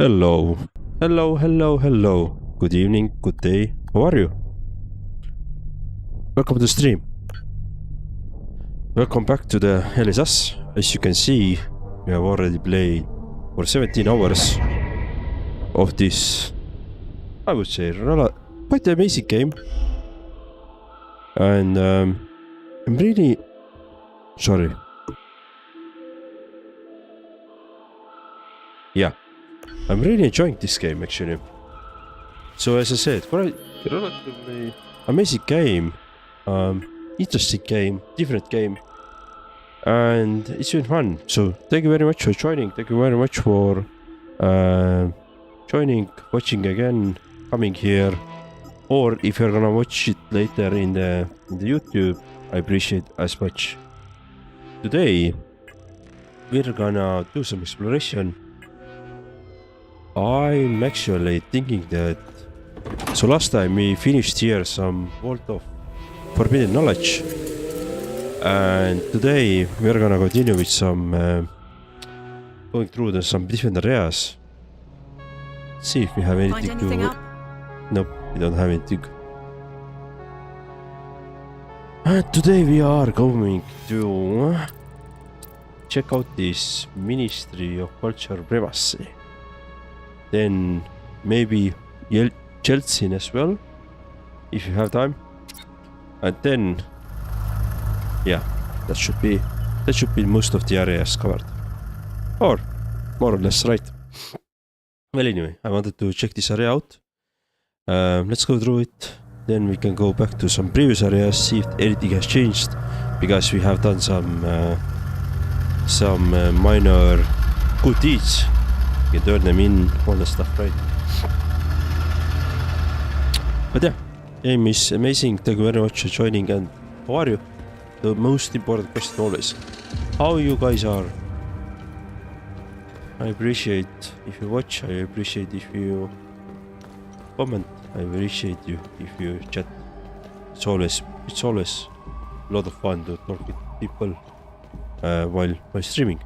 Hello. Hello, hello, hello. Good evening, good day. How are you? Welcome to the stream. Welcome back to the hellisus. As you can see, we have already played for 17 hours of this, I would say, quite amazing game. And I'm really sorry. Yeah, I'm really enjoying this game actually. So as I said, quite a relatively amazing game, interesting game, different game, and it's been fun. So thank you very much for joining. Thank you very much for joining, watching again, coming here, or if you're gonna watch it later in the YouTube, I appreciate as much. Today we're gonna do some exploration. I'm actually thinking that. So last time we finished here some Vault of Forbidden Knowledge, and today we're gonna continue with some going through some different areas. See if we have anything to. Nope, we don't have anything. And today we are going to check out this Ministry of Culture Primacy. Then maybe Jeljin as well, if you have time. And then, yeah, that should be most of the areas covered, or more or less, right? Well, anyway, I wanted to check this area out. Let's go through it. Then we can go back to some previous areas, see if anything has changed, because we have done some minor good deeds. You can turn them in, all the stuff, right? But yeah, game is amazing. Thank you very much for joining. And how are you? The most important question always. How you guys are? I appreciate if you watch. I appreciate if you comment. I appreciate you if you chat. It's always a lot of fun to talk with people while streaming.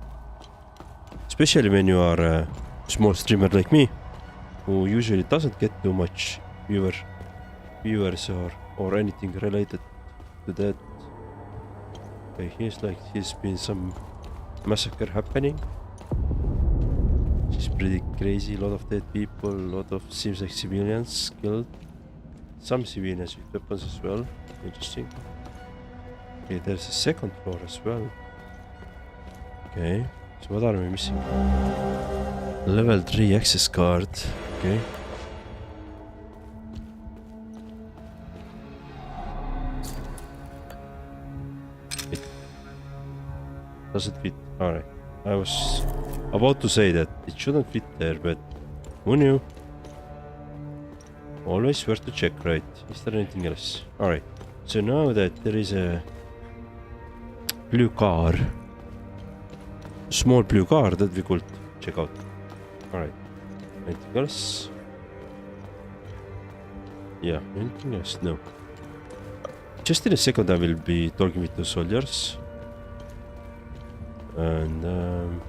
Especially when you are a small streamer like me, who usually doesn't get too much viewers or anything related to that. Okay, here's been some massacre happening. It's pretty crazy. A lot of dead people, a lot of seems like civilians killed. Some civilians with weapons as well. Interesting. Okay, there's a second floor as well. Okay, so what are we missing? Level 3 access card. Okay. Does it fit? Alright. I was about to say that it shouldn't fit there, but who knew? Always worth to check, right? Is there anything else? Alright. So now that there is a blue car, small blue car that we could check out. Alright. Anything else? Yeah, anything else? No. Just in a second I will be talking with the soldiers. And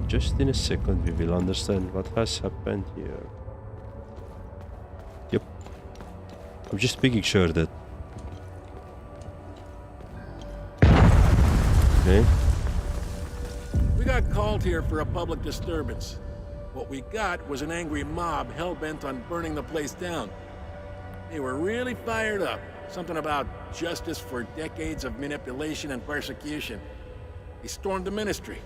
just in a second we will understand what has happened here. Yep. I'm just making sure that. Okay. We got called here for a public disturbance. What we got was an angry mob hell-bent on burning the place down. They were really fired up. Something about justice for decades of manipulation and persecution. He stormed the ministry.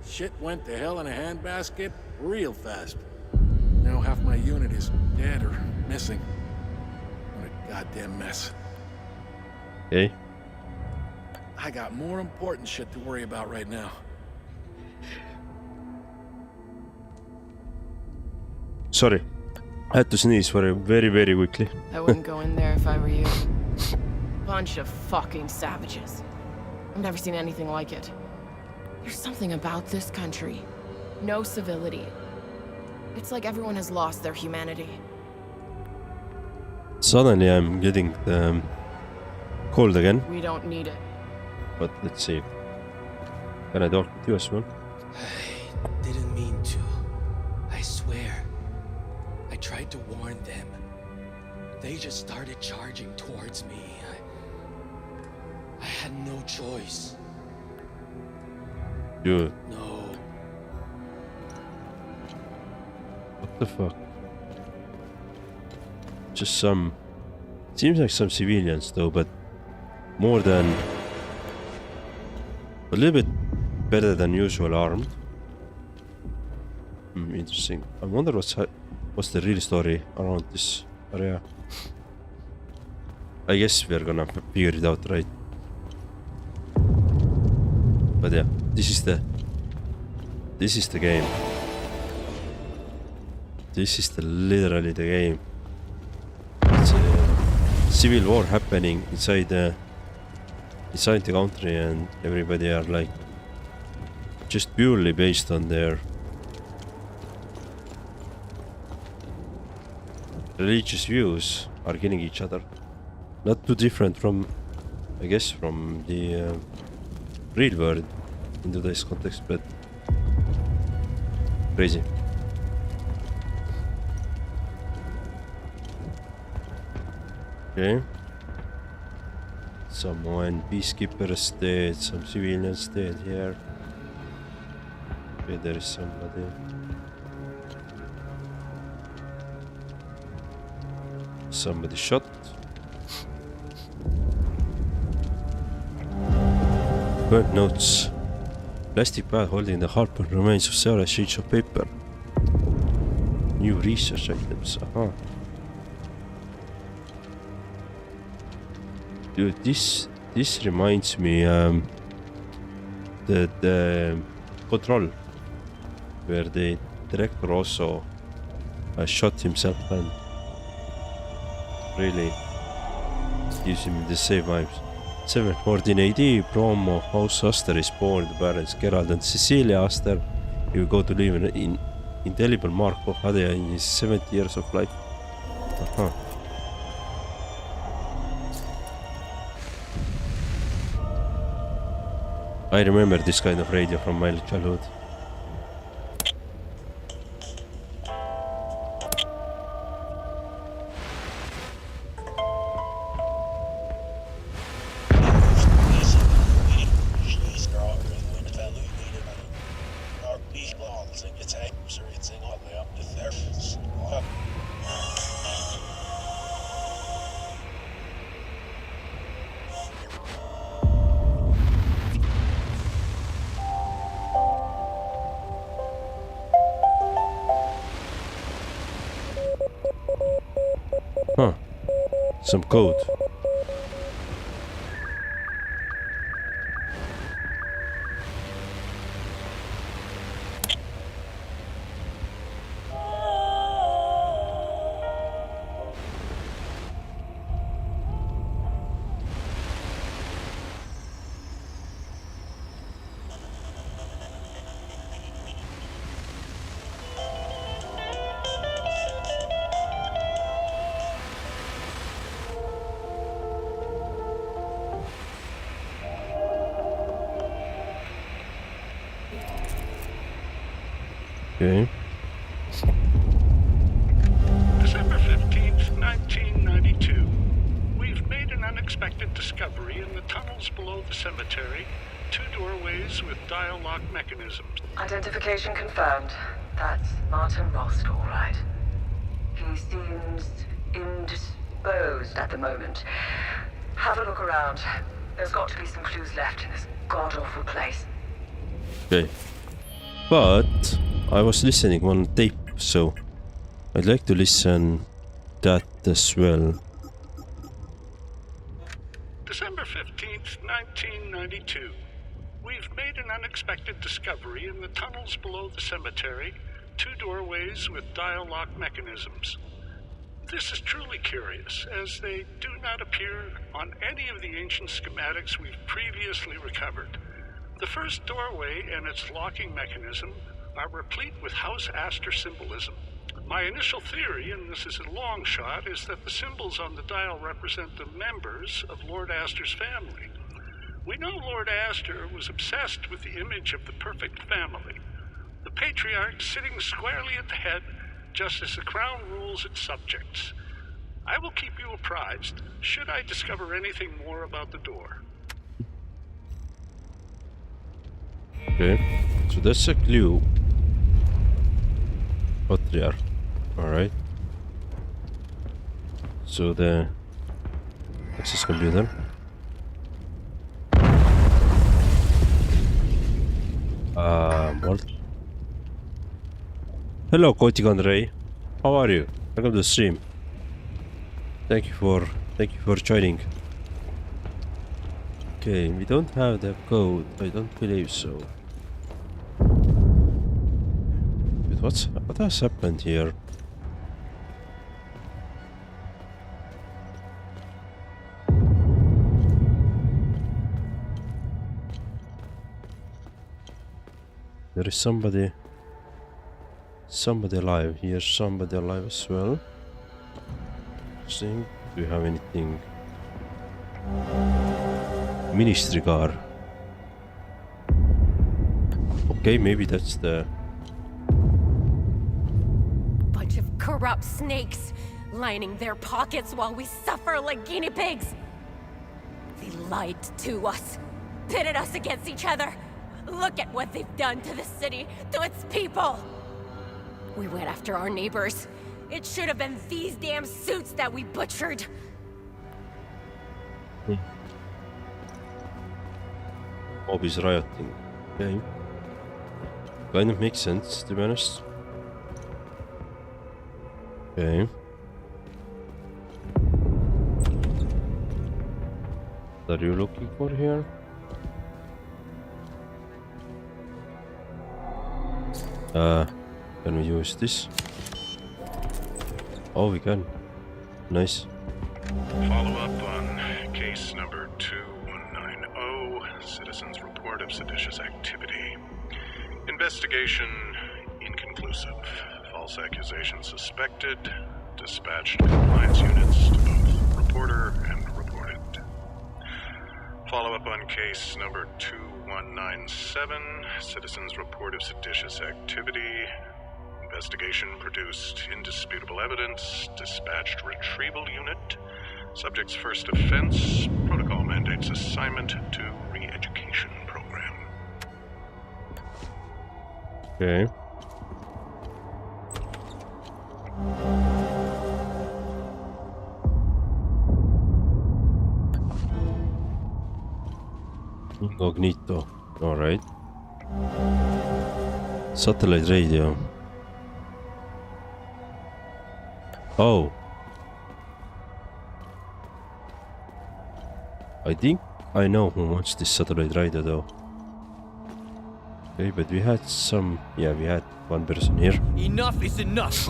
Shit went to hell in a handbasket real fast. Now half my unit is dead or missing. What a goddamn mess. Okay. I got more important shit to worry about right now. Sorry. I had to sneeze for very quickly. I wouldn't go in there if I were you. Bunch of fucking savages. I've never seen anything like it. There's something about this country. No civility. It's like everyone has lost their humanity. Suddenly I'm getting cold again. We don't need it. But let's see. Can I talk with you as well? didn't mean to. I swear. I tried to warn them. They just started charging towards me. I had no choice. Dude, No. what the fuck? Just some... Seems like some civilians though, but more than... A little bit better than usual armed. Interesting. I wonder what's the real story around this area. I guess we're gonna figure it out, right? But yeah, this is the game. This is literally the game. It's a civil war happening inside the country, and everybody are like just purely based on their religious views are killing each other. Not too different from, I guess, from the real world in today's context, but crazy. Okay. Some UN peacekeepers dead, some civilians dead here. Okay, there is somebody. Somebody shot. Burnt notes. Plastic bag holding the harpoon remains of several sheets of paper. New research items. Aha. Dude, this reminds me the Control, where the director also shot himself and really gives him the same vibes. 714 AD, Brom of House Astor is born. The parents Gerald and Cecilia Astor. He will go to live in indelible mark of Hadea in his 70 years of life. Aha. I remember this kind of radio from my childhood. Huh. Some code. Okay. December 15th, 1992. We've made an unexpected discovery in the tunnels below the cemetery. 2 doorways with dial lock mechanisms. Identification confirmed. That's Martin Rost, all right. He seems indisposed at the moment. Have a look around. There's got to be some clues left in this god-awful place. Okay. But I was listening on tape, so I'd like to listen that as well. December 15th, 1992. We've made an unexpected discovery in the tunnels below the cemetery. 2 doorways with dial lock mechanisms. This is truly curious, as they do not appear on any of the ancient schematics we've previously recovered. The first doorway and its locking mechanism are replete with House Astor symbolism. My initial theory, and this is a long shot, is that the symbols on the dial represent the members of Lord Astor's family. We know Lord Astor was obsessed with the image of the perfect family. The The Patriarch sitting squarely at the head, just as the Crown rules its subjects. I will keep you apprised, should I discover anything more about the door. Okay, so that's a clue. Patriarch. Alright. So the access computer. What? Hello, Kotigan Ray. How are you? Welcome to the stream. Thank you for joining. Okay, we don't have the code. I don't believe so. But what has happened here? There is somebody alive here, somebody alive as well. Interesting. Do you have anything? Ministry car. Okay, maybe that's the bunch of corrupt snakes lining their pockets while we suffer like guinea pigs. They lied to us, pitted us against each other. Look at what they've done to the city, to its people. We went after our neighbors. It should have been these damn suits that we butchered. mob is rioting. Okay. Kind of makes sense, to be honest. Okay. What are you looking for here? Can we use this? Oh, we can. Nice. Follow up on case number 2190, citizens' report of seditious activity. Investigation inconclusive. False accusation suspected. Dispatched compliance units to both reporter and reported. Follow up on case number 2197, citizens' report of seditious activity. Investigation produced indisputable evidence. Dispatched retrieval unit. Subject's first offense. Protocol mandates assignment to re-education program. Okay. Incognito. Alright. Satellite radio. Oh. I think I know who wants this satellite radio though. Okay, but we had some... Yeah, we had one person here. Enough is enough!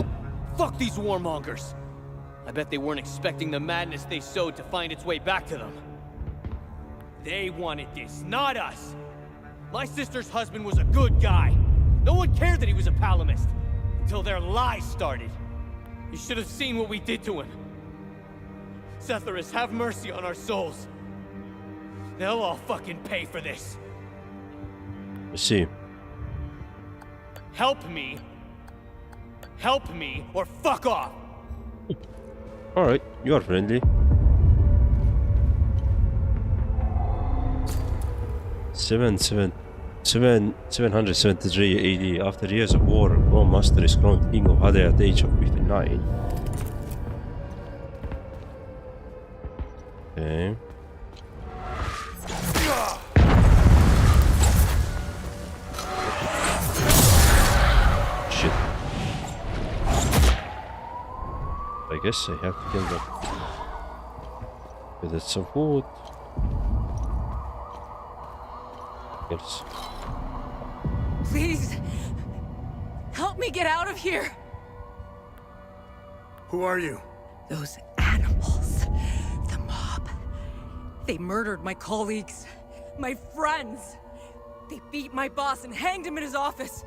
Fuck these warmongers! I bet they weren't expecting the madness they sowed to find its way back to them. They wanted this, not us! My sister's husband was a good guy. No one cared that he was a palamist. Until their lies started. You should have seen what we did to him. Setherus, have mercy on our souls. They'll all fucking pay for this. Let's see. Help me. Help me, or fuck off! Alright, you are friendly. 773 AD. After years of war, Rome Master is crowned king of Hade at the age of 59. Okay. Shit. I guess I have to kill them. Okay, that's some food. Yes. Please, help me get out of here. Who are you? Those animals, the mob. They murdered my colleagues, my friends. They beat my boss and hanged him in his office.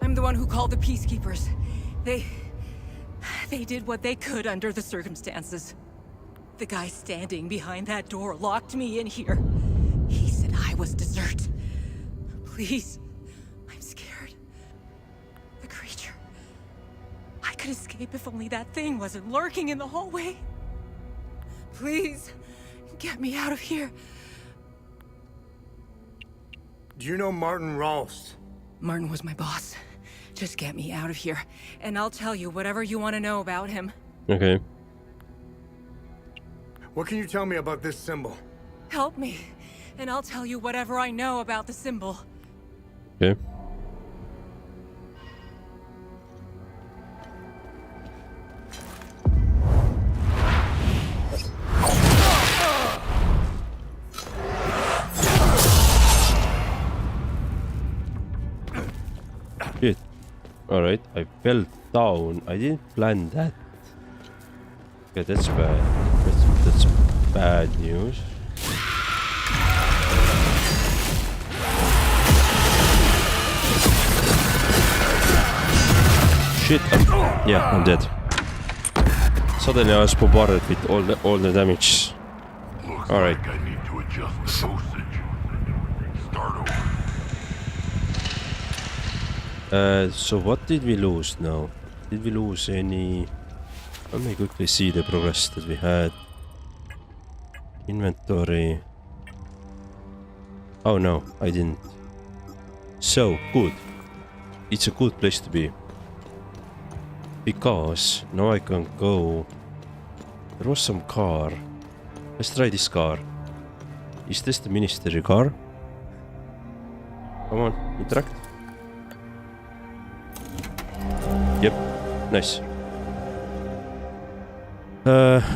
I'm the one who called the peacekeepers. They did what they could under the circumstances. The guy standing behind that door locked me in here. He said I was dessert. Please, I'm scared. could escape if only that thing wasn't lurking in the hallway. Please, get me out of here. Do you know Martin Rolst? Martin was my boss. Just get me out of here, and I'll tell you whatever you want to know about him. Okay. What can you tell me about this symbol? Help me, and I'll tell you whatever I know about the symbol. Okay. Shit. Alright, I fell down. I didn't plan that. Okay, that's bad. That's bad news. Shit, I'm dead. Suddenly I was bombarded with all the damage. Alright. I need to adjust the dosage. Start over. So what did we lose now? Did we lose any... Let me quickly see the progress that we had. Inventory. Oh no, I didn't. So, good. It's a good place to be. Because now I can go... There was some car. Let's try this car. Is this the ministry car? Come on, interact. Yep, nice.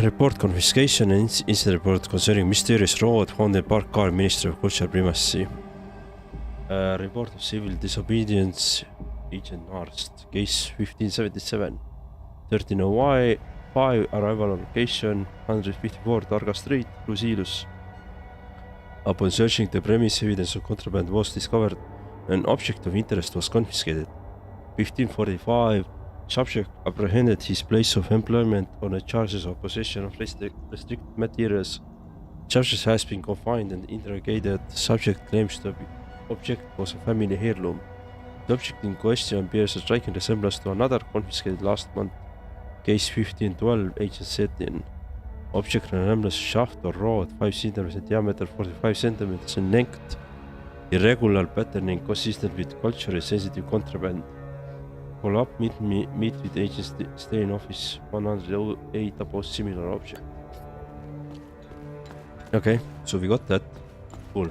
Report confiscation and incident report concerning mysterious road found in parked car, Ministry of Culture, Primacy. Report of civil disobedience, Agent Arst, case 1577, 1305, arrival on location, 154 Targa Street, Lusilus. Upon searching the premise, evidence of contraband was discovered. An object of interest was confiscated. 1545, subject apprehended his place of employment on a charges of possession of restricted materials. Subject has been confined and interrogated. Subject claims the object was a family heirloom. The object in question bears a striking resemblance to another confiscated last month. Case 1512, Agent Jeljin. Object resembles a shaft or rod 5 cm in diameter, 45 cm in length. Irregular patterning consistent with culturally sensitive contraband. Follow up, meet with Agent stay in office 108 about similar object. Okay, so we got that. Cool.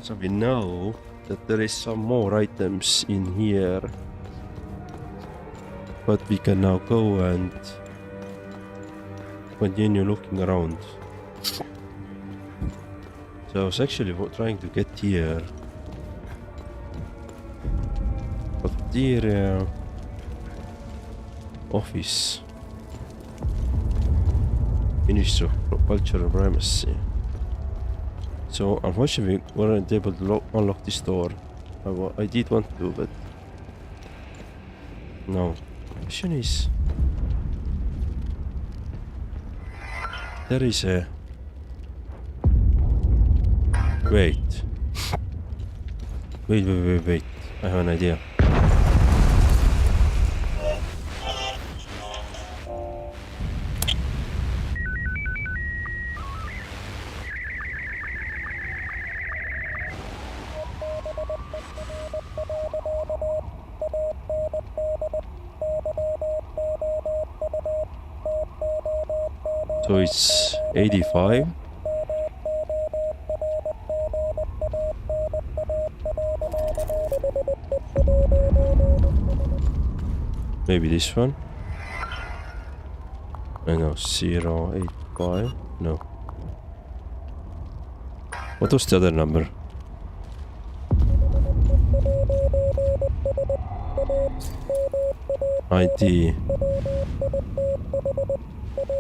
So we know that there is some more items in here. But we can now go and continue looking around. So I was actually trying to get here. Cafeteria. Office. Ministry of Culture and Primacy. So unfortunately we weren't able to unlock this door. I did want to, but no. The question is, there is a wait. I have an idea. So it's 85. Maybe this one. I know, 085. No. What was the other number? ID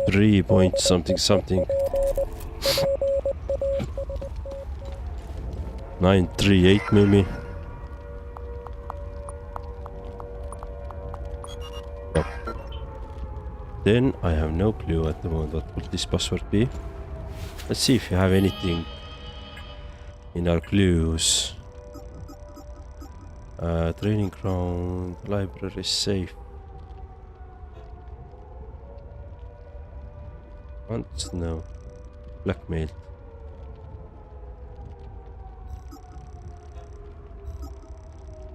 3 point something 938 maybe. Yep. Then I have no clue at the moment what would this password be. Let's see if you have anything in our clues. Training ground, library, safe. Once, no. Blackmail.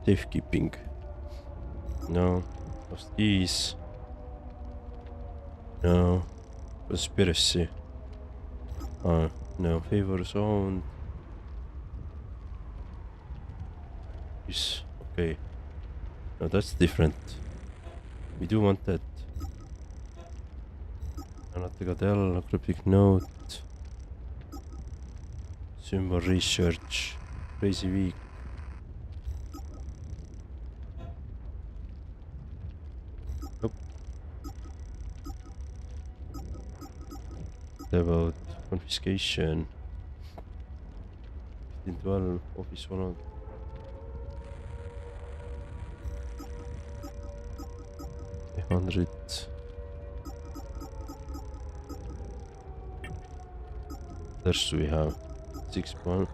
Safekeeping. No. Lost keys. No. Conspiracy. No. Favor zone. Is okay. No, that's different. We do want that. Anatogadel, cryptic note. Symbol research. Crazy week. Nope. About confiscation. 1512, office 1. 100. There's we have 6-1.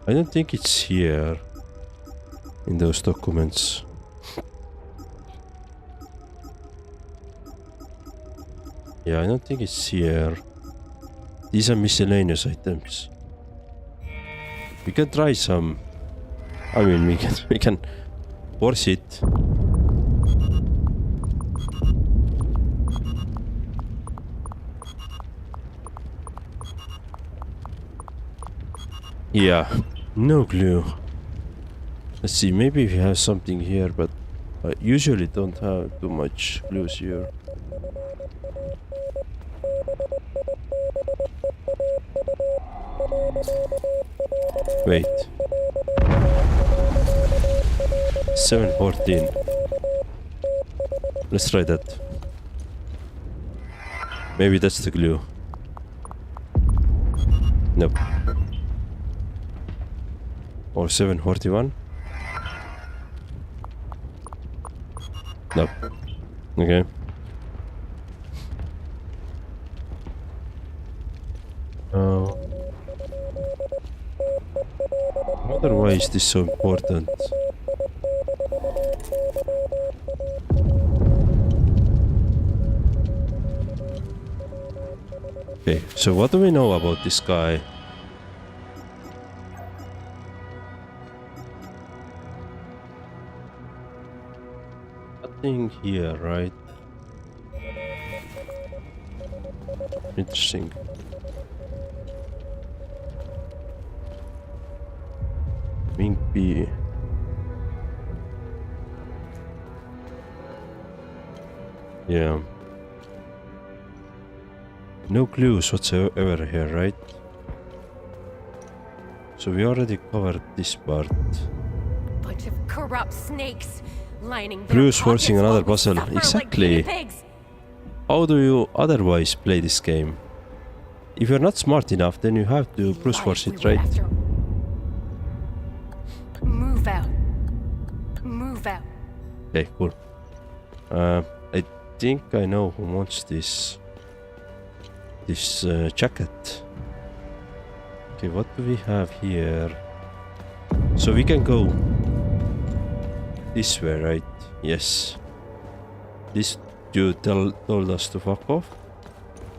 I don't think it's here in those documents. Yeah, I don't think it's here. These are miscellaneous items. We can try some. I mean, we can force it. Yeah, no clue. Let's see, maybe we have something here, but I usually don't have too much clues here. Wait. 714. Let's try that. Maybe that's the clue. Nope. Or 741. Nope. Okay. Why is this so important? Okay, so what do we know about this guy? Nothing here, right? Interesting. Wing B. Yeah. No clues whatsoever here, right? So we already covered this part. Bunch of corrupt snakes lining their Bruce forcing pockets another while we puzzle. suffer like Exactly. guinea pigs. How do you otherwise play this game? If you're not smart enough, then you have to Bruce force it, right? Move out. Move out. Okay, cool. I think I know who wants this jacket. Okay, what do we have here? So we can go this way, right? Yes. This dude told us to fuck off.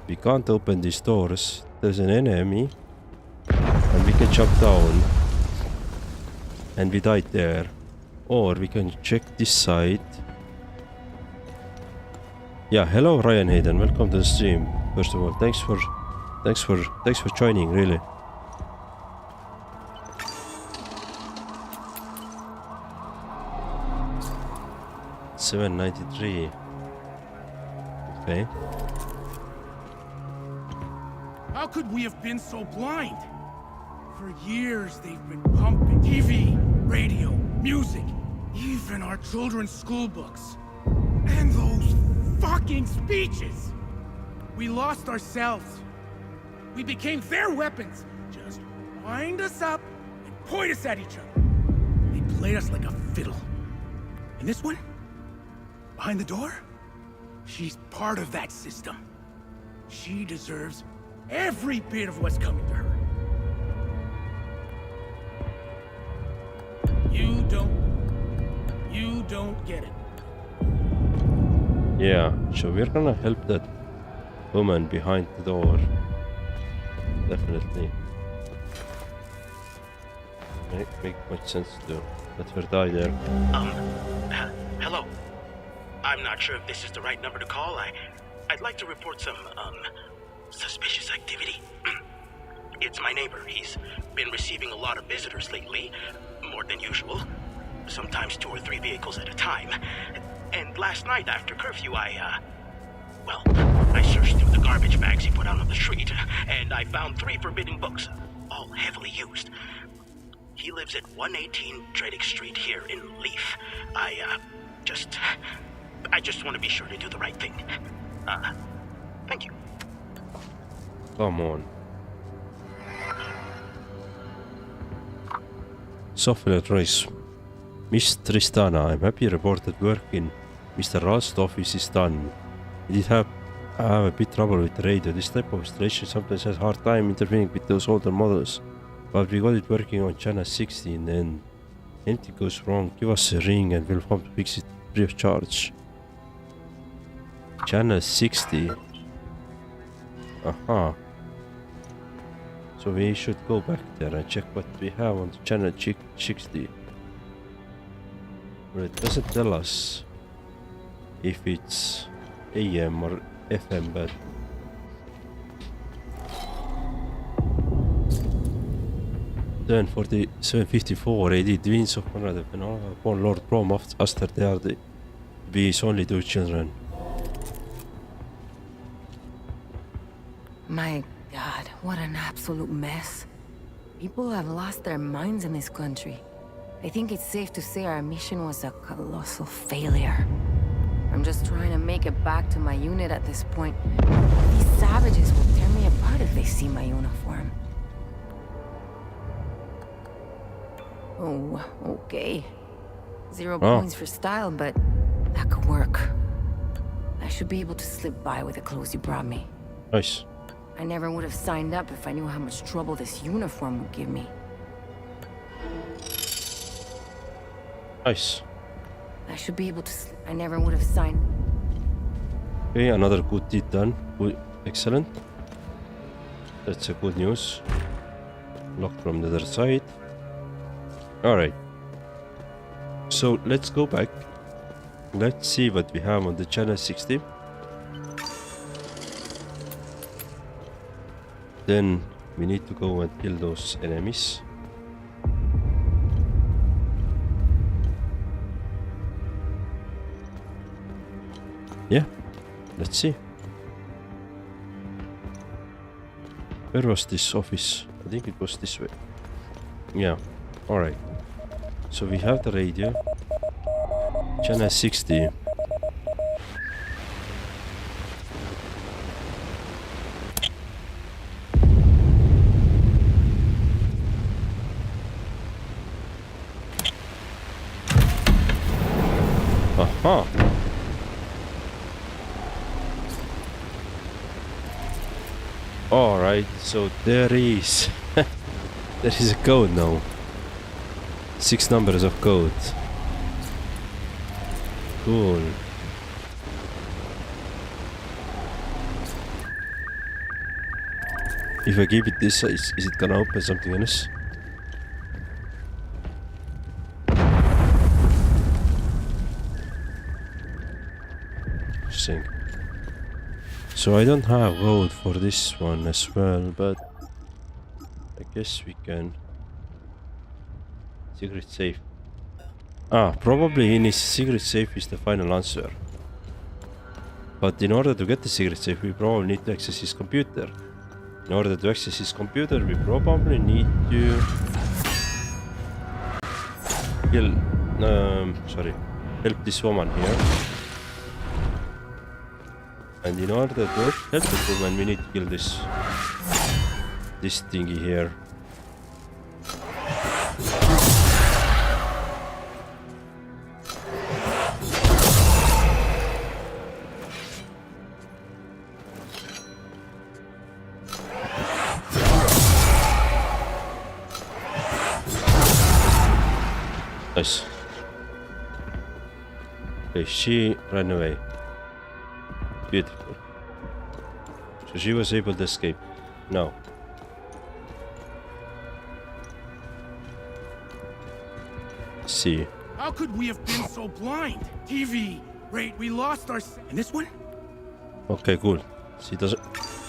We can't open these doors. There's an enemy. And we can jump down. And we died there. Or we can check this side. Yeah, hello Ryan Hayden, welcome to the stream. First of all, thanks for joining, really. $7.93. Okay. How could we have been so blind? For years they've been pumping TV, radio, music, even our children's school books. And those fucking speeches! We lost ourselves. We became their weapons. Just wind us up and point us at each other. They played us like a fiddle. And this one? Behind the door? She's part of that system. She deserves every bit of what's coming to her. don't get it. Yeah, so we're gonna help that woman behind the door. Definitely. Make much sense to let her die there. Hello. I'm not sure if this is the right number to call. I'd like to report some, suspicious activity. It's my neighbor. He's been receiving a lot of visitors lately, more than usual. Sometimes 2 or 3 vehicles at a time. And last night after curfew, I searched through the garbage bags he put out on the street, and I found 3 forbidden books, all heavily used. He lives at 118 Dredick Street here in Lethe. I just want to be sure to do the right thing. Thank you. Come on. Software Royce. Miss Tristana, I'm happy to report that work in Mr. Ralst's office is done. We did have a bit trouble with the radio. This type of installation sometimes has a hard time interfering with those older models. But we got it working on channel 16, and anything goes wrong, give us a ring and we'll come to fix it free of charge. Channel 60. Aha. So we should go back there and check what we have on channel 60. But it doesn't tell us if it's AM or FM, but then 4754 AD, Twins of Conrad of Penal upon Lord Brom after they are the his only 2 children. My God, what an absolute mess. People have lost their minds in this country. I think it's safe to say our mission was a colossal failure. I'm just trying to make it back to my unit at this point. These savages will tear me apart if they see my uniform. Oh, okay. 0 points for style, but that could work. I should be able to slip by with the clothes you brought me. Nice. I never would have signed up if I knew how much trouble this uniform would give me. Nice. I should be able to I never would have signed. Okay, another good deed done. Good, excellent. That's a good news. Locked from the other side. Alright. So let's go back. Let's see what we have on the channel 60. Then we need to go and kill those enemies. Yeah, let's see. Where was this office? I think it was this way. Yeah, alright. So we have the radio. Channel 60. Aha. Alright, so there is there is a code now. 6 numbers of code. Cool. If I give it this, is it gonna open something else? Interesting. So I don't have code for this one as well, but I guess we can. Secret safe. Probably in his secret safe is the final answer. But in order to get the secret safe, we probably need to access his computer. In order to access his computer, we probably need to kill. Help this woman here. And in order to help the woman, we need to kill this thingy here. Nice. Okay, she ran away. Beautiful. So she was able to escape. No. Let's see. How could we have been so blind? TV, right, we lost our... And this one? Okay, cool.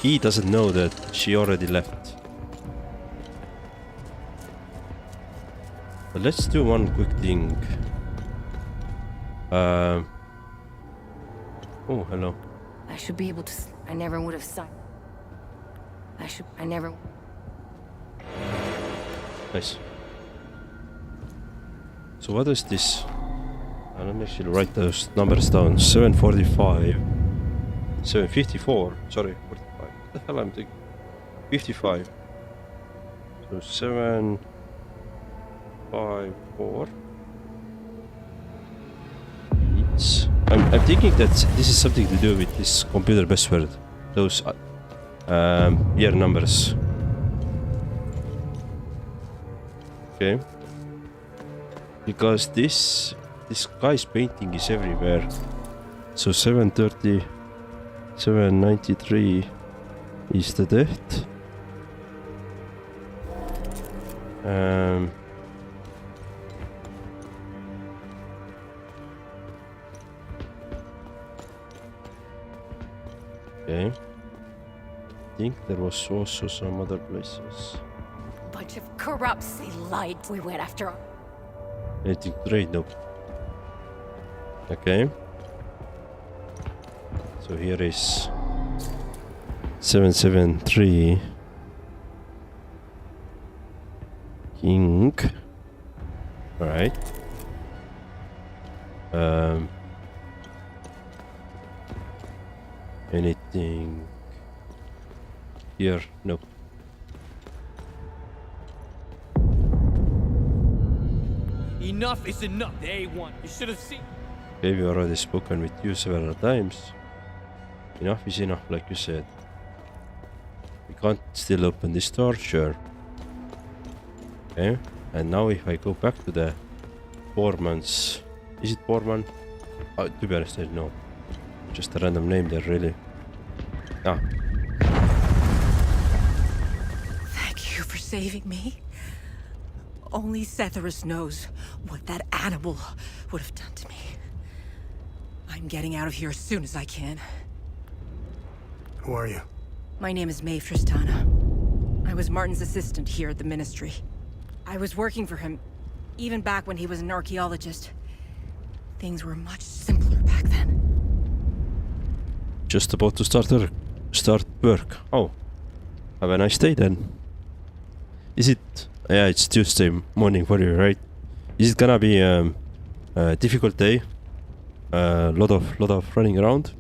He doesn't know that she already left. But let's do one quick thing. Oh, hello. I should be able to... I never would have signed. I never... Nice. So what is this? Let me actually write those numbers down. 745. 754. Sorry, 45. What the hell I'm thinking? 55. So 754. I'm thinking that this is something to do with this computer password. Those year numbers. Okay. Because this guy's painting is everywhere. So 730, 793 is the date. Okay. I think there was also some other places. Bunch of corrupts. They lied. We went after... Anything to trade? Nope. Okay. So here is 773 King. Alright. Anything here? Nope. Enough is enough. They want. You should have seen. Okay, we already spoken with you several times. Enough is enough, like you said. We can't still open this door, sure. Okay, and now if I go back to the Borman's... Is it Borman? To be honest, I don't know. Just a random name there, really. Ah. Thank you for saving me. Only Setherus knows what that animal would have done to me. I'm getting out of here as soon as I can. Who are you? My name is Maeve Tristana. I was Martin's assistant here at the Ministry. I was working for him, even back when he was an archaeologist. Things were much simpler back then. Just about to start work. Oh. Have a nice day then. Is it... Yeah, it's Tuesday morning for you, right? Is it gonna be a difficult day? Lot of running around?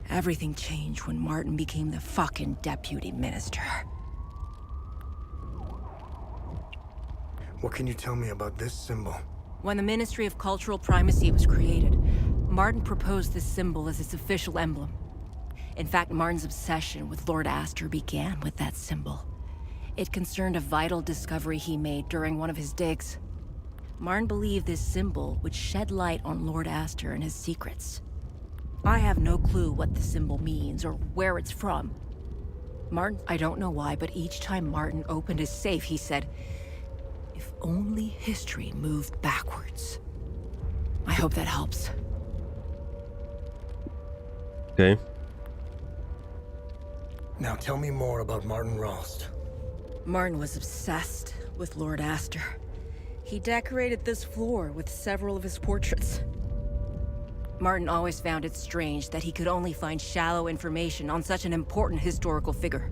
Everything changed when Martin became the fucking deputy minister. What can you tell me about this symbol? When the Ministry of Cultural Primacy was created, Martin proposed this symbol as its official emblem. In fact, Martin's obsession with Lord Astor began with that symbol. It concerned a vital discovery he made during one of his digs. Martin believed this symbol would shed light on Lord Astor and his secrets. I have no clue what the symbol means or where it's from. Martin, I don't know why, but each time Martin opened his safe, he said, "If only history moved backwards." I hope that helps. Okay. Now tell me more about Martin Rolst. Martin was obsessed with Lord Astor. He decorated this floor with several of his portraits. Martin always found it strange that he could only find shallow information on such an important historical figure.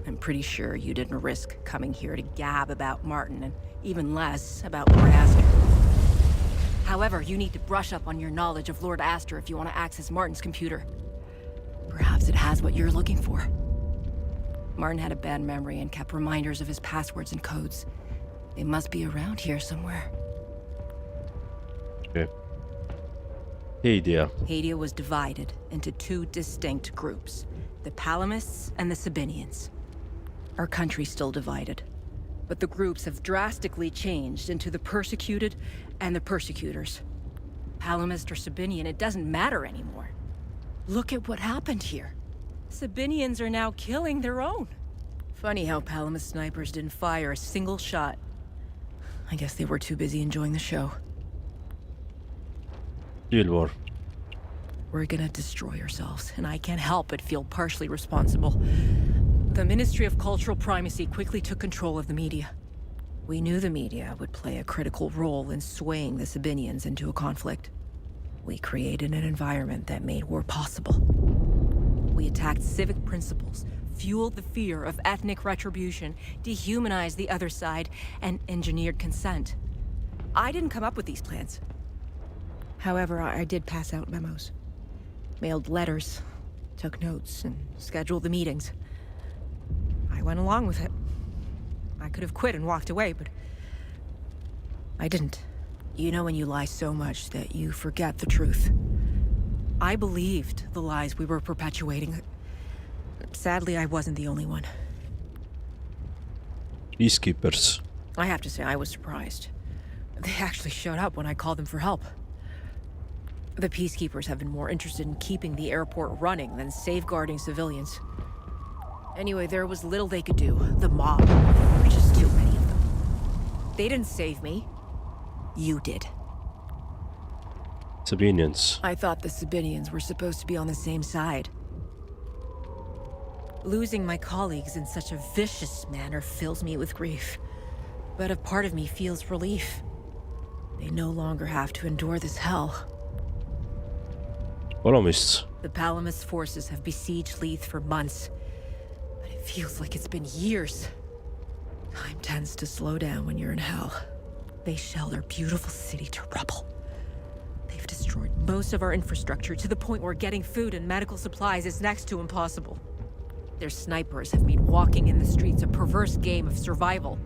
I'm pretty sure you didn't risk coming here to gab about Martin, and even less about Lord Astor. However, you need to brush up on your knowledge of Lord Astor if you want to access Martin's computer. Perhaps it has what you're looking for. Martin had a bad memory and kept reminders of his passwords and codes. They must be around here somewhere. Okay. Hadia. Hadia was divided into two distinct groups, the Palamists and the Sabinians. Our country's still divided, but the groups have drastically changed into the persecuted and the persecutors. Palamist or Sabinian, it doesn't matter anymore. Look at what happened here. Sabinians are now killing their own. Funny how Palamist snipers didn't fire a single shot. I guess they were too busy enjoying the show. Civil War. We're gonna destroy ourselves, and I can't help but feel partially responsible. The Ministry of Cultural Primacy quickly took control of the media. We knew the media would play a critical role in swaying the Sabinians into a conflict. We created an environment that made war possible. We attacked civic principles, fueled the fear of ethnic retribution, dehumanized the other side, and engineered consent. I didn't come up with these plans. However, I did pass out memos. Mailed letters, took notes, and scheduled the meetings. I went along with it. I could have quit and walked away, but I didn't. You know when you lie so much that you forget the truth. I believed the lies we were perpetuating. Sadly, I wasn't the only one. Peacekeepers. I have to say, I was surprised. They actually showed up when I called them for help. The peacekeepers have been more interested in keeping the airport running than safeguarding civilians. Anyway, there was little they could do. The mob. There were just too many of them. They didn't save me. You did. Sabinians. I thought the Sabinians were supposed to be on the same side. Losing my colleagues in such a vicious manner fills me with grief. But a part of me feels relief. They no longer have to endure this hell. Olemists. The Palamist forces have besieged Lethe for months. But it feels like it's been years. Time tends to slow down when you're in hell. They shelled our beautiful city to rubble. They've destroyed most of our infrastructure to the point where getting food and medical supplies is next to impossible. Their snipers have made walking in the streets a perverse game of survival.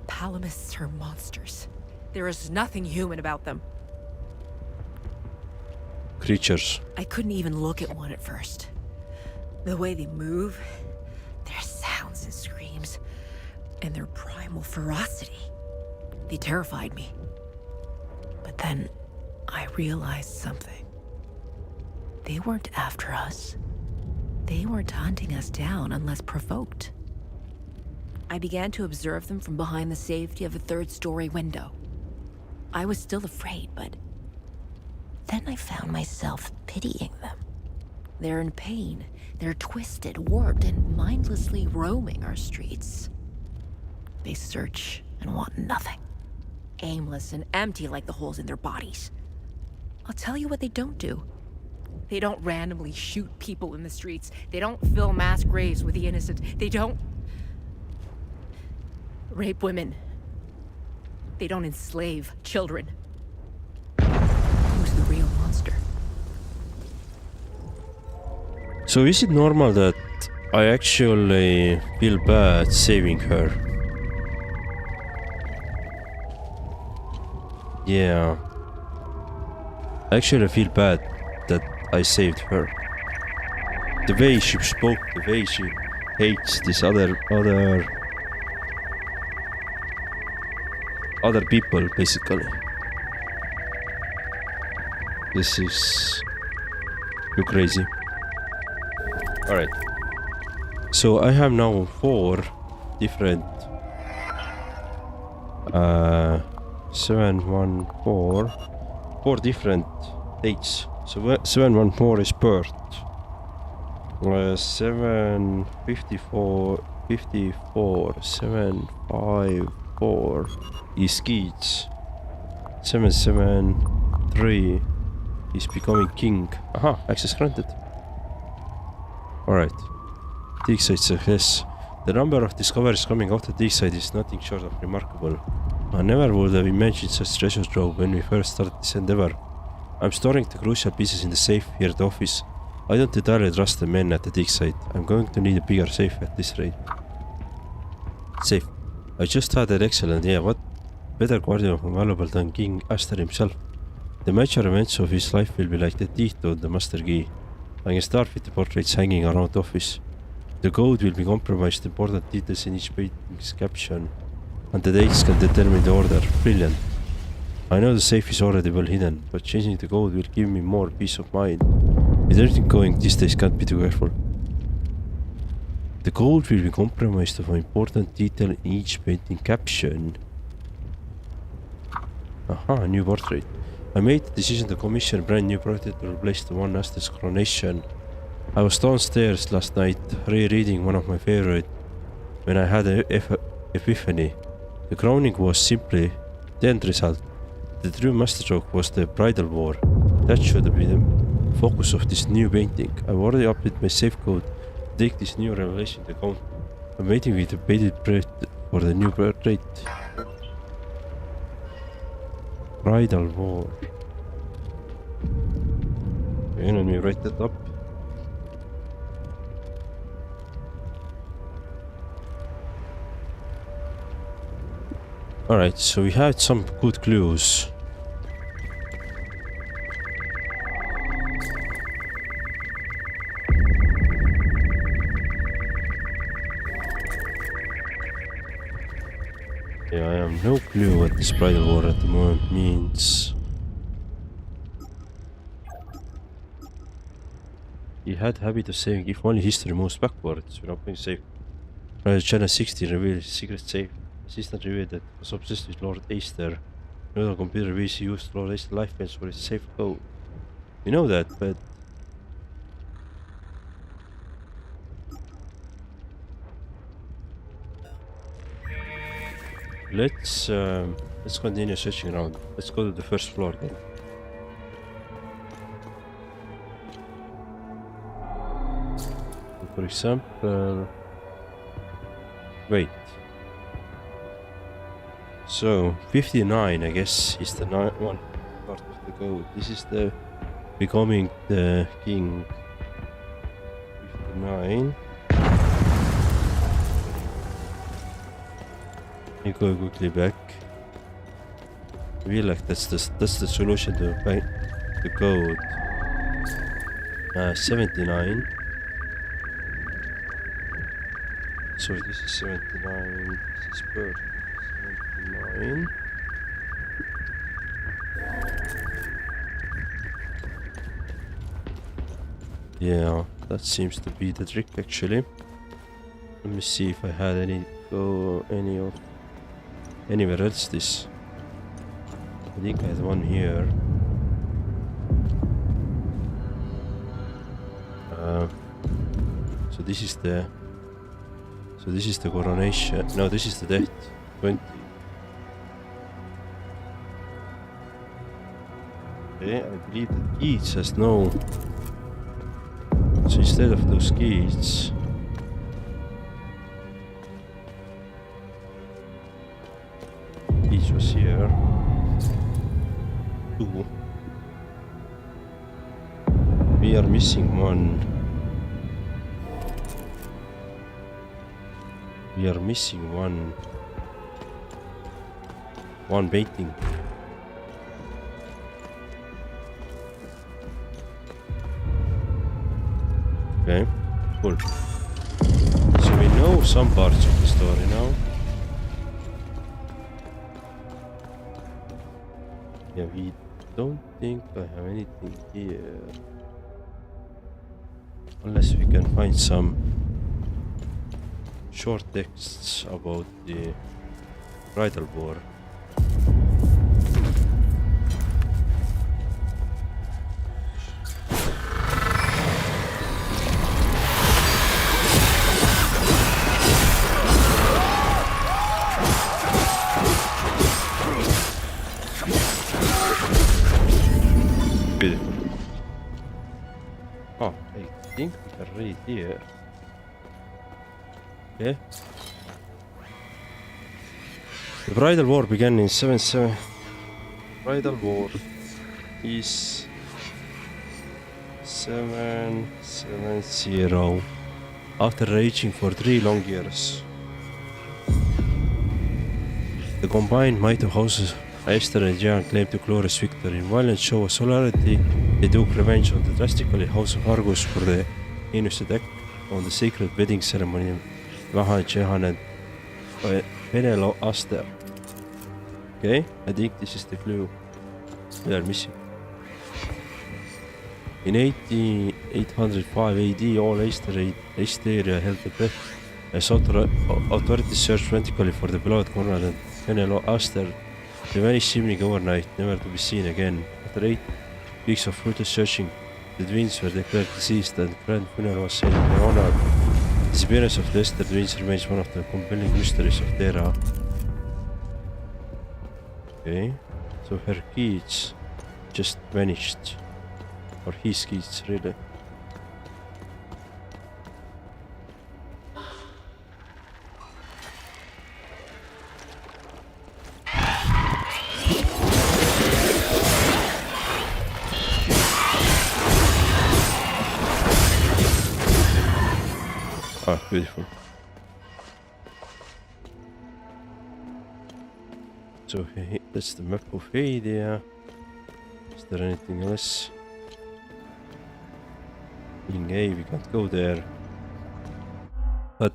Palamists are monsters. There is nothing human about them. Creatures. I couldn't even look at one at first. The way they move, their sounds and screams, and their primal ferocity. They terrified me. But then I realized something. They weren't after us. They weren't hunting us down unless provoked. I began to observe them from behind the safety of a third-story window. I was still afraid, but then I found myself pitying them. They're in pain. They're twisted, warped, and mindlessly roaming our streets. They search and want nothing. Aimless and empty like the holes in their bodies. I'll tell you what they don't do. They don't randomly shoot people in the streets. They don't fill mass graves with the innocent. They don't rape women. They don't enslave children. Who's the real monster? So is it normal that I actually feel bad saving her? Yeah. I actually feel bad that I saved her. The way she spoke, the way she hates this other people, basically. This is too crazy. Alright. So I have now 4 different 714 4 different dates. So 714 is birth. 754 754 is kids. 773 is becoming king. Aha, access granted. Alright. Dig site success. The number of discoveries coming out of dig site is nothing short of remarkable. I never would have imagined such treasure trove when we first started this endeavor. I'm storing the crucial pieces in the safe here at the office. I don't entirely trust the men at the dig site. I'm going to need a bigger safe at this rate. Safe. I just had an excellent idea. What better guardian of a valuable than King Aster himself? The major events of his life will be like the teeth to the master key. I can start with the portraits hanging around the office. The code will be compromised, important details in each painting's caption, and the dates can determine the order. Brilliant. I know the safe is already well hidden, but changing the code will give me more peace of mind. With everything going these days, can't be too careful. The code will be compromised of an important detail in each painting caption. Aha, new portrait. I made the decision to commission a brand new portrait to replace the one Aztec's coronation. I was downstairs last night, rereading one of my favorite, when I had an epiphany. The crowning was simply the end result. The true masterstroke was the bridal war. That should be the focus of this new painting. I've already updated my save code to take this new revelation into account. I'm waiting with the bated breath for the new portrait. Bridal war. Okay, let me write that up. Alright, so we had some good clues. Yeah, I have no clue what this bridal war at the moment means. He had habit of saying if only history moves backwards, we're not being safe. Channel 16 revealed secret safe. Assistant revealed that he was obsessed with Lord Aster. Another computer VC used Lord Aster life pens for his safe code. We know that, but let's continue searching around. Let's go to the first floor then. For example, wait. So 59, I guess, is the one part of the code. This is the becoming the king. 59. You go quickly back. I feel like that's the solution to the code. 79. So this is 79. This is bird. 79. Yeah, that seems to be the trick actually. Let me see if I had anywhere else this. I think I had one here. So this is the coronation. No, this is the death. 20. Okay, I believe that Keats has no. So instead of those Keats, Keats was here. 2. We are missing one. We are missing one painting. Okay, cool. So we know some parts of the story now. Yeah, we don't think I have anything here. Unless we can find some short texts about the bridal war. Beautiful. Oh, I think we can read here. Okay. The bridal war began in 77. Bridal war is 770. After raging for 3 long years, the combined might of houses Aster and Jeljin claimed a glorious victory. In violent show of solidarity, they took revenge on the drastically House of Argus for the heinous attack on the sacred wedding ceremony. Jeljin and Penelo Aster. Okay, I think this is the clue. We are missing. In 805 AD, all Asteria held the breath as authorities searched frantically for the beloved Conrad and Colonel Aster. They vanished seemingly overnight, never to be seen again. After 8 weeks of fruitless searching, the twins were declared deceased and grand funeral was held in their honor. The disappearance of the Lester twins remains one of the compelling mysteries of the era. Okay, so her kids just vanished. Or his kids, really. Ah, beautiful. So that's the map of Hadia. Is there anything else? In A, we can't go there. But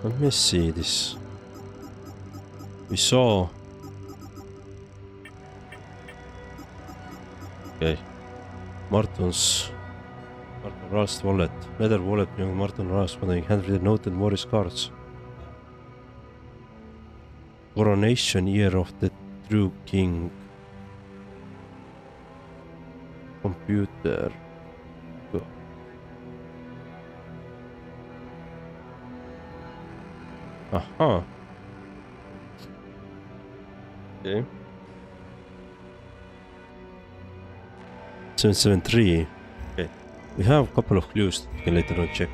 let me see this. We saw. Okay. Martin Ralph's wallet. Leather wallet belonging to Martin Ralph, containing handwritten note and Morris cards. Coronation year of the true king. Computer. Go. Aha. Okay. 773. Okay. We have a couple of clues that we can later on check.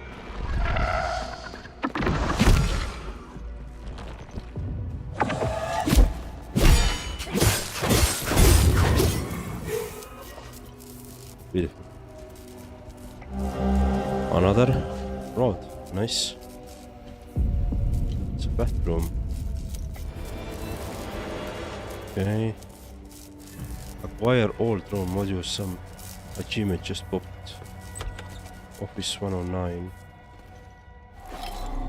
Beautiful. Another road. Nice. It's a bathroom. Okay. Acquire all drone modules. Some achievement just popped. Office 109.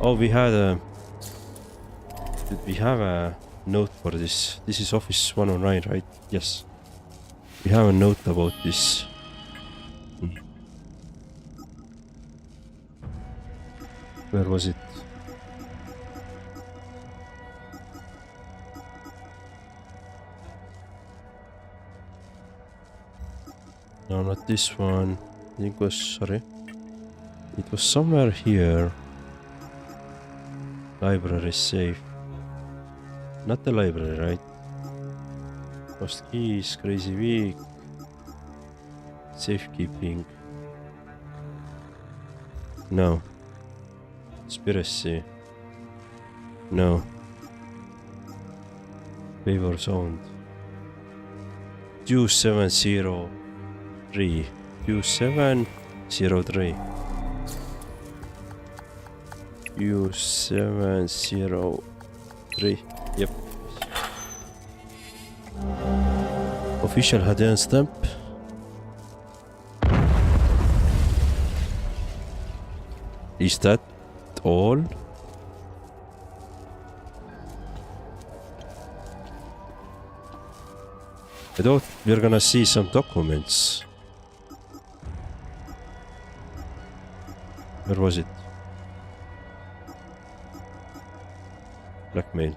Oh, we had a... Did we have a note for this? This is Office 109, right? Yes. We have a note about this. Where was it? No, not this one. I think it was, sorry. It was somewhere here. Library safe. Not the library, right? Lost keys, crazy week. Safekeeping. No. Conspiracy. No. Favor sound. 2703. 2703. 2703. Yep. Official Hadean stamp. Is that all? I thought we're gonna see some documents. Where was it? Blackmail.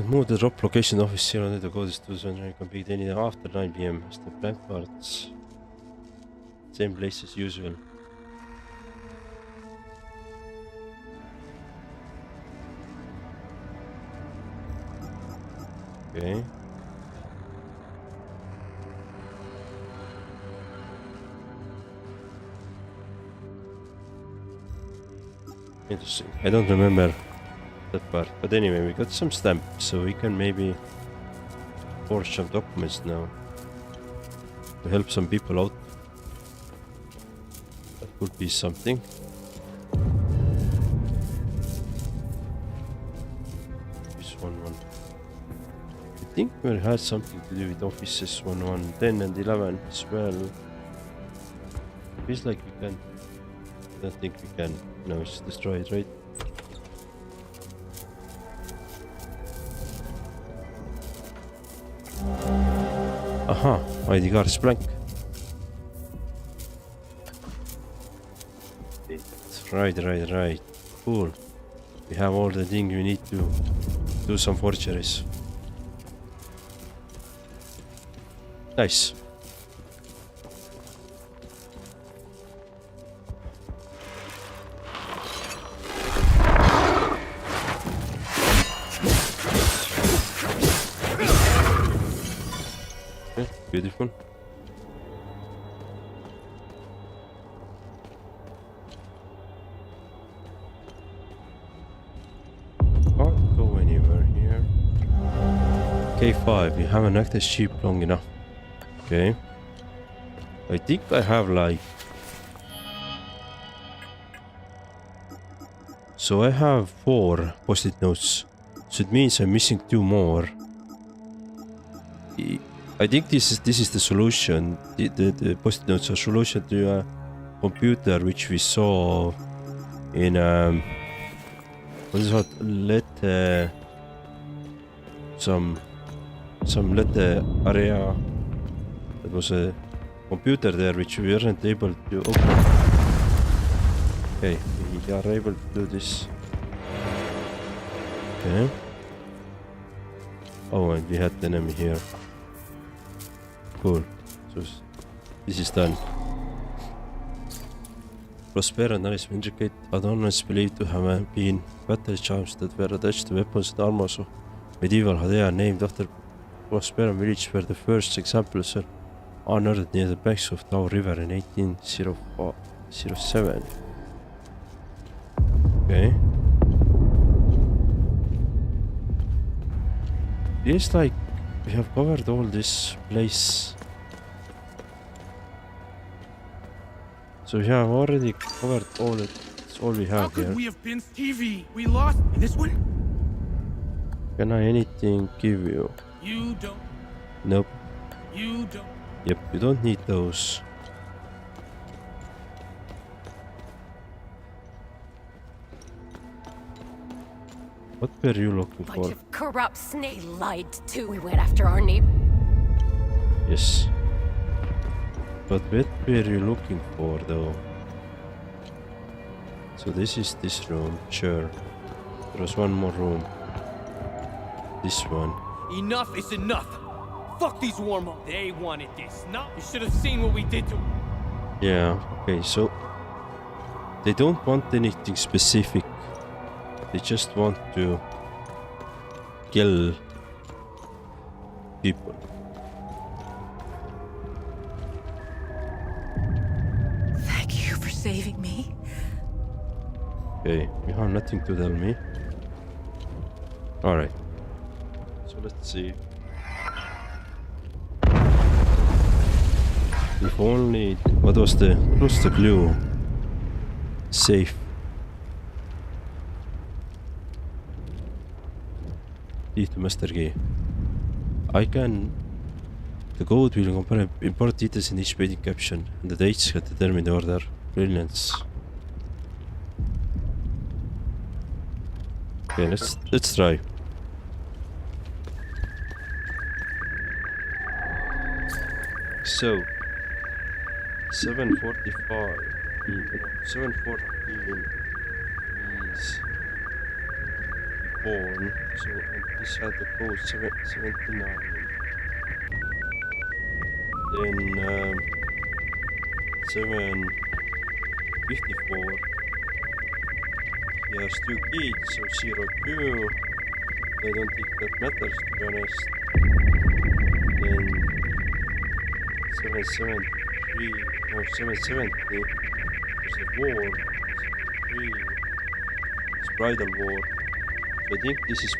Move the drop location office 0 to go to 200 complete any after 9 PM as the blank parts. Same place as usual. Okay. Interesting. I don't remember that part, but anyway, we got some stamps, so we can maybe forge some documents now to help some people out. That could be something. This one. think we had something to do with offices 1, 10 and 11 as well. Feels like we can. I don't think we can. No, it's destroyed, right? Aha, ID card is blank. Right. Cool. We have all the things we need to do some forgeries. Nice. Okay, beautiful. Can't go anywhere here. K5, we haven't acted sheep long enough. Okay. I think I have like... So I have 4 post-it notes. So it means I'm missing 2 more. I think this is the solution. The post-it notes are solution to a computer which we saw in what is it? Lethe, some Lethe area. There was a computer there which we weren't able to open. Okay, we are able to do this. Okay. Oh, and we had the enemy here. Cool. So this is done. Prosper and Alice indicate Adornus believed to have been battle charms that were attached to weapons and armor. So medieval Hadea named after Prosper village where the first examples are unearthed near the banks of Tau River in 1807. Okay. It's like we have covered all this place. So we have already covered all it. That's all we have How could here. we have been TV? We lost this one? Can I anything give you? You don't. Nope. You don't. Yep, you don't need those. What were you looking Bunch for? of corrupt snake lied too. We went after our neighbor. Yes. But what were you looking for though? So this is this room, sure. There was one more room. This one. Enough is enough. Fuck these warmongers. They wanted this. No, you should have seen what we did to them. Yeah, okay, so they don't want anything specific. They just want to kill people. Thank you for saving me. Okay, you have nothing to tell me. Alright. So let's see. If only... What was the clue? Safe. Key to master key. I can... The code will compare important details in each painting caption, and the dates can determine the order. Brilliance. Okay, let's try. So 7:45. 7:14 is born. So and this had the code 79. Then 7:54. He has 2 keys, so 02. I don't think that matters, to be honest. Then 773, no 770 is a war. 3 is bridal war. So I think this is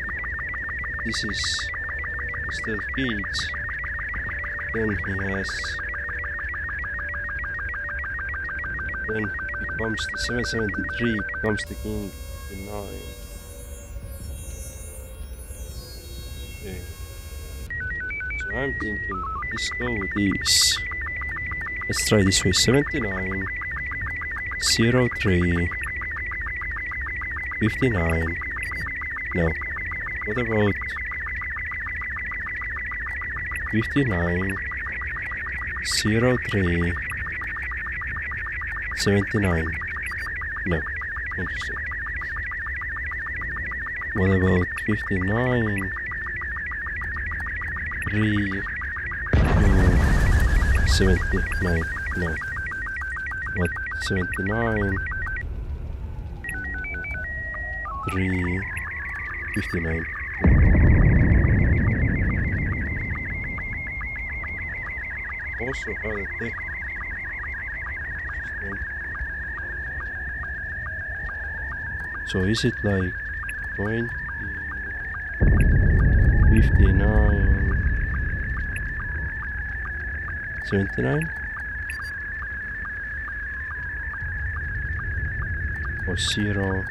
still keys. Then he has. Then becomes the 773 becomes the king in 9. Okay. I'm thinking this code is. Let's try this way. 79 03 59. No. What about 59 03 79? No. Interesting. What about 59 3 79? No. What? 79 3 59. Also how the tech. So is it like 20 59 79 or 0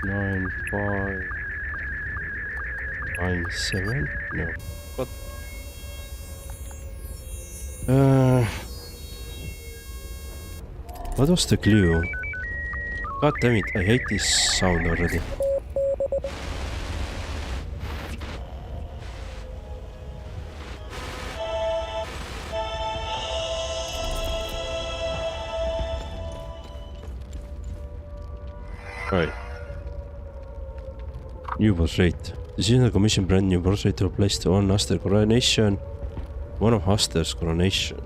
9 5 9 7? No. But what was the clue? God damn it, I hate this sound already. Right. New boss rate. This is a commission brand new boss rate to replace the one Aster coronation. One of Aster's coronation.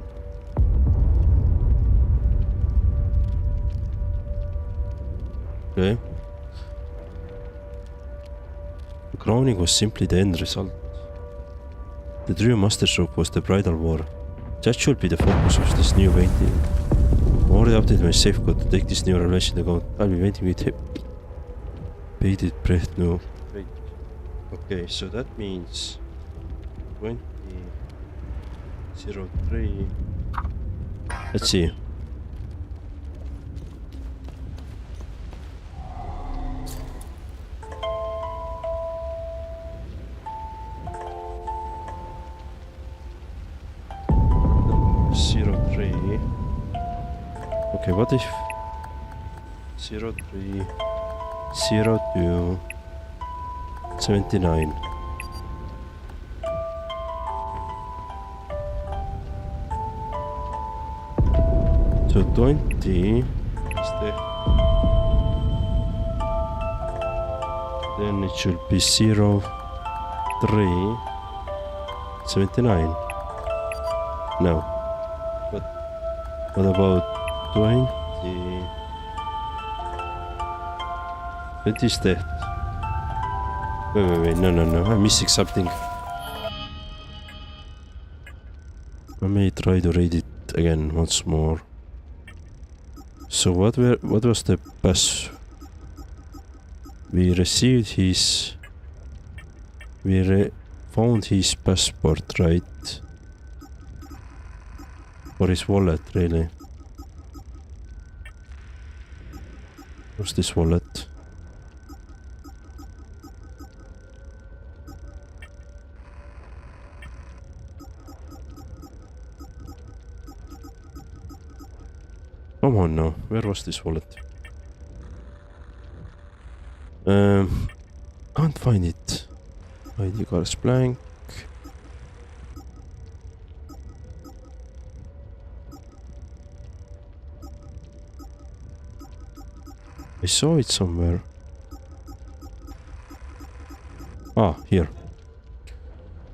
Okay. The crowning was simply the end result. The true masterstroke was the bridal war. That should be the focus of this new painting. I already updated my safeguard to take this new revelation to account. I'll be waiting with bated breath now. Wait. Okay, so that means 2003. Let's see. Okay, what if 03 02 79? So 20 is there. Then it should be 03 79. No. But what about 20 is dead. Wait, no, I'm missing something. I may try to read it again once more. So what was the pass? We received his... found his passport, right? Or his wallet, really. What's this wallet? Come on now, where was this wallet? Can't find it. ID card is blank. I saw it somewhere. Ah, here.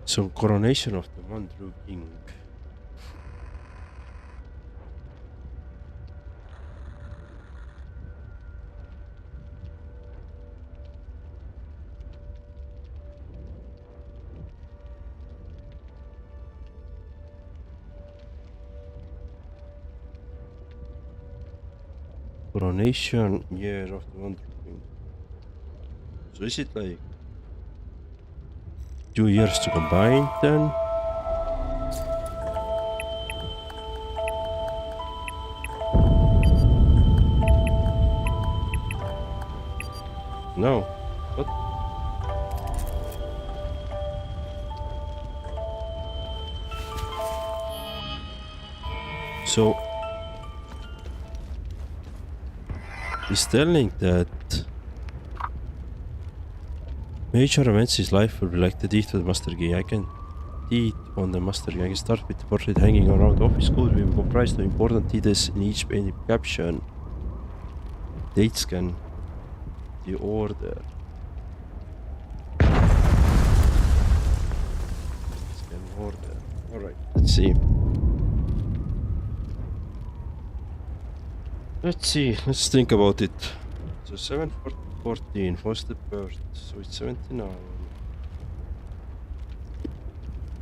So, coronation of the one true king. Coronation year of the Wonder Queen. So is it like 2 years to combine then? No. What? So he's telling that major events in life will be like the deed to the master key. I can deed on the master key. I can start with the portrait hanging around office. Code will be comprised of important details in each painted caption. Date scan. The order. Scan order. Alright, let's see. Let's think about it. So 7/14 was the birth, so it's 79.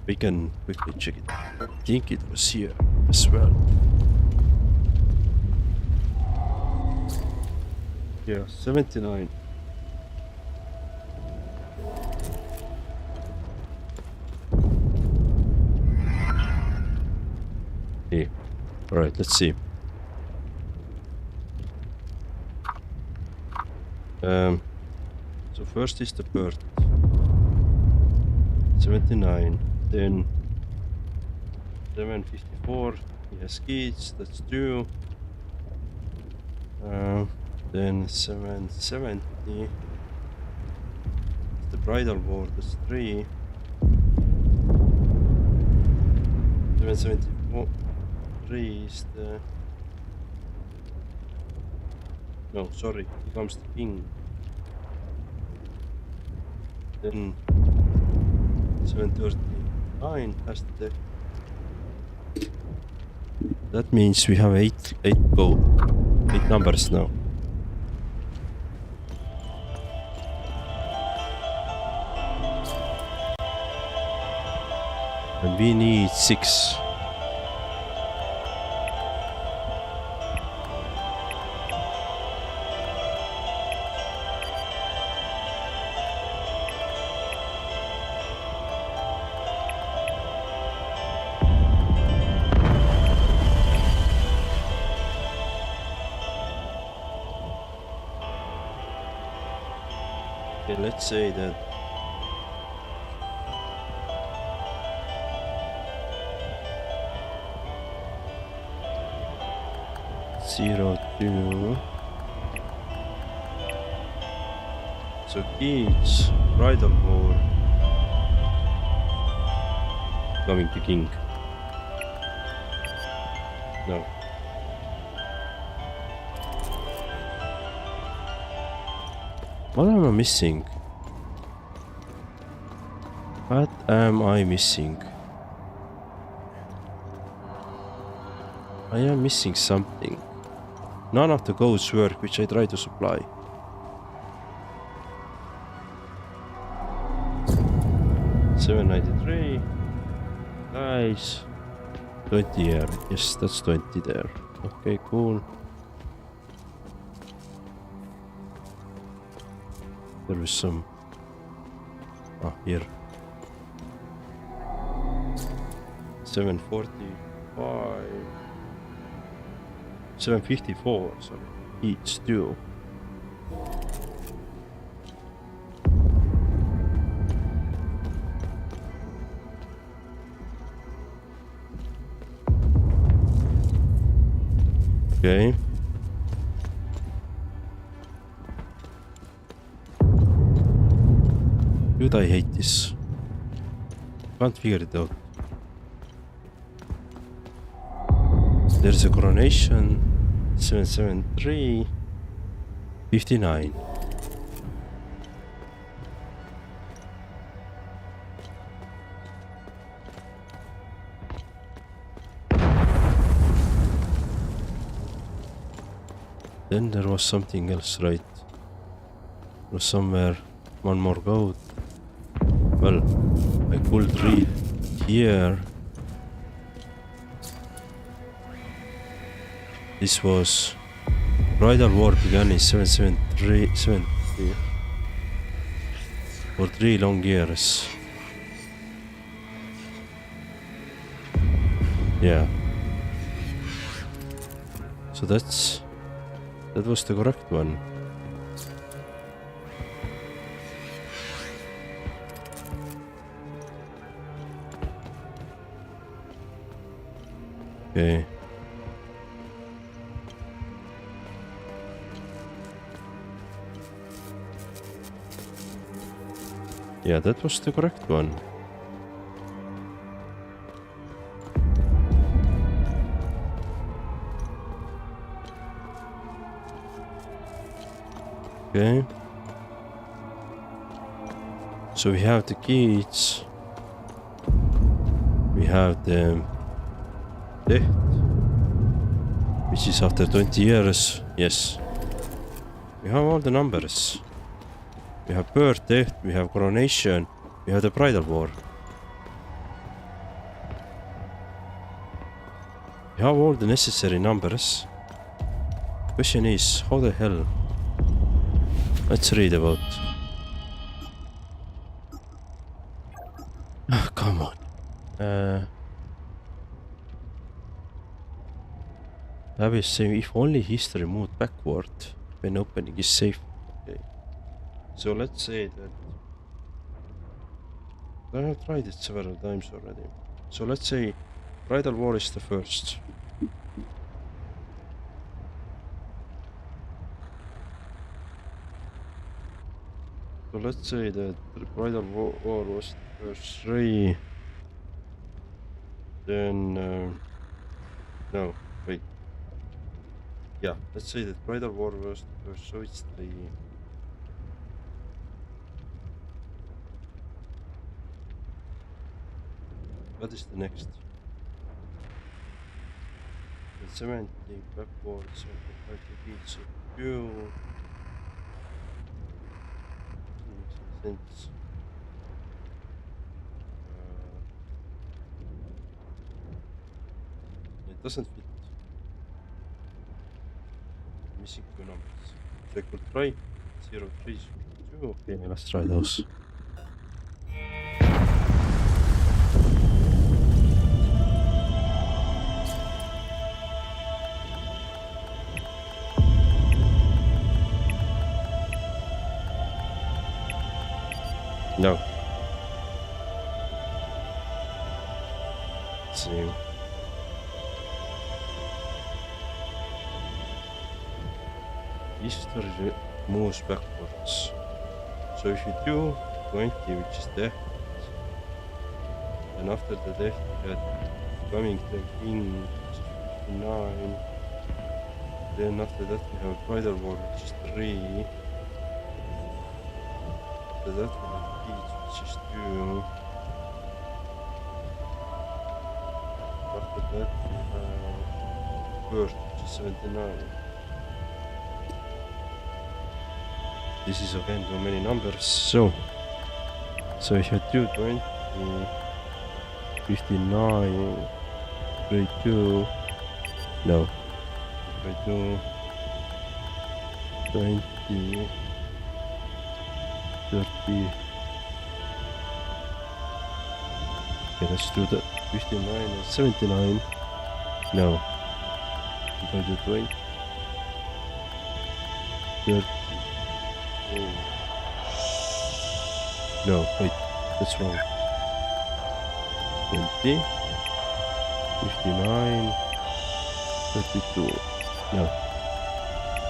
We can quickly check it. I think it was here as well. Yeah, 79. Okay. Alright, let's see. So first is the birth. 79. Then 754. He has kids, that's 2. Then 770. The bridal ward, that's 3. 774. 3 is the... No, sorry, comes the king. Then 739 has the... That means we have 8 numbers now. And we need 6. Okay, let's say that zero 2. So kids, bridal ward, coming to king. No. What am I missing? What am I missing? I am missing something. None of the codes work which I try to supply. $7.93. Nice. 20 here. Yes, that's 20 there. Okay, cool. There is some... here. 745... 754, sorry. Each 2. Okay. Dude, I hate this. Can't figure it out. There's a coronation. 773. 59. Then there was something else, right? There was somewhere one more goat. Well, I could read here. This was bridal war began in 773 for 3 long years. Yeah. So that was the correct one. Okay. Yeah, that was the correct one. Okay. So we have the keys. We have the death, which is after 20 years. Yes. We have all the numbers. We have birth, death, we have coronation, we have the bridal war. We have all the necessary numbers. Question is, how the hell? Let's read about. Oh, come on. I will say if only history moved backward when opening is safe. Okay. So let's say that I have tried it several times already. So let's say bridal war is the first. So let's say that the bridal war was the first 3. Then no, wait. Yeah, let's say that bridal war was the first, so it's 3. What is the next? The 70 backwards, 75 repeats of 2. Doesn't make sense. It doesn't fit. Missing 2 numbers. So I could try 0, 3, 2. Okay, let's try those. No. Let's see. History moves backwards. So if you do 20, which is death, and after the death you had becoming the king, which is 59. Then after that we have bridal war, which is 3. After that we have peace, which is 2. After that we have birth, which is 79. This is again too many numbers, so if you do 20, 59, 32, no, if I do 20, 30, okay, let's do that, 59 and 79, no, if I do 20, 30, no, wait, that's wrong. 20, 59, 32, no,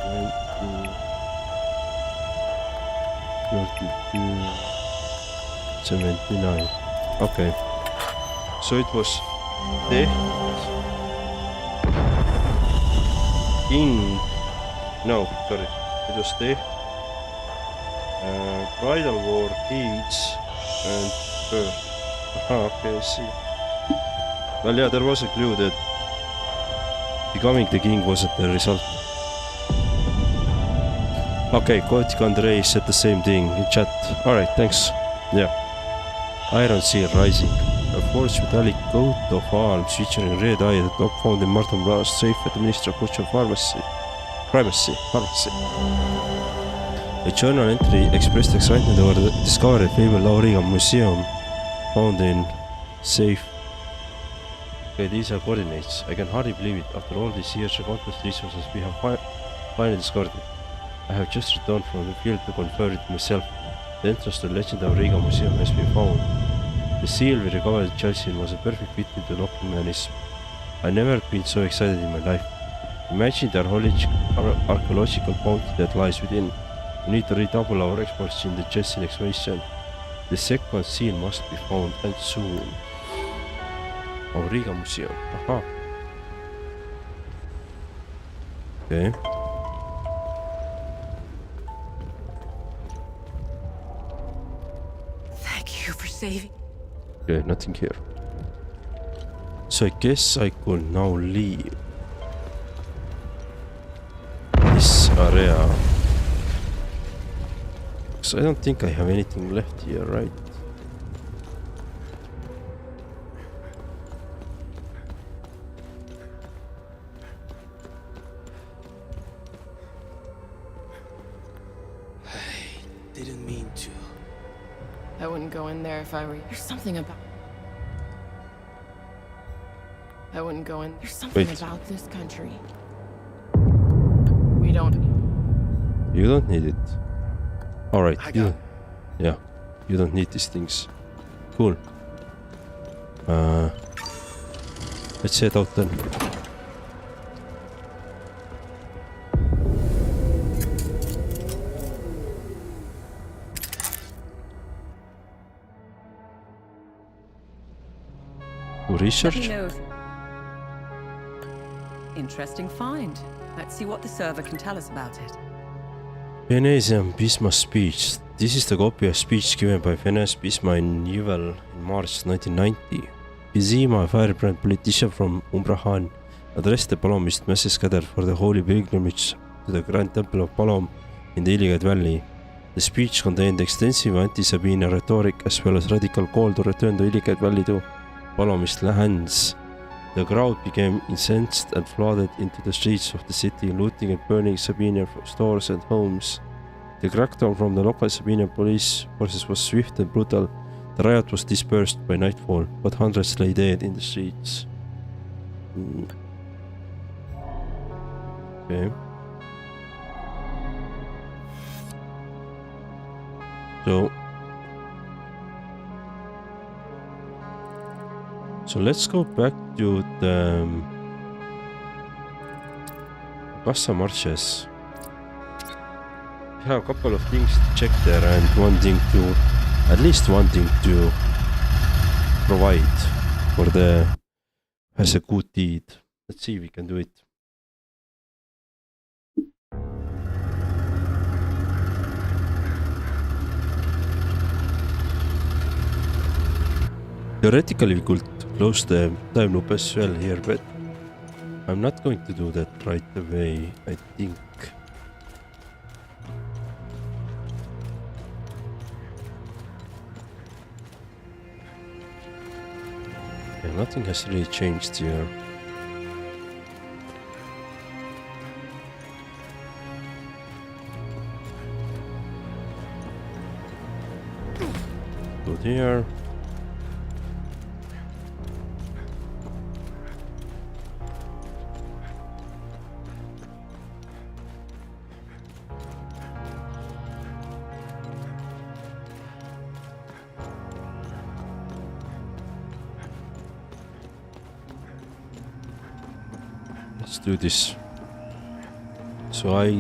20, 32, 79. Okay, so it was death, king, no, sorry, it was death, bridal war, deeds, and birth. Aha, okay, I see. Well, yeah, there was a clue that becoming the king wasn't the result. Okay, Gothic Andrei said the same thing in chat. Alright, thanks. Yeah. Iron Seal Rising. A forged metallic coat of arms featuring red eye at the top found in Martin Brown's safe at the Ministry of Culture Primacy. A journal entry expressed excitement over the discovery of fabled Lauriga Museum found in safe. Okay, these are coordinates. I can hardly believe it. After all these years of countless resources, we have finally discovered it. I have just returned from the field to confirm it myself. The entrance to the legend of Riga Museum has been found. The seal we recovered at Jeljin was a perfect fit into the locking mechanism. I've never been so excited in my life. Imagine the archaeological bounty that lies within. We need to redouble our exports in the Jeljin excavation. The second seal must be found and soon. Auriga Museum. Aha. Okay. Thank you for saving. Okay, nothing here. So I guess I could now leave this area. So I don't think I have anything left here, right? I didn't mean to. I wouldn't go in there if I were you. There's something about... I wouldn't go in. There's something about this country. We don't... You don't need it. Alright, yeah, you don't need these things. Cool. Let's head out then. Research? Interesting find. Let's see what the server can tell us about it. Venesian Pisma speech. This is the copy of speech given by Vene's Pisma in Juvel in March 1990. Pisima, a firebrand politician from Umbrahan, addressed the Palomist masses gathered for the holy pilgrimage to the Grand Temple of Palom in the Iliad Valley. The speech contained extensive anti-Sabine rhetoric as well as radical call to return the Iliad Valley to Palomist lands. The crowd became incensed and flooded into the streets of the city, looting and burning Sabinian stores and homes. The crackdown from the local Sabinian police forces was swift and brutal. The riot was dispersed by nightfall, but hundreds lay dead in the streets. Okay. So let's go back to the Acasa Marshes. We have a couple of things to check there and at least one thing to provide for as a good deed. Let's see if we can do it. Theoretically we could close the time loop as well here, but I'm not going to do that right away, I think. Yeah, nothing has really changed here. Go here. Let's do this. So I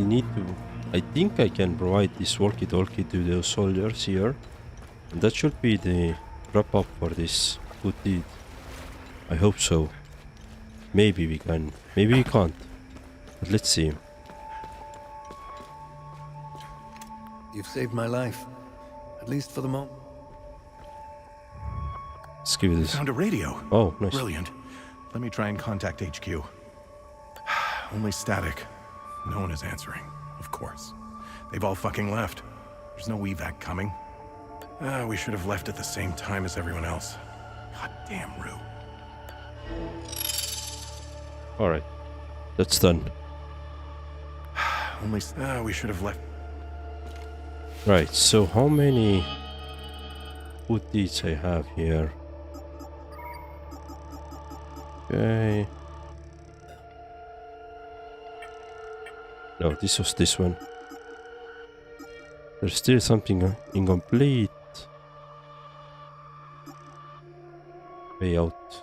think I can provide this walkie-talkie to those soldiers here. And that should be the wrap up for this good deed. I hope so. Maybe we can, maybe we can't. But let's see. You've saved my life. At least for the moment. Let's give it this. Found a radio. Oh, nice. Brilliant. Let me try and contact HQ. Only static. No one is answering, of course. They've all fucking left. There's no evac coming. We should have left at the same time as everyone else. Goddamn Rue. Alright. That's done. Only we should have left. Right, so how many good deeds I have here? Okay. No, this was this one. There's still something incomplete. Way out.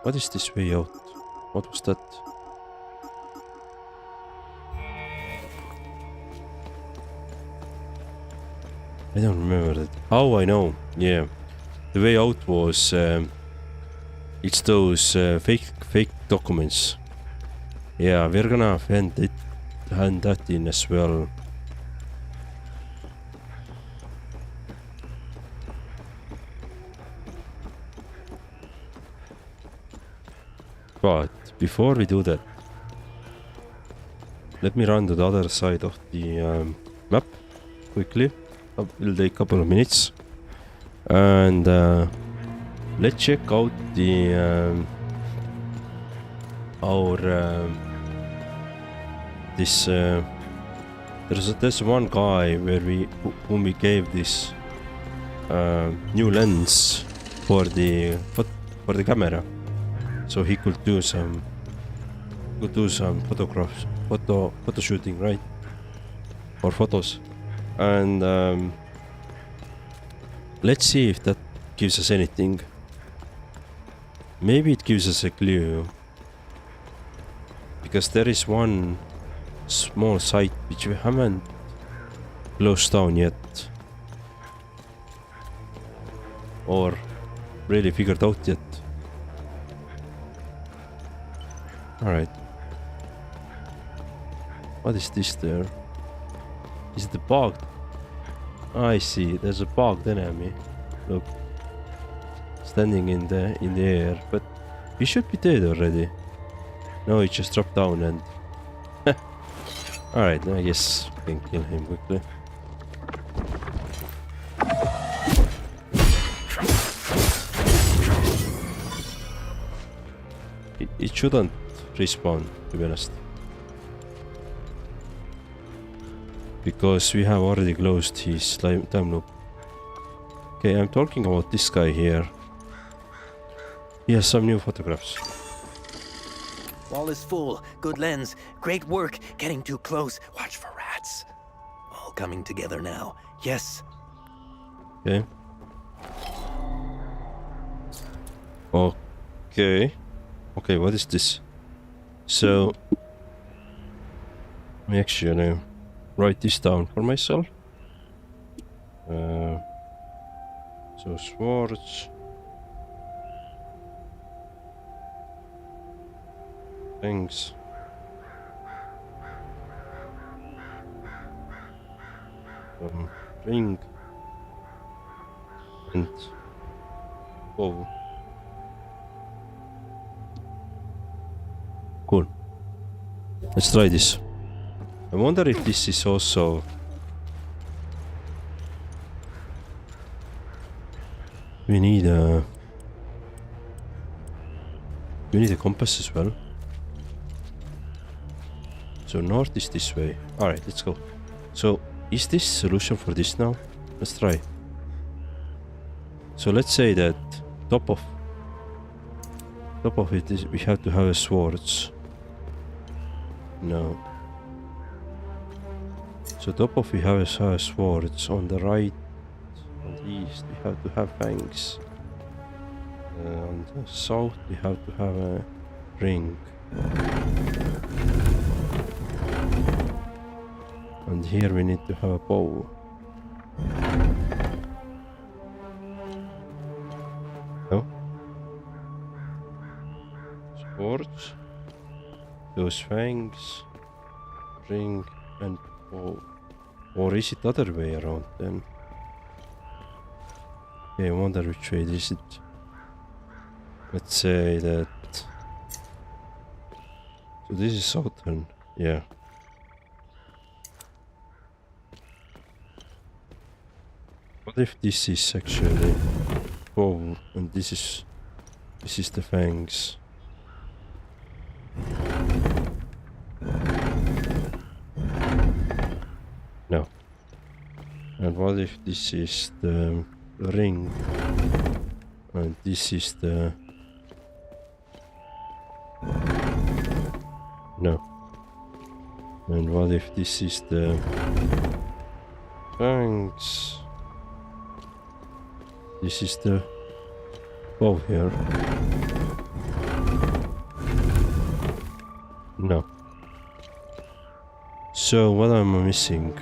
What is this way out? What was that? I I don't remember that. Oh, I know. Yeah. The way out was... it's those fake documents. Yeah, we're gonna hand that in as well. But before we do that, let me run to the other side of the map quickly. It will take a couple of minutes. And let's check out the there's one guy whom we gave this new lens for the camera, so he could do some photo shooting, right? Or photos. And let's see if that gives us anything. Maybe it gives us a clue, because there is one small site which we haven't closed down yet, or really figured out yet. Alright. What is this there? Is it the bug? I see, there's a bugged enemy. Look. Standing in the air, but he should be dead already. No, he just dropped down and... Alright, I guess we can kill him quickly. It shouldn't respawn, to be honest. Because we have already closed his time loop. Okay, I'm talking about this guy here. He has some new photographs. Wall is full. Good lens. Great work. Getting too close. Watch for rats. All coming together now. Yes. Okay. Okay, what is this? So... I'm actually gonna write this down for myself. So swords... Things. Ring. And bow. Cool. Let's try this. I wonder if this is also... We need a compass as well. So north is this way. Alright, let's go. So, is this solution for this now? Let's try. So let's say that top of it is, we have to have a swords. No. So top of we have a swords. On the right, on the east we have to have fangs. On the south we have to have a ring. And here we need to have a bow. No? Swords. Those fangs. Ring and bow. Or is it the other way around then? Okay, I wonder which way is it. Let's say that... So this is southern, yeah. What if this is actually bow and this is the fangs? No. And what if this is the ring and this is the... No. And what if this is the fangs? This is the bow here. No. So what am I missing?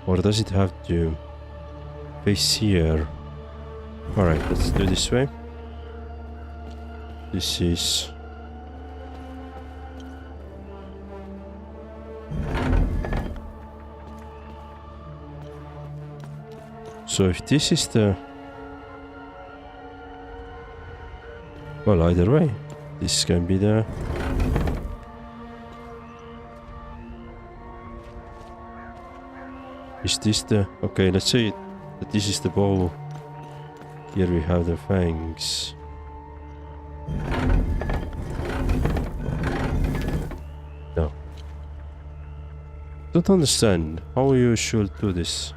Or does it have to face here? Alright, let's do this way. This is... So if this is the... Well, either way, this can be the... Is this the... Okay, let's say that this is the bow. Here we have the fangs. No. Don't understand how you should do this.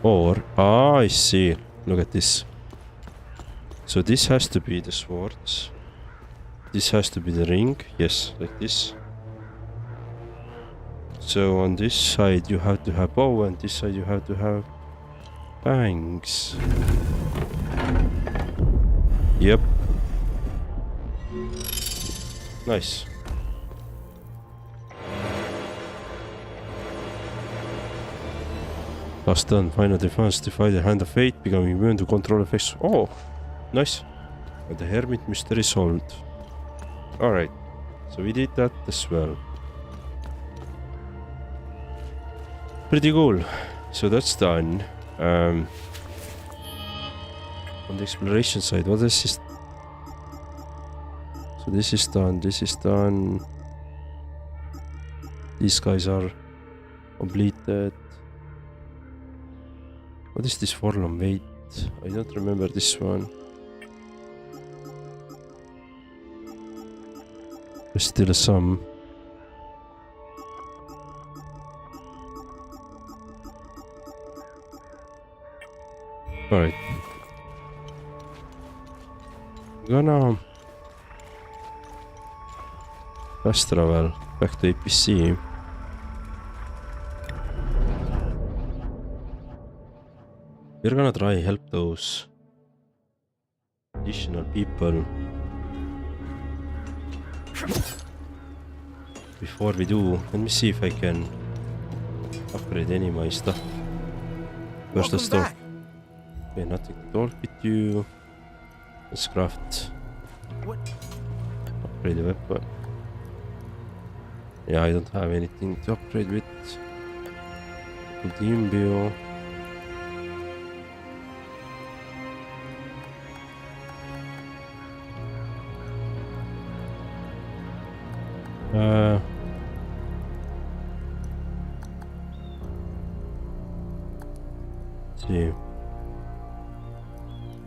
Or, I see. Look at this. So this has to be the swords. This has to be the ring. Yes, like this. So on this side you have to have bow, and this side you have to have fangs. Yep. Nice. Last done. Final defense. Defy the hand of fate. Becoming immune to control effects. Oh, nice. And the hermit mystery solved. Alright. So we did that as well. Pretty cool. So that's done. On the exploration side, what is this? So this is done. This is done. These guys are completed. What is this forlorn weight? I don't remember this one. There's still some. Alright. I'm gonna fast travel back to APC. We're gonna try help those additional people. Before we do, let me see if I can upgrade any of my stuff. First, let's talk. Okay, nothing to talk with you. Let's craft. Upgrade the weapon. Yeah, I don't have anything to upgrade with. Team bio. Let's see.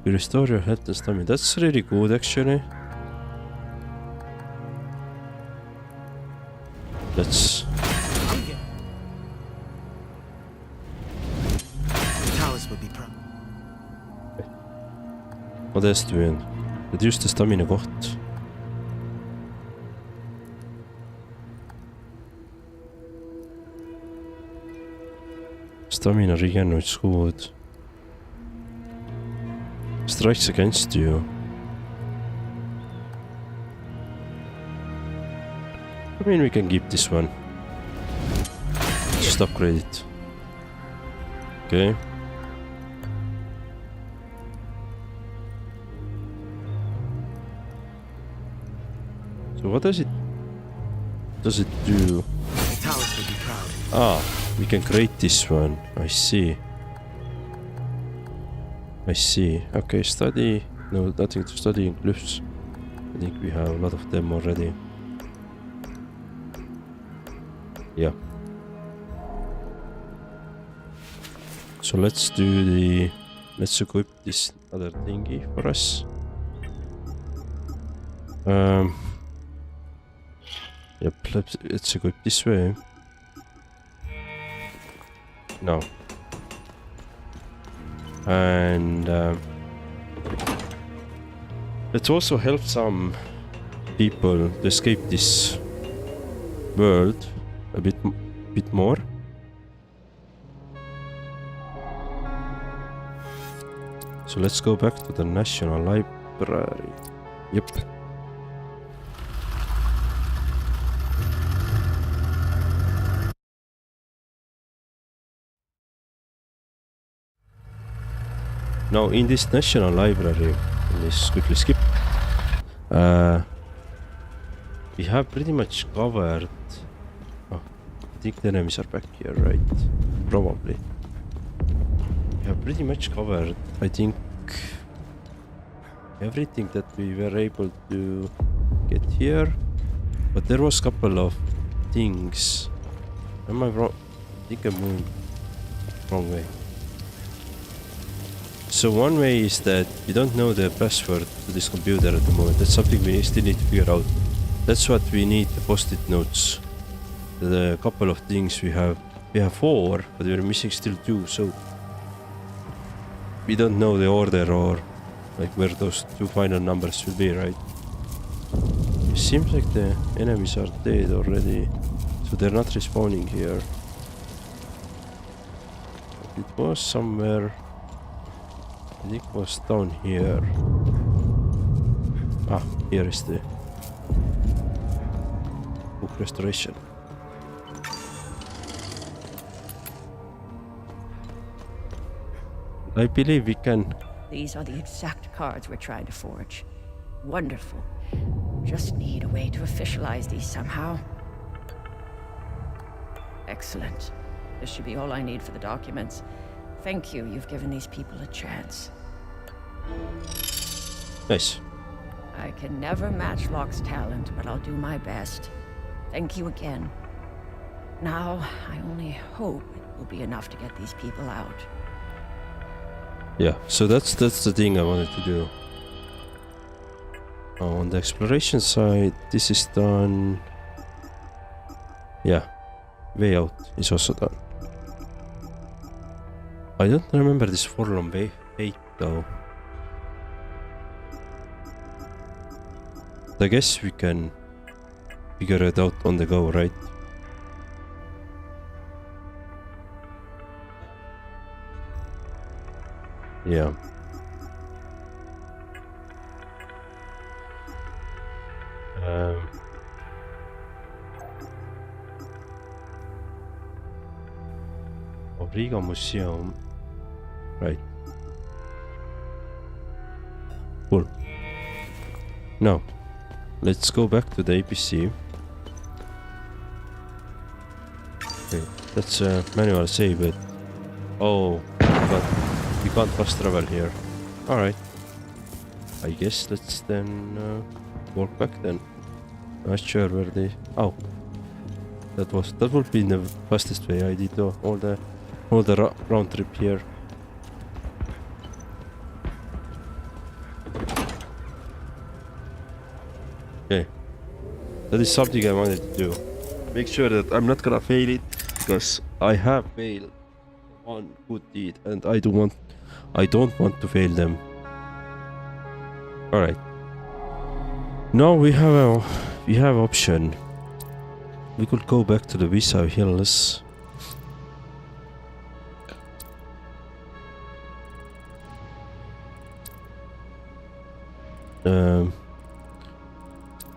You restore your health and stamina. That's really good, actually. Let's. Talis would be proud. What else do we want? Reduce the stamina koht. Stamina regen, which is good. Strikes against you. I mean, we can keep this one. Just upgrade it. Okay. So what does it do? Talis would be proud. Ah, we can create this one. I see. I see. Okay, study. No, nothing to study in glyphs. I think we have a lot of them already. Yeah. So let's do the... Let's equip this other thingy for us. Yep, let's equip this way. No. And let's also help some people to escape this world a bit more. So let's go back to the National Library. Yep. Now in this national library, let's quickly skip. We have pretty much covered. Oh, I think the enemies are back here, right? Probably. We have pretty much covered, I think, everything that we were able to get here. But there was a couple of things. Am I wrong? I think I'm moving wrong way. So one way is that we don't know the password to this computer at the moment. That's something we still need to figure out. That's what we need, the post-it notes. The couple of things we have 4, but we're missing still 2, so we don't know the order or like where those 2 final numbers will be, right? It seems like the enemies are dead already, so they're not respawning here. But it was somewhere, I think it was down here. Ah, here is the book restoration. I believe we can. These are the exact cards we're trying to forge. Wonderful. Just need a way to officialize these somehow. Excellent. This should be all I need for the documents. Thank you, you've given these people a chance. Nice. I can never match Locke's talent, but I'll do my best. Thank you again. Now, I only hope it will be enough to get these people out. Yeah, so that's the thing I wanted to do. On the exploration side, this is done. Yeah, way out is also done. I don't remember this forlorn fate though. I guess we can figure it out on the go, right? Yeah. Riga Museum. Right. Cool. Now, let's go back to the APC. Okay, that's a manual save it. Oh, but we can't fast travel here. Alright. I guess let's then walk back then. Not sure where they... Oh. That would be the fastest way. I did all the round trip here. Okay. That is something I wanted to do. Make sure that I'm not gonna fail it, because I have failed one good deed and I don't want to fail them. Alright. Now we have option. We could go back to the Visa Hills.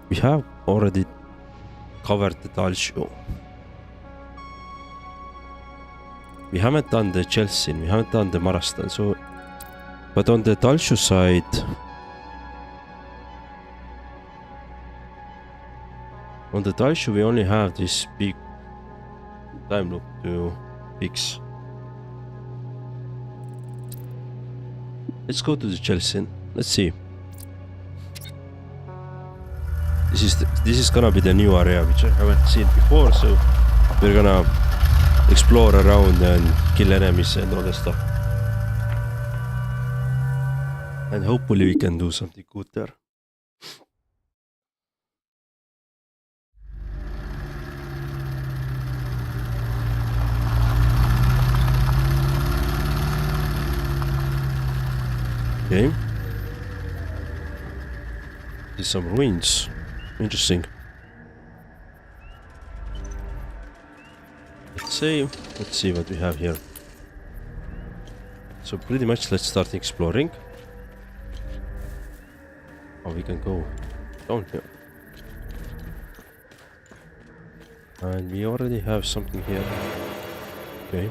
We have already covered the Dalshu. We haven't done the Jeljin, we haven't done the Marastan, so... But on the Dalshu side... On the Dalshu we only have this big time loop to fix. Let's go to the Jeljin. Let's see. This is gonna be the new area which I haven't seen before, so we're gonna explore around and kill enemies and all that stuff. And hopefully we can do something good there. Okay. There's some ruins. Interesting. Let's see what we have here. So pretty much let's start exploring. Oh, we can go down here. And we already have something here. Okay.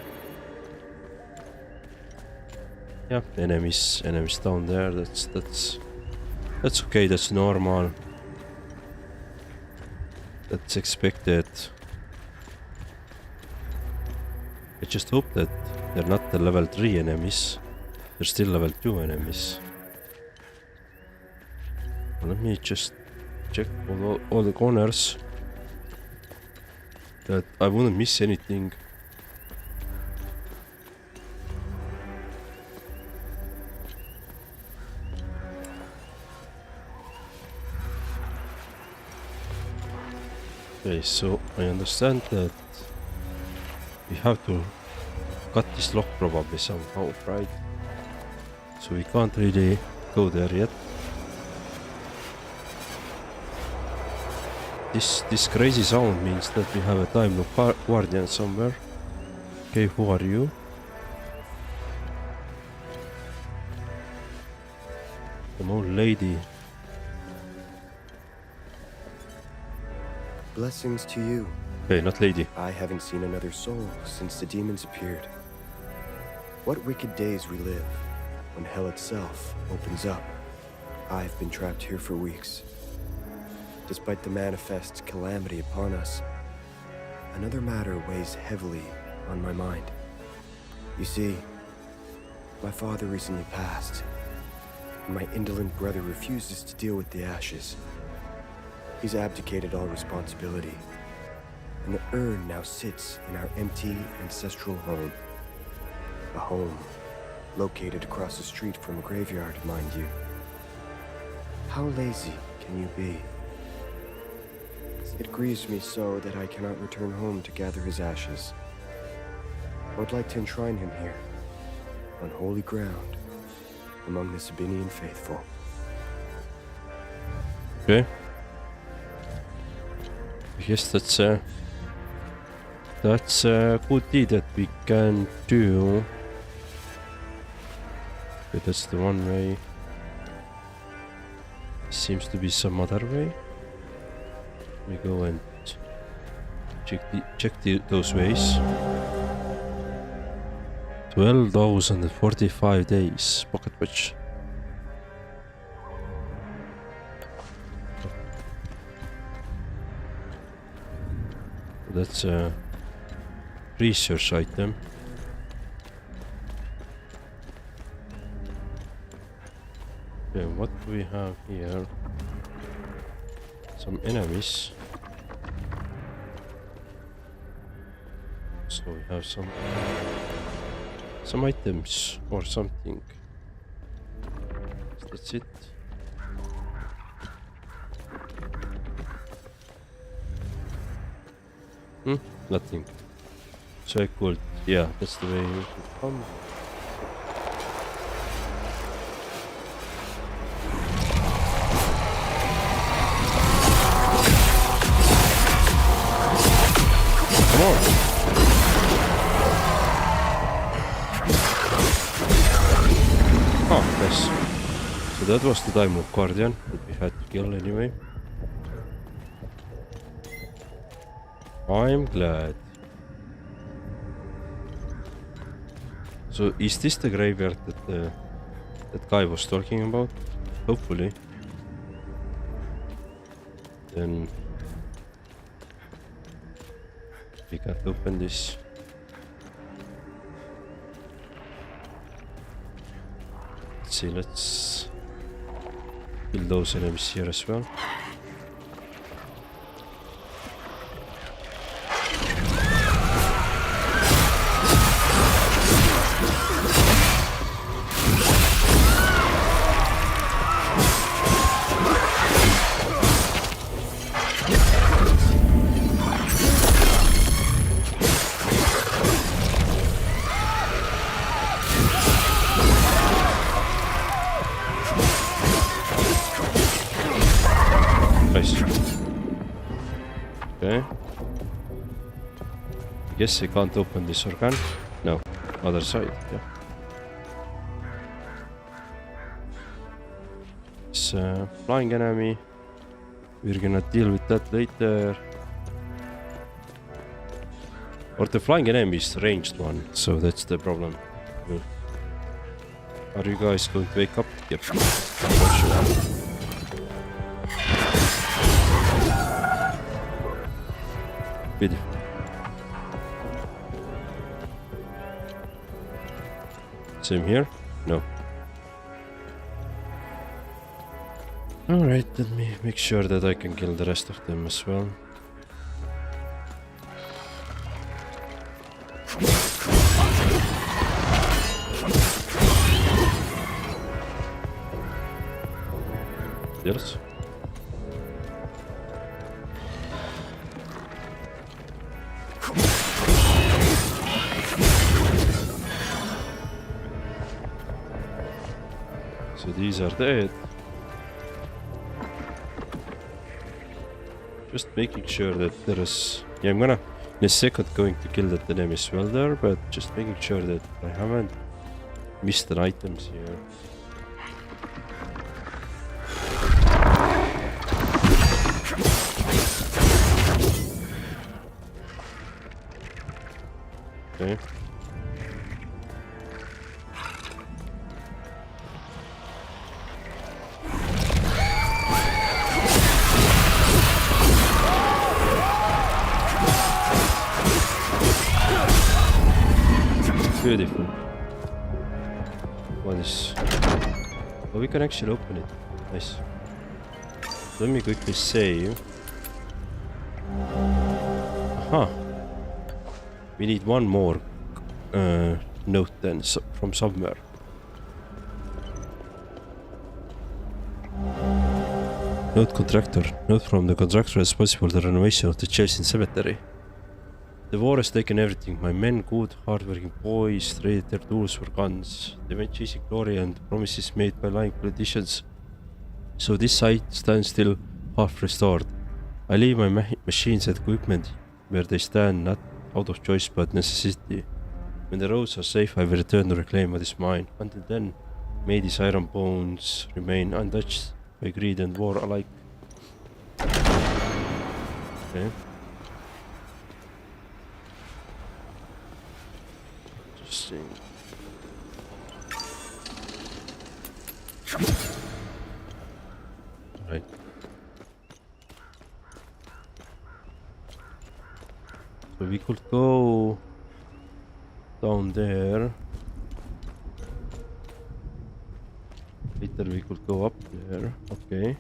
Yeah, enemies down there. That's okay. That's normal. That's expected. I just hope that they're not the level 3 enemies. They're still level 2 enemies. Let me just check all the corners. That I wouldn't miss anything. Okay, so I understand that we have to cut this lock probably somehow, right? So we can't really go there yet. This crazy sound means that we have a Time Loop Guardian somewhere. Okay, who are you? Some old lady. Blessings to you. Okay, not lady. I haven't seen another soul since the demons appeared. What wicked days we live when hell itself opens up. I've been trapped here for weeks. Despite the manifest calamity upon us, another matter weighs heavily on my mind. You see, my father recently passed, and my indolent brother refuses to deal with the ashes. He's abdicated all responsibility, and the urn now sits in our empty ancestral home. A home located across the street from a graveyard, mind you. How lazy can you be? It grieves me so that I cannot return home to gather his ashes. I would like to enshrine him here, on holy ground, among the Sabinian faithful. Okay. I guess that's a good deed that we can do. Okay, that's the one way. Seems to be some other way. We go and check those ways. 12,045 days pocket watch. That's a research item. Okay, what do we have here? Some enemies. So we have some items or something. That's it. Nothing. So I could, yeah, that's the way we could come. Come on. Oh, nice. So that was the Time Loop Guardian that we had to kill anyway. I'm glad. So is this the graveyard that that guy was talking about? Hopefully. Then we can open this. Let's see, let's kill those enemies here as well. Okay. I guess I can't open this organ. No, other side, yeah. It's a flying enemy. We're gonna deal with that later. Or the flying enemy is the ranged one, so that's the problem. Are you guys going to wake up? Yep. Beautiful. Same here? No. Alright, let me make sure that I can kill the rest of them as well. Yes. So these are dead. Just making sure that there is... Yeah, I'm gonna in a second going to kill that enemy as well there, but just making sure that I haven't missed the items here. Okay. Beautiful. What is... Oh, we can actually open it. Nice. Let me quickly save. Aha. We need one more note then from somewhere. Note contractor. Note from the contractor responsible for the renovation of the Jeljin cemetery. The war has taken everything. My men, good, hard-working boys, traded their tools for guns. They went chasing glory and promises made by lying politicians. So this site stands still half restored. I leave my machines and equipment where they stand, not out of choice but necessity. When the roads are safe, I will return to reclaim what is mine. Until then, may these iron bones remain untouched by greed and war alike. Okay. Interesting. Right. So we could go down there. Later we could go up there. Okay.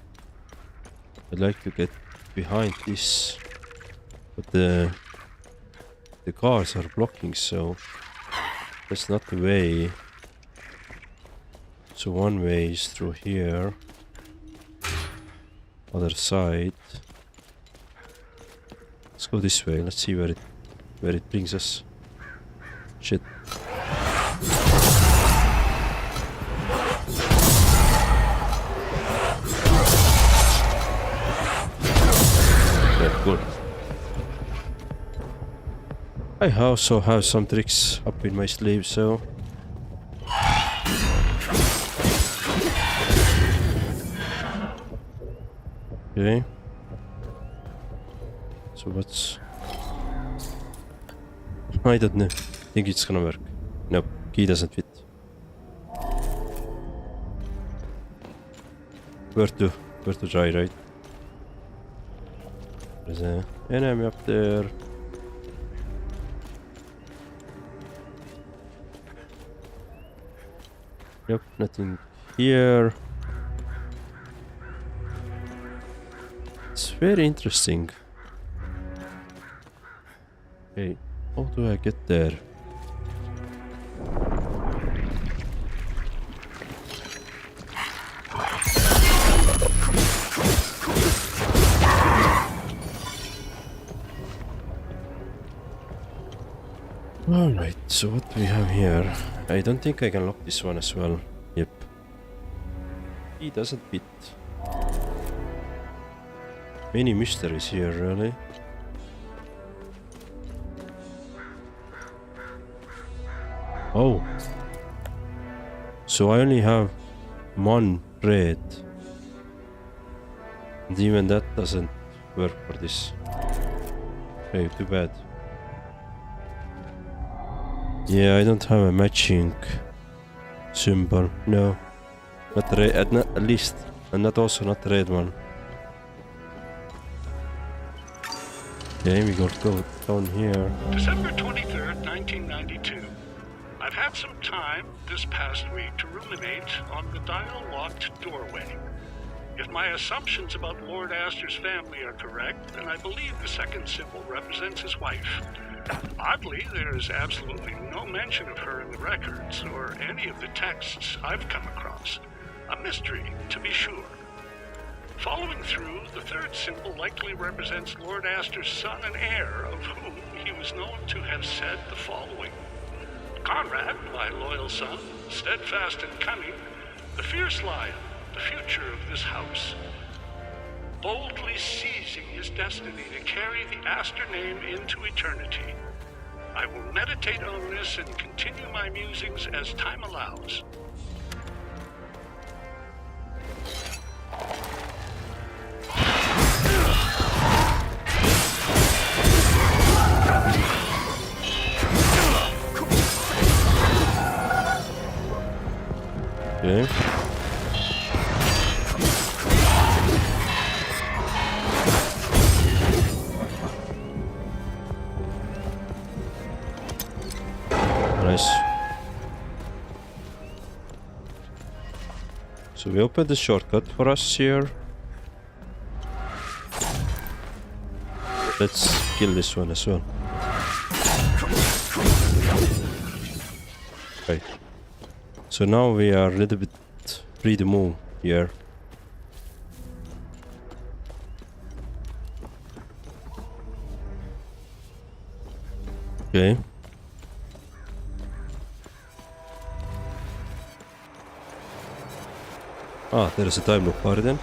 I'd like to get behind this, but the cars are blocking, so that's not the way. So one way is through here. Other side. Let's go this way. Let's see where it brings us. Shit. Yeah, good. I also have some tricks up in my sleeve, so okay. So what's... I don't know. Think it's gonna work. Nope, key doesn't fit. Where to try, right? There's an enemy up there. Yep, nothing here. It's very interesting. Okay, how do I get there? Alright, so what do we have here? I don't think I can lock this one as well. Yep. He doesn't fit. Many mysteries here, really. Oh. So I only have one red. And even that doesn't work for this. Okay, too bad. Yeah, I don't have a matching symbol. No. Not the red, at least. And not also not the red one. Okay, we got to go down here. December 23rd, 1992. I've had some time this past week to ruminate on the dial-locked doorway. If my assumptions about Lord Astor's family are correct, then I believe the second symbol represents his wife. Oddly, there is absolutely no mention of her in the records or any of the texts I've come across. A mystery, to be sure. Following through, the third symbol likely represents Lord Astor's son and heir, of whom he was known to have said the following. Conrad, my loyal son, steadfast and cunning, the fierce lion, the future of this house. Boldly seizing his destiny to carry the Astor name into eternity. I will meditate on this and continue my musings as time allows. Okay. Nice. So we opened the shortcut for us here. Let's kill this one as well. Right. So now we are a little bit free to move here. Okay. Ah, there is a time loop bar then.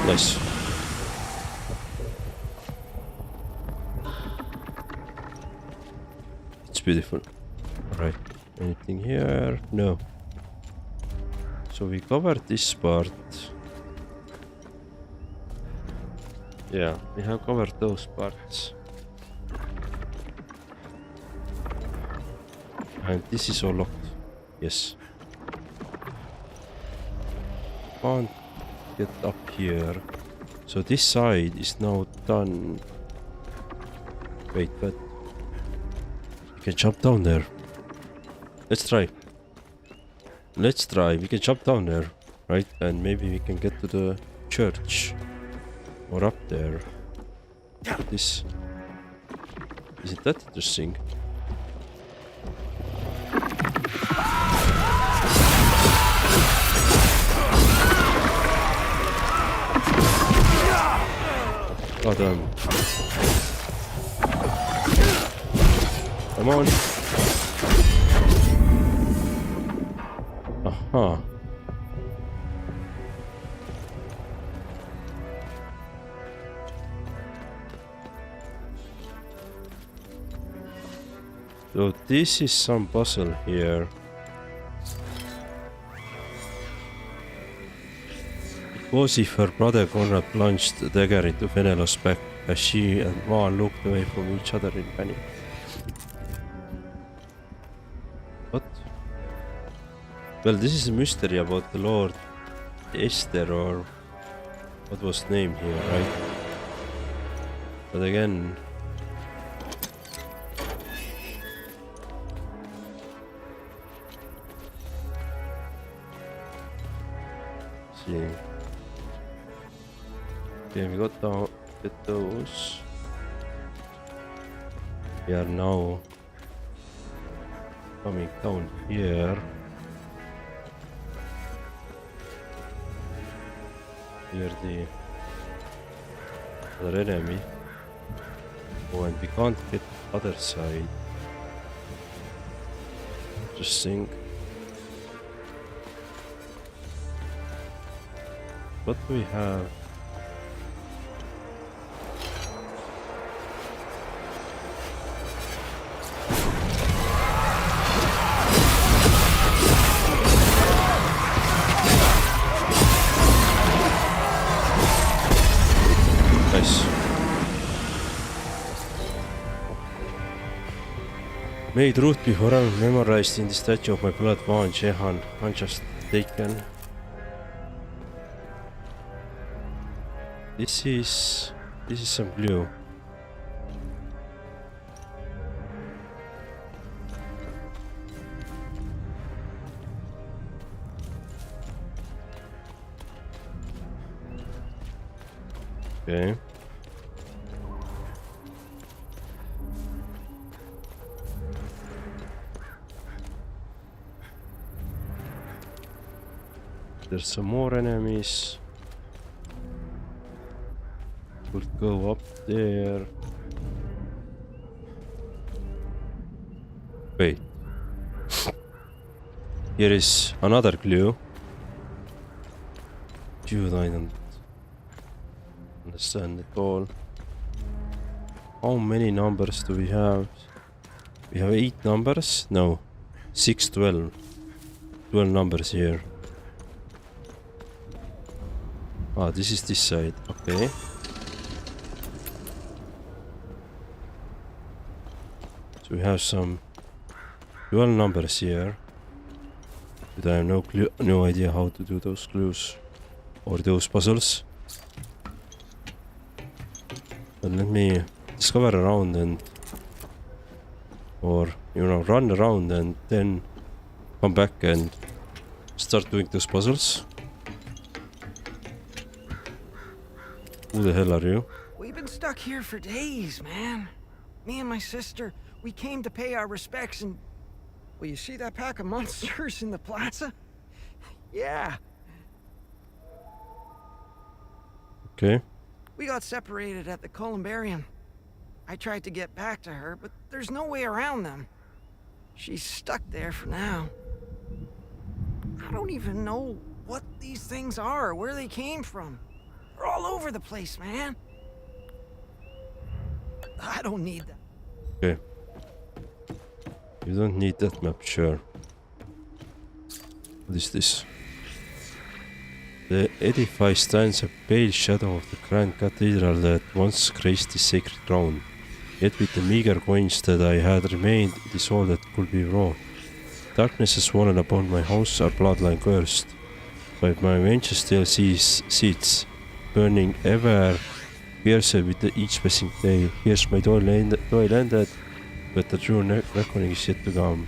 Nice. It's beautiful. Alright. Anything here? No. So we covered this part. Yeah, we have covered those parts. And this is all locked. Yes. Can't get up here. So this side is now done. Wait, but we can jump down there. Let's try. Let's try. We can jump down there, right? And maybe we can get to the church. Or up there. Look at this. Isn't that interesting? Oh damn. Come on. Aha. So this is some puzzle here. It was if her brother Conrad plunged the dagger into Fenelon's back as she and Vaan looked away from each other in panic. What? Well, this is a mystery about the Lord Esther, or what was named here, right? But again, see. Okay, we got to get those. We are now coming down here. Here the other enemy. Oh, and we can't get the other side. Interesting. What do we have? nice. Made route before I'm memorized in the statue of my blood one Jehan. I'm just taken. This is some glue. Okay. There's some more enemies. Could go up there. Wait. Here is another clue. Dude, I don't understand at all. How many numbers do we have? We have 8 numbers? No. 6, 12. 12 numbers here. Ah, this is this side. Okay. So we have some 12 numbers here. But I have no idea how to do those clues or those puzzles. But let me discover around and run around and then come back and start doing those puzzles. Who the hell are you? We've been stuck here for days, man. Me and my sister, we came to pay our respects and... Well, you see that pack of monsters in the plaza? Yeah. Okay. We got separated at the Columbarium. I tried to get back to her, but there's no way around them. She's stuck there for now. I don't even know what these things are, where they came from. They're all over the place, man. I don't need that. Okay. You don't need that map, sure. What is this? The edifice stands a pale shadow of the grand cathedral that once graced the sacred ground. Yet with the meager coins that I had remained, it is all that could be wrought. Darkness has fallen upon my house, our bloodline cursed. But my vengeance still seeds, burning ever fiercer with each passing day. Here's my toil ended, but the true reckoning is yet to come.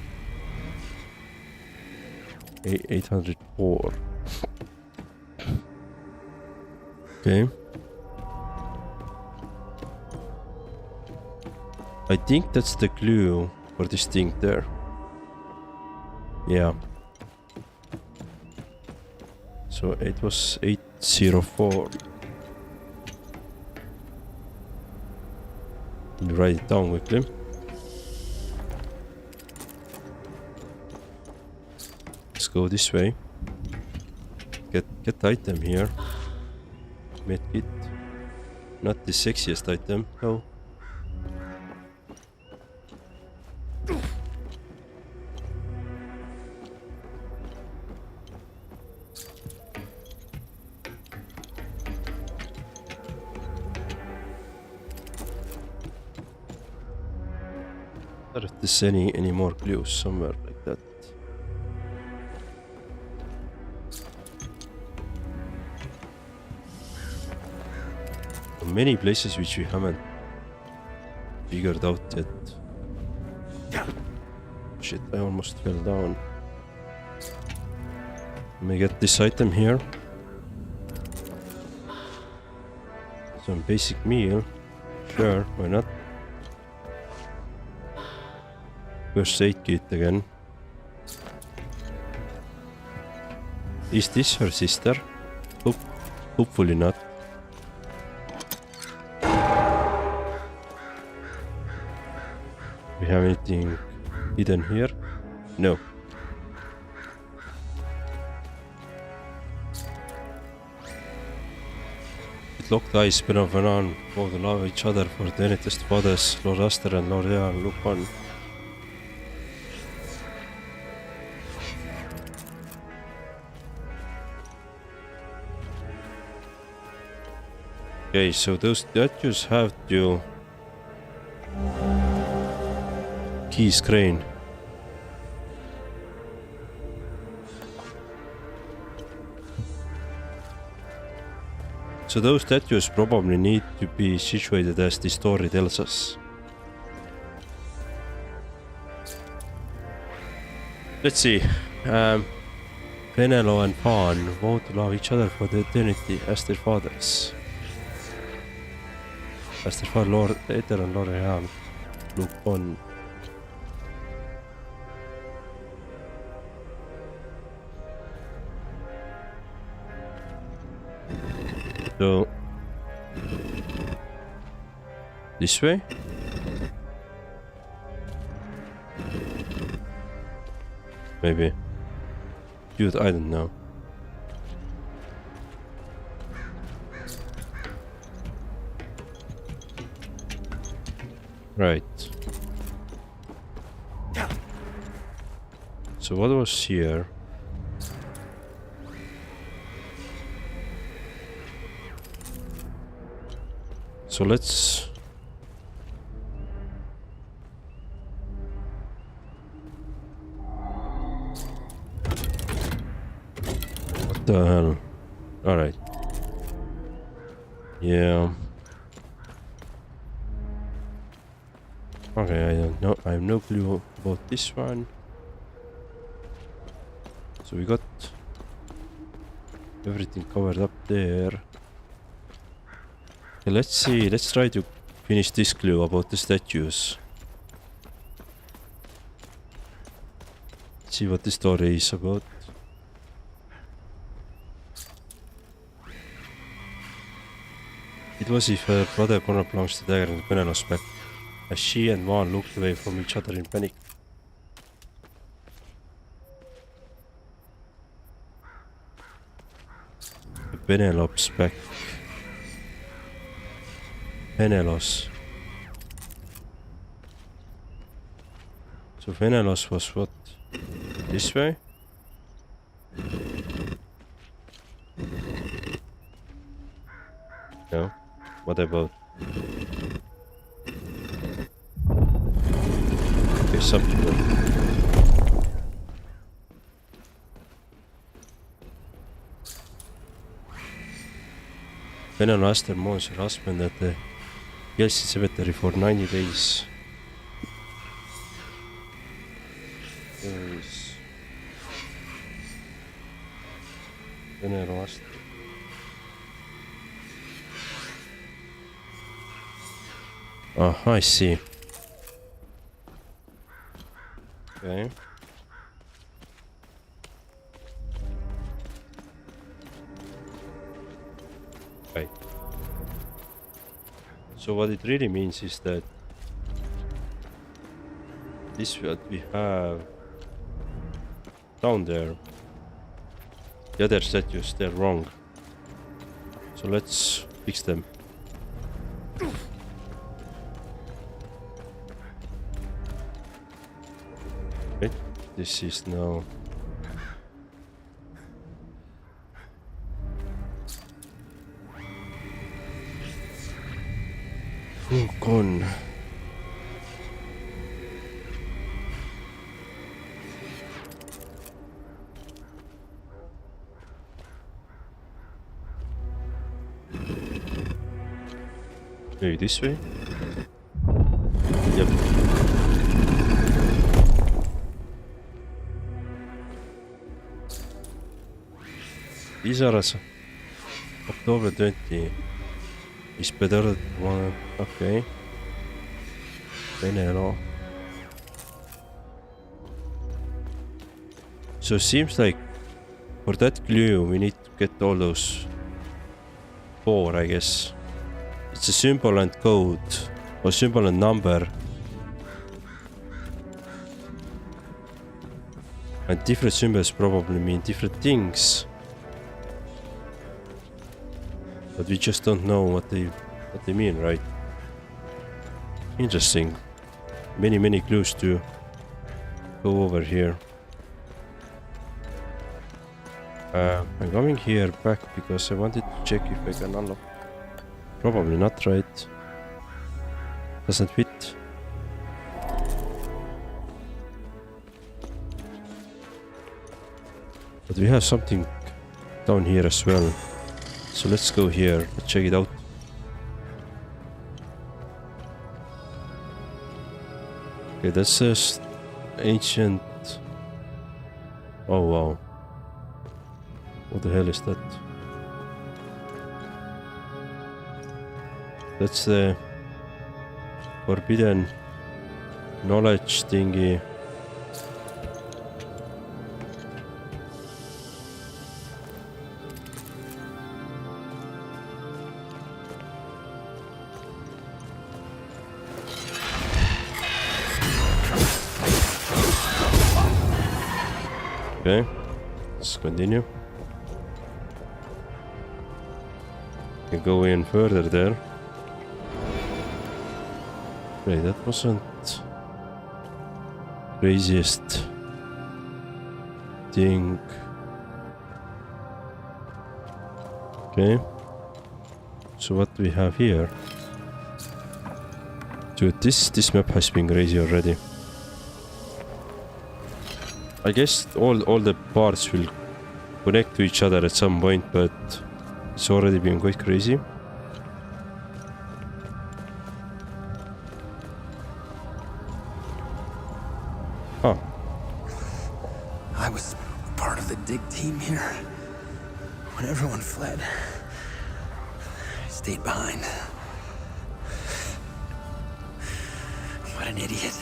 804. Okay. I think that's the clue for this thing there. Yeah. So it was 804. Let me write it down quickly. Let's go this way. Get item here. Medkit. Not the sexiest item, no. If there's any more clues somewhere like that. Many places which we haven't figured out yet. Shit, I almost fell down. Let me get this item here. Some basic meal. Sure, why not? First aid kit again. Is this her sister? Hopefully not. We have anything hidden here? No. With locked eyes, Benav and Ann both love each other for the neatest fathers, Lord Aster and Lord Earl look on. Okay, so those statues have to key screen. So those statues probably need to be situated as the story tells us. Let's see. Penelo and Fawn vow to love each other for the eternity as their fathers. As their father, Lord Ether and Lord Ram look on. So this way? Maybe. Dude, I don't know. Right. So what was here? So let's... What the hell? Alright. Yeah. Okay, I don't know. I have no clue about this one. So we got everything covered up there. Okay, let's see. Let's try to finish this clue about the statues. See what the story is about. It was if her brother Connor plunged the dagger in Penelope's back, as she and Vaughn looked away from each other in panic. Penelope's back. Penelos. So Penelos was what? This way? No. What about? Okay, subsequent. Penelo asked her mourns her husband at the Jeljin cemetery for 90 days. Penelo asked. Oh, I see. Okay. Right. So what it really means is that this what we have down there, the other statues, they're wrong. So let's fix them. Okay, this is now gone. Maybe this way? Yep. These are us. October 20 is better one. Okay. Penelo. So seems like for that clue we need to get all those 4, I guess. It's a symbol and code, or symbol and number. And different symbols probably mean different things. But we just don't know what they mean, right? Interesting. Many clues to go over here. I'm coming here back because I wanted to check if I can unlock Probably not, right? Doesn't fit. But we have something down here as well. So let's go here, let's check it out. Okay, that's just ancient. Oh wow. What the hell is that? That's the forbidden knowledge thingy. Okay, let's continue. We can go in further there. Okay, that wasn't craziest thing. Okay, so what we have here? Dude, this map has been crazy already. I guess all the parts will connect to each other at some point, but it's already been quite crazy. Huh. I was part of the dig team here. When everyone fled, I stayed behind. What an idiot.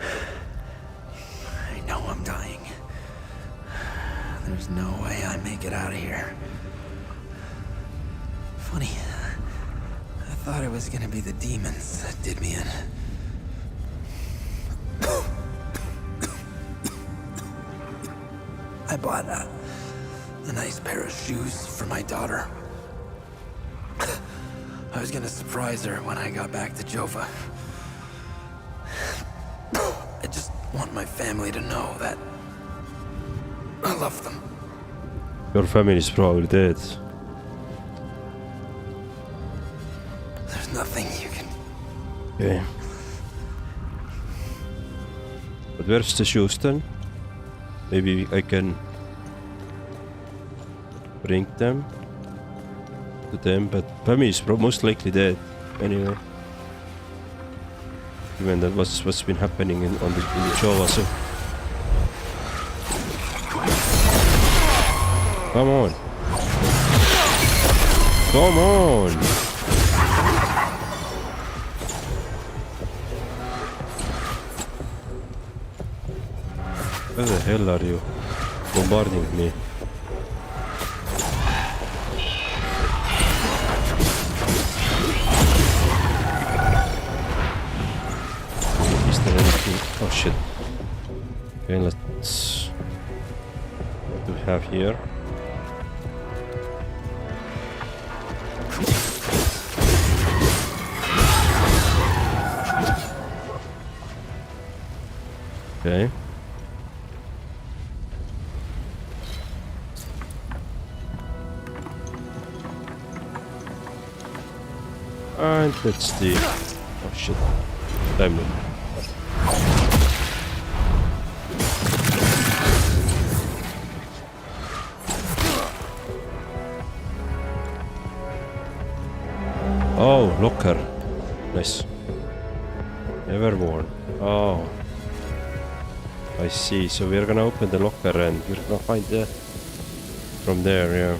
I know I'm dying. There's no way I make it out of here. Funny. I thought it was gonna be the demons that did me in. I bought a nice pair of shoes for my daughter. I was gonna surprise her when I got back to Jova. I just want my family to know that I love them. Your family is probably dead. There's nothing you can... Okay. But where's the shoes then? Maybe I can bring them to them, but family is most likely dead anyway. Given that what's been happening in the Jova, so come on, come on. Where the hell are you bombarding me? Is there anything? Oh shit. Okay, let's... What do we have here? Okay. And let's see. Oh shit. Time limit. Oh, locker. Nice. Never worn. Oh. I see. So we're gonna open the locker and we're gonna find the... From there, yeah.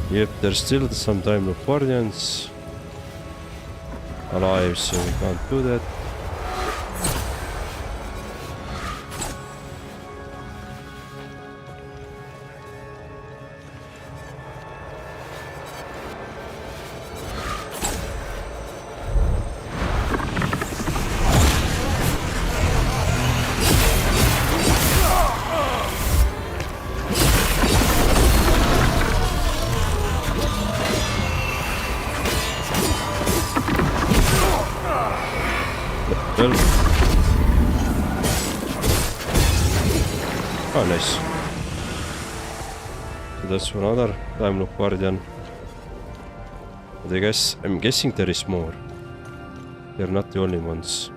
Yep, there's still some Time Loop Guardians alive, so we can't do that. Well. Oh, nice. So that's another Time Loop Guardian. But I'm guessing there is more. They're not the only ones.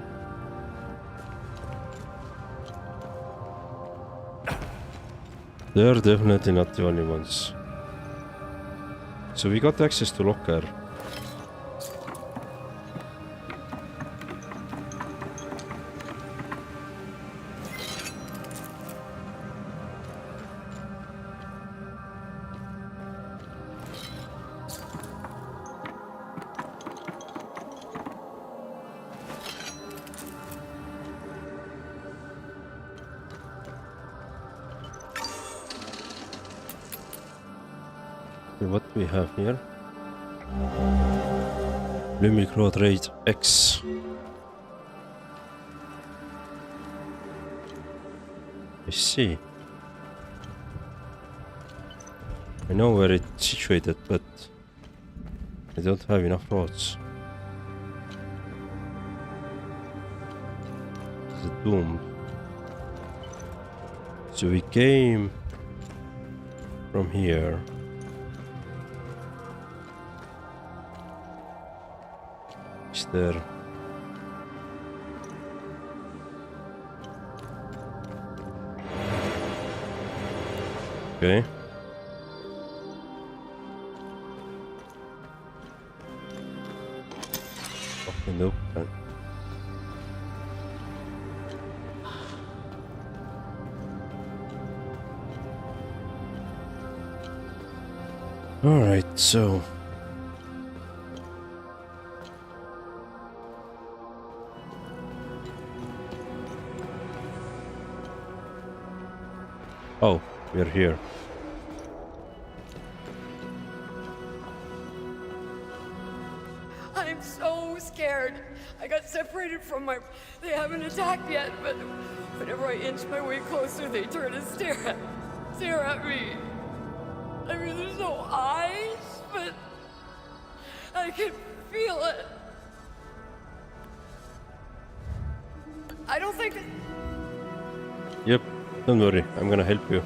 They're definitely not the only ones. So we got access to locker. What we have here? Blooming Road Raid X. I see. I know where it's situated, but I don't have enough roads. It's a tomb. So we came from here. Is there? Okay. Fucking open. All right, so. Oh, we're here. I'm so scared. I got separated from my... They haven't attacked yet, but whenever I inch my way closer, they turn and stare at me. I mean, there's no eyes, but I can feel it. I don't think... Yep. Don't worry, I'm gonna help you.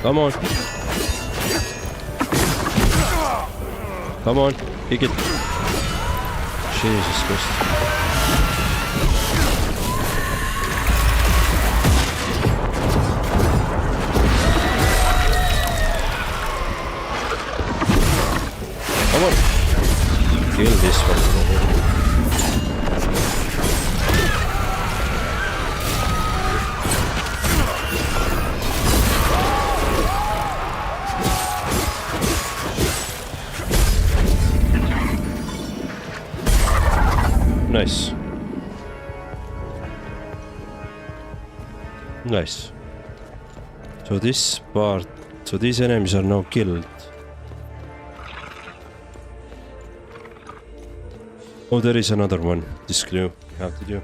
Come on. Come on, kick it. Jesus Christ. Come on. Kill this one. Nice. Nice. So this part, so these enemies are now killed. Oh, there is another one. This clue we have to do.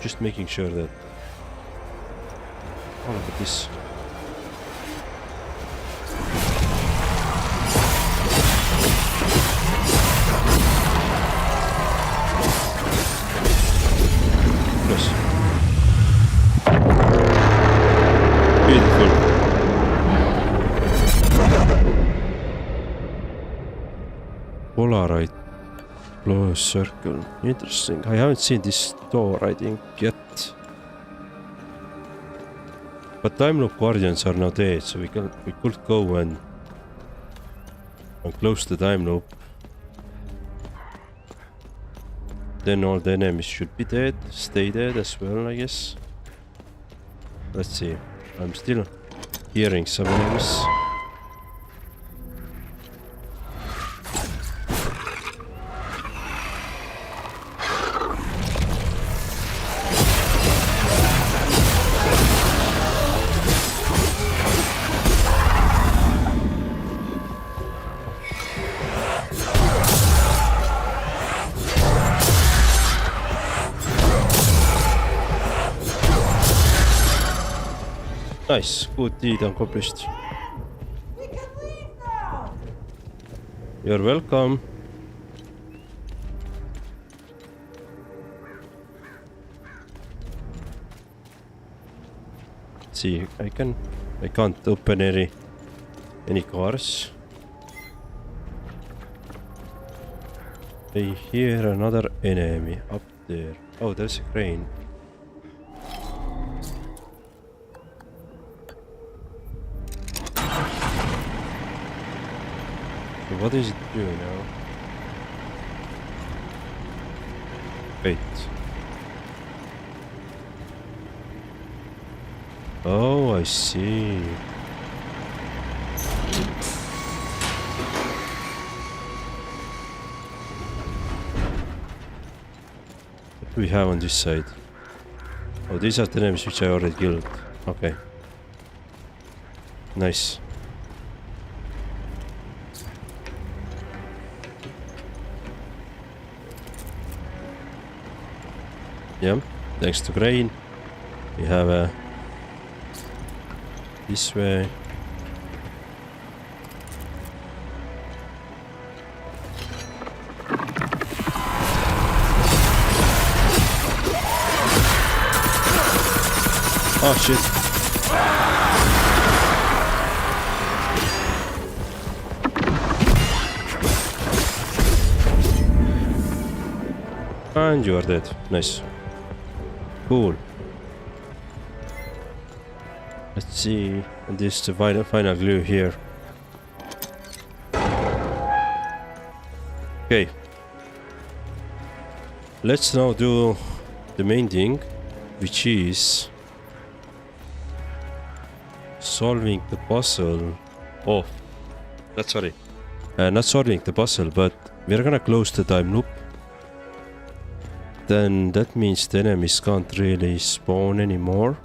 Just making sure that. Oh, look at this. Yes. Beautiful. Polaroid close circle. Interesting. I haven't seen this door, I think, yet. But time loop guardians are now dead, so we could go and close the time loop. Then all the enemies should be dead, stay dead as well, I guess. Let's see. I'm still hearing some enemies. Nice, good deed accomplished. You're welcome. Let's see, I can't open any cars. I hear another enemy up there. Oh, there's a crane. So what is it doing now? Wait. Oh, I see. What do we have on this side? Oh, these are the enemies which I already killed. Okay. Nice. Yeah, thanks to crane. We have a this way. Oh shit. And you are dead. Nice. Cool. Let's see. And this is the final glue here. Okay. Let's now do the main thing, which is solving the puzzle. Oh, that's sorry. Not solving the puzzle, but we're gonna close the time loop. Then that means the enemies can't really spawn anymore.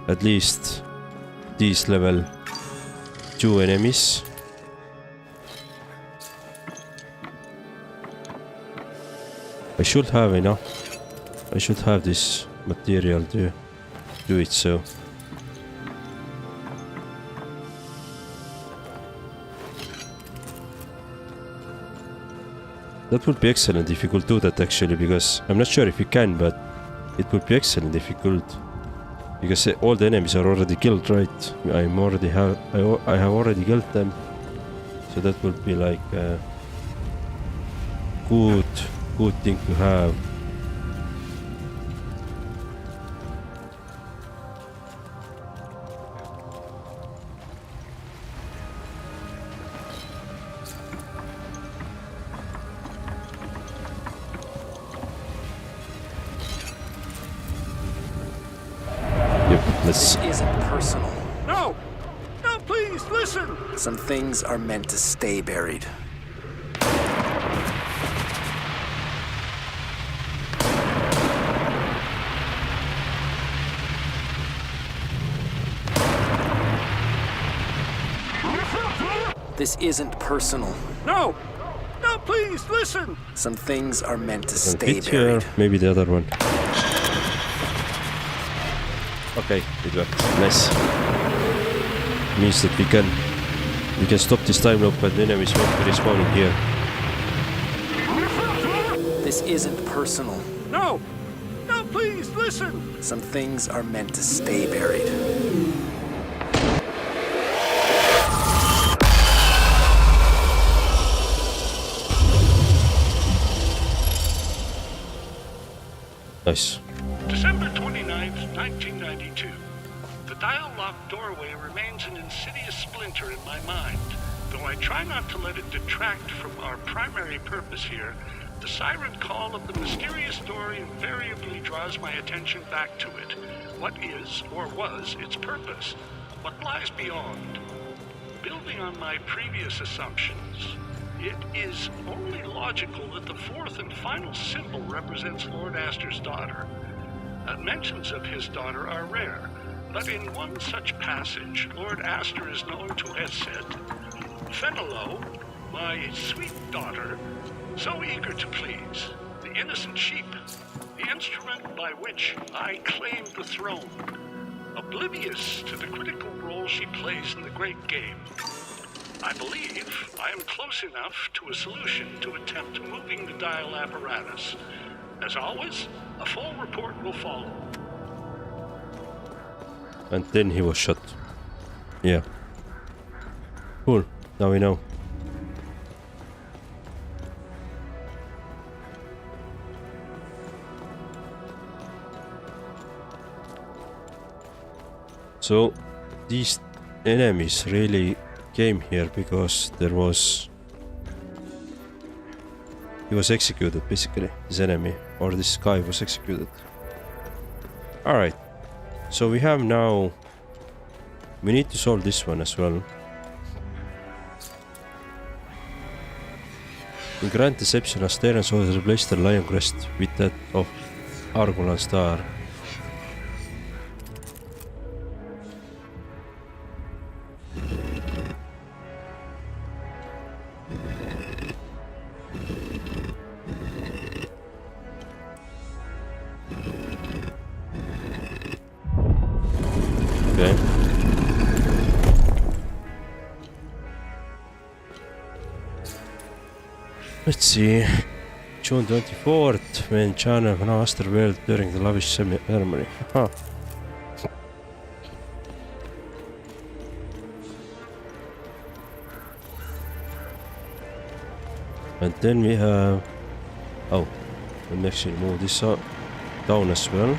At least these level 2 enemies. I should have enough. I should have this material to do it so. That would be excellent if you could do that actually, because I'm not sure if you can, but it would be excellent if you could. Because all the enemies are already killed, right? I have already killed them. So that would be like a good thing to have. This isn't personal. No! No, please, listen! Some things are meant to stay buried. This isn't personal. No! No, please, listen! Some things are meant to stay Here, buried. maybe the other one. Okay, it worked. Nice. Means that we can stop this time loop, but the enemies won't be respawning here. This isn't personal. No! No, please, listen! Some things are meant to stay buried. Nice. December 29th, 1992. The dial-locked doorway remains an insidious splinter in my mind. Though I try not to let it detract from our primary purpose here, the siren call of the mysterious door invariably draws my attention back to it. What is, or was, its purpose? What lies beyond? Building on my previous assumptions, it is only logical that the fourth and final symbol represents Lord Astor's daughter. Mentions of his daughter are rare, but in one such passage, Lord Astor is known to have said, "Fenello, my sweet daughter, so eager to please, the innocent sheep, the instrument by which I claimed the throne, oblivious to the critical role she plays in the great game. I believe I am close enough to a solution to attempt moving the dial apparatus. As always, a full report will follow. And then he was shot. Yeah. Cool. Now we know. So these enemies really came here because he was executed basically, this enemy, or this guy was executed. Alright, so we need to solve this one as well. In Grand Deception, Asterian soldiers replaced the lion crest with that of Argulan star. Okay. Let's see. June 24th, when John and Master were during the lavish ceremony. Aha. And then we have... Oh, let me actually move this up, down as well.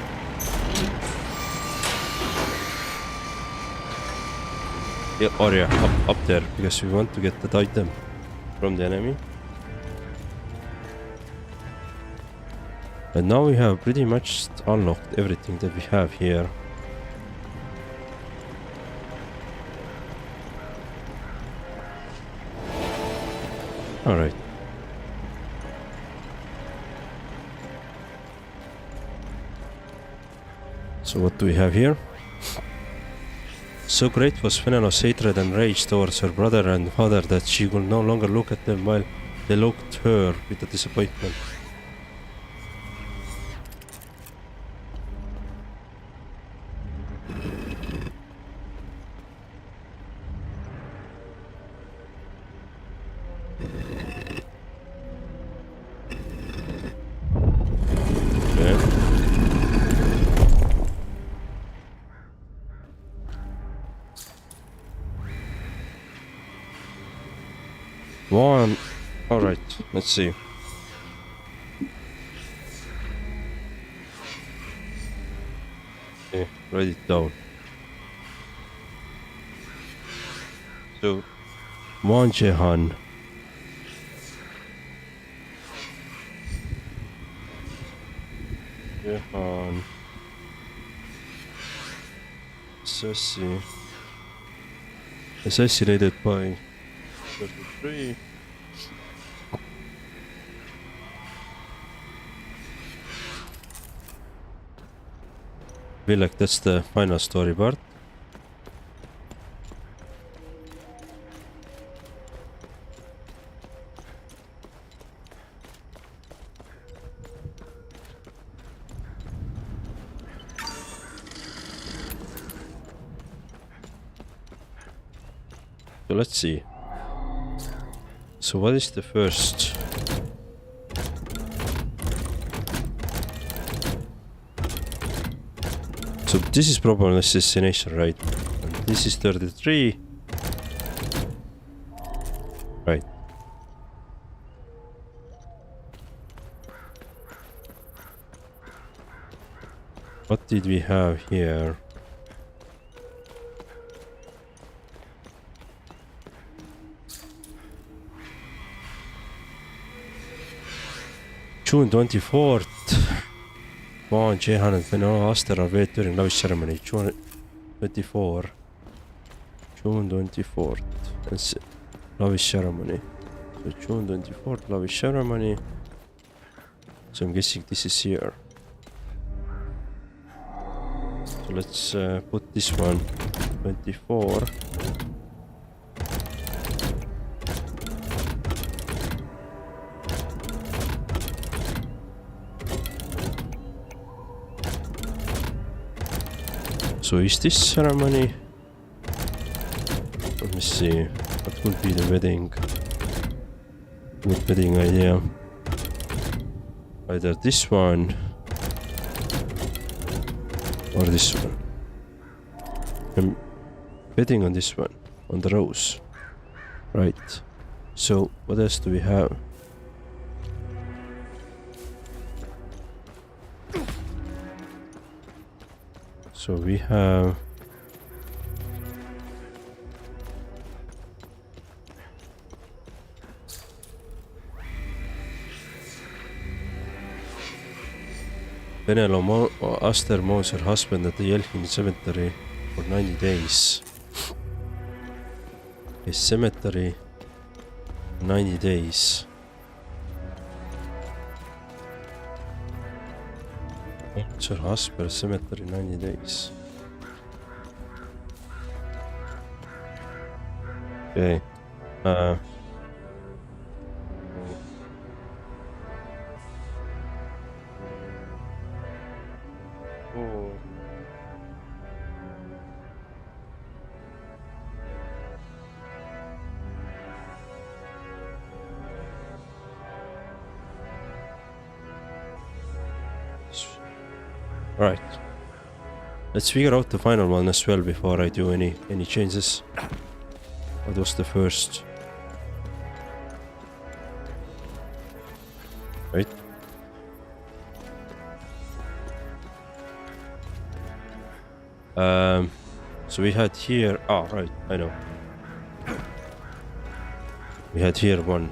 Yeah, or yeah, up there, because we want to get that item from the enemy. And now we have pretty much unlocked everything that we have here. Alright. So what do we have here? So great was Fenelon's hatred and rage towards her brother and father that she could no longer look at them while they looked at her with a disappointment. One. Alright, let's see. Okay, write it down. So, Jeljin. Jeljin. Assassinated by 33. Feel like that's the final story part. So let's see. So what is the first? So this is probably assassination, right? And this is 33. Right. What did we have here? June 24th. Jeljin and Fenelon Aster are wed during lavish ceremony. June 24th. June 24th. That's lavish ceremony. So June 24th, lavish ceremony. So I'm guessing this is here. So let's put this one. 24. So is this ceremony? Let me see. What could be the wedding? Good wedding idea. Either this one or this one. I'm betting on this one, on the rose. Right. So what else do we have? So we have Penelo Aster mows her husband at the Jeljin cemetery for 90 days. His cemetery 90 days. Mows her husband cemetery 90 days. Okay. Right. Let's figure out the final one as well before I do any changes. That was the first. Right. So we had here. Ah, right. I know. We had here one.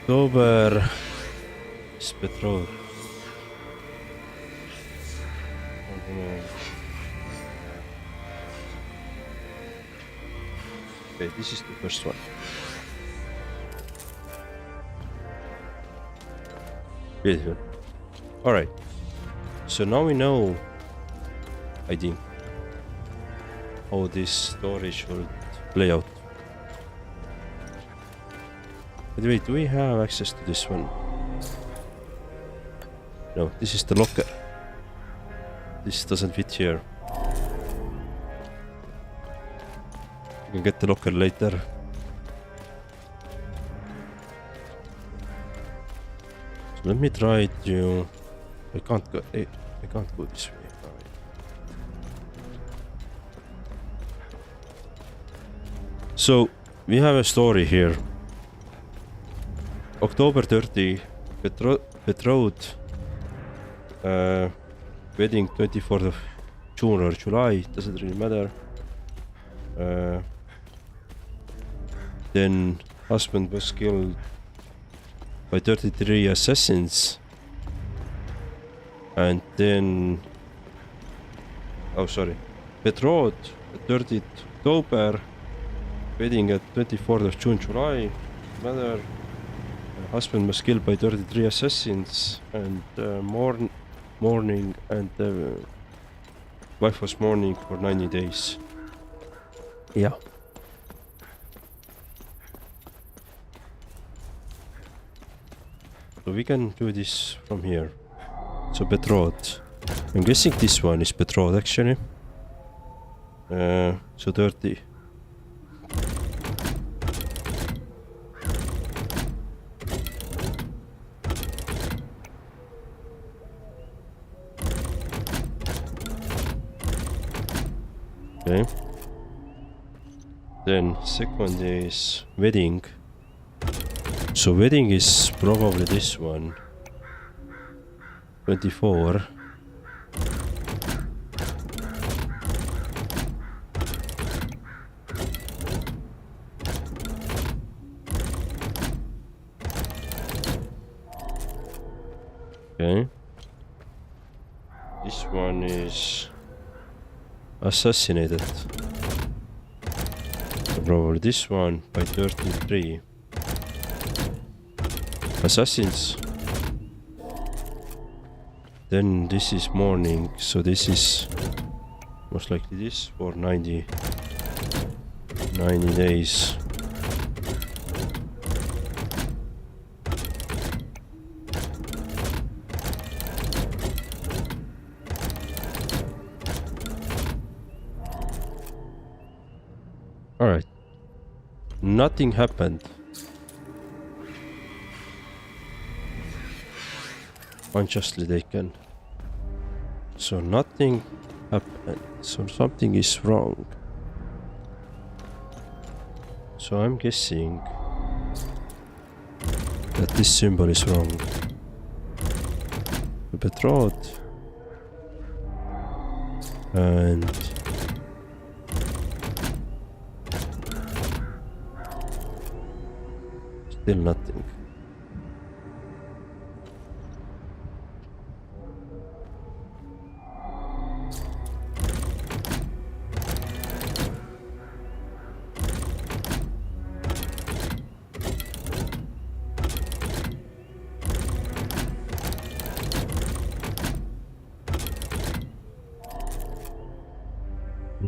October is betrothed. Okay, this is the first one. Beautiful. Alright. So now we know, I think, how this story should play out. By the way, do we have access to this one? No, this is the locker. This doesn't fit here. We can get the locker later. So let me try to... I can't go this way. Alright. So, we have a story here. October 30, betrothed, wedding 24th of June or July, doesn't really matter. Then husband was killed by 33 assassins. And then... Oh, sorry. Betrothed, 30th October, wedding at 24th of June, July, matter. Husband was killed by 33 assassins, and mourning, and wife was mourning for 90 days. Yeah. So we can do this from here. So betrothed. I'm guessing this one is betrothed actually. So 30. Okay. Then second is wedding. So wedding is probably this one. 24. Okay. This one is assassinated. Probably this one by 33 assassins. Then this is mourning, so this is most likely this for 90 days. nothing happened. Unjustly taken. So nothing happened. So something is wrong. So I'm guessing that this symbol is wrong. The betrothed. And still nothing.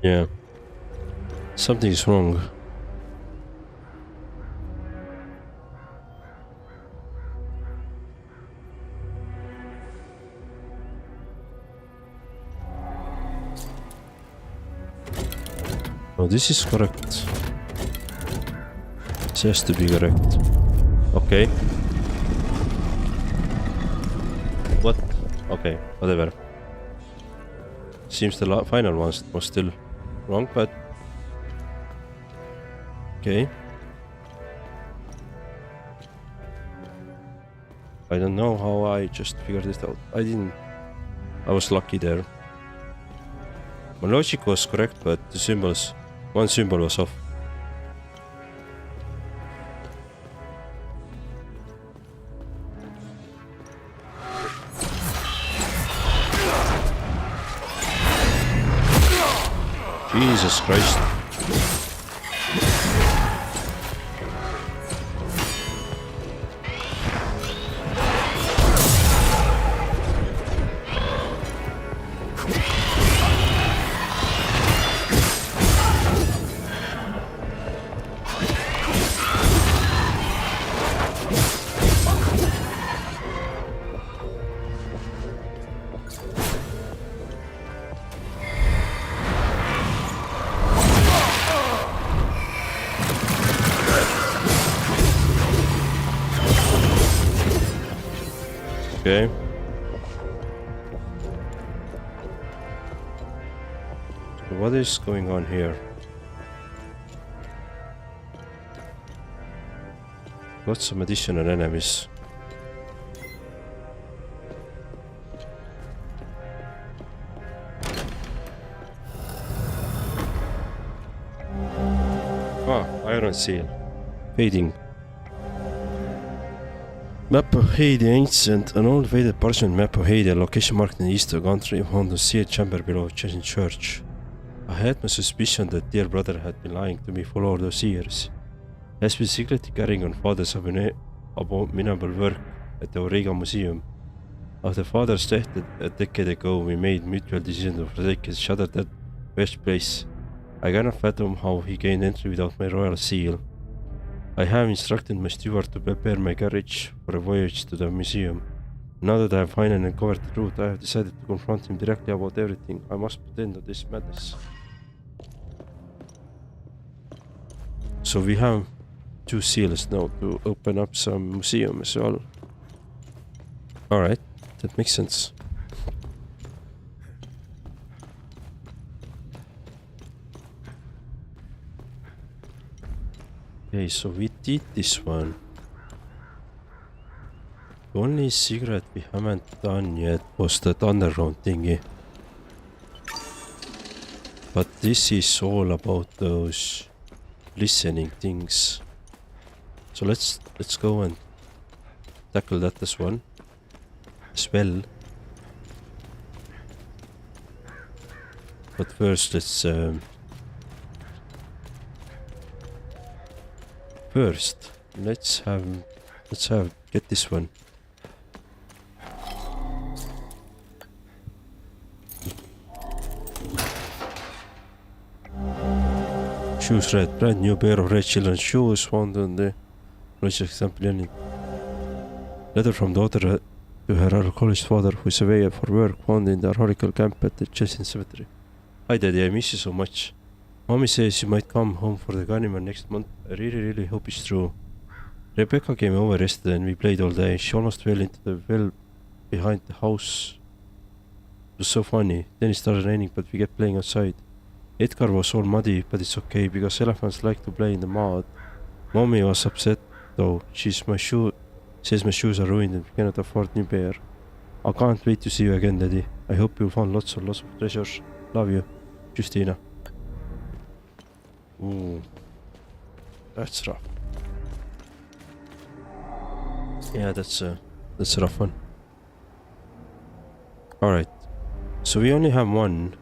Yeah, something is wrong. Oh, this is correct. This has to be correct. Okay. What? Okay, whatever. Seems the final one was still wrong, but okay. I don't know how I just figured this out. I was lucky there. My logic was correct, but the symbols, one symbol was off. Jesus Christ. Okay. So what is going on here? Got some additional enemies. Ah, iron seal. Fading. Map of Haiti, ancient, an old faded parchment map of Haiti, a location marked in the east of the country, found the sea chamber below Jeljin church. I had my suspicion that dear brother had been lying to me for all those years. He has been secretly carrying on father's abominable work at the Orega Museum. After father's death a decade ago, we made mutual decision to forsake each other that best place. I cannot fathom how he gained entry without my royal seal. I have instructed my steward to prepare my carriage for a voyage to the museum. Now that I have finally uncovered the truth, I have decided to confront him directly about everything. I must put end to this madness. So we have 2 seals now to open up some museum as well. Alright, that makes sense. Okay, so we did this one. The only secret we haven't done yet was that underground thingy. But this is all about those listening things. So let's go and tackle that as well. But first let's get this one. Shoes red, brand new pair of red children's shoes found on the project example Jeljin. Letter from daughter to her alcoholic father who is away for work, found in the archaeological camp at the Jeljin cemetery. Hi daddy, I miss you so much. Mommy says you might come home for the carnival next month. I really hope it's true. Rebecca came over yesterday and we played all day. She almost fell into the well behind the house. It was so funny. Then it started raining, but we kept playing outside. Edgar was all muddy, but it's okay because elephants like to play in the mud. Mommy was upset though. Says my shoes are ruined and we cannot afford new pair. I can't wait to see you again, Daddy. I hope you'll find lots of treasures. Love you, Justina. Ooh, that's rough. Yeah, that's a rough one. All right, so we only have one.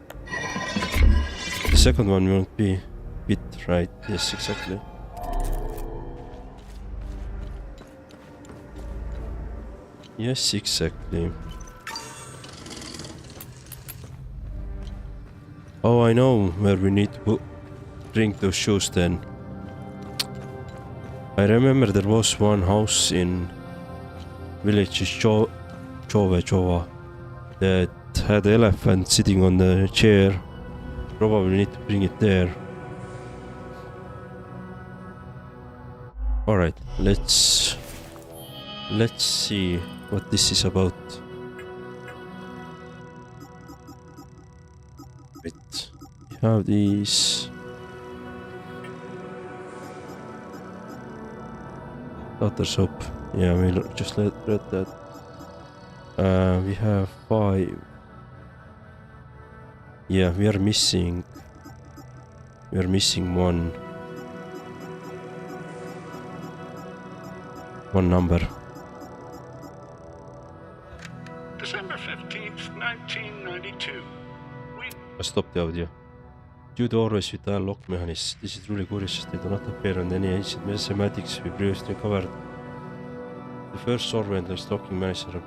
The second one won't be bit, right? Yes, exactly. Yes, exactly. Oh, I know where we need to bring those shoes then. I remember there was one house in village Jova that had an elephant sitting on the chair. Probably need to bring it there. Alright, let's see what this is about. Wait, we have these daughter soap. Yeah, we just read that. We have 5. Yeah, we are missing one number. December 15th, 1992. I stopped the audio. Due to always with the lock mechanism, this is really curious as they do not appear on any ancient mathematics we previously covered. The first solvent and stocking manager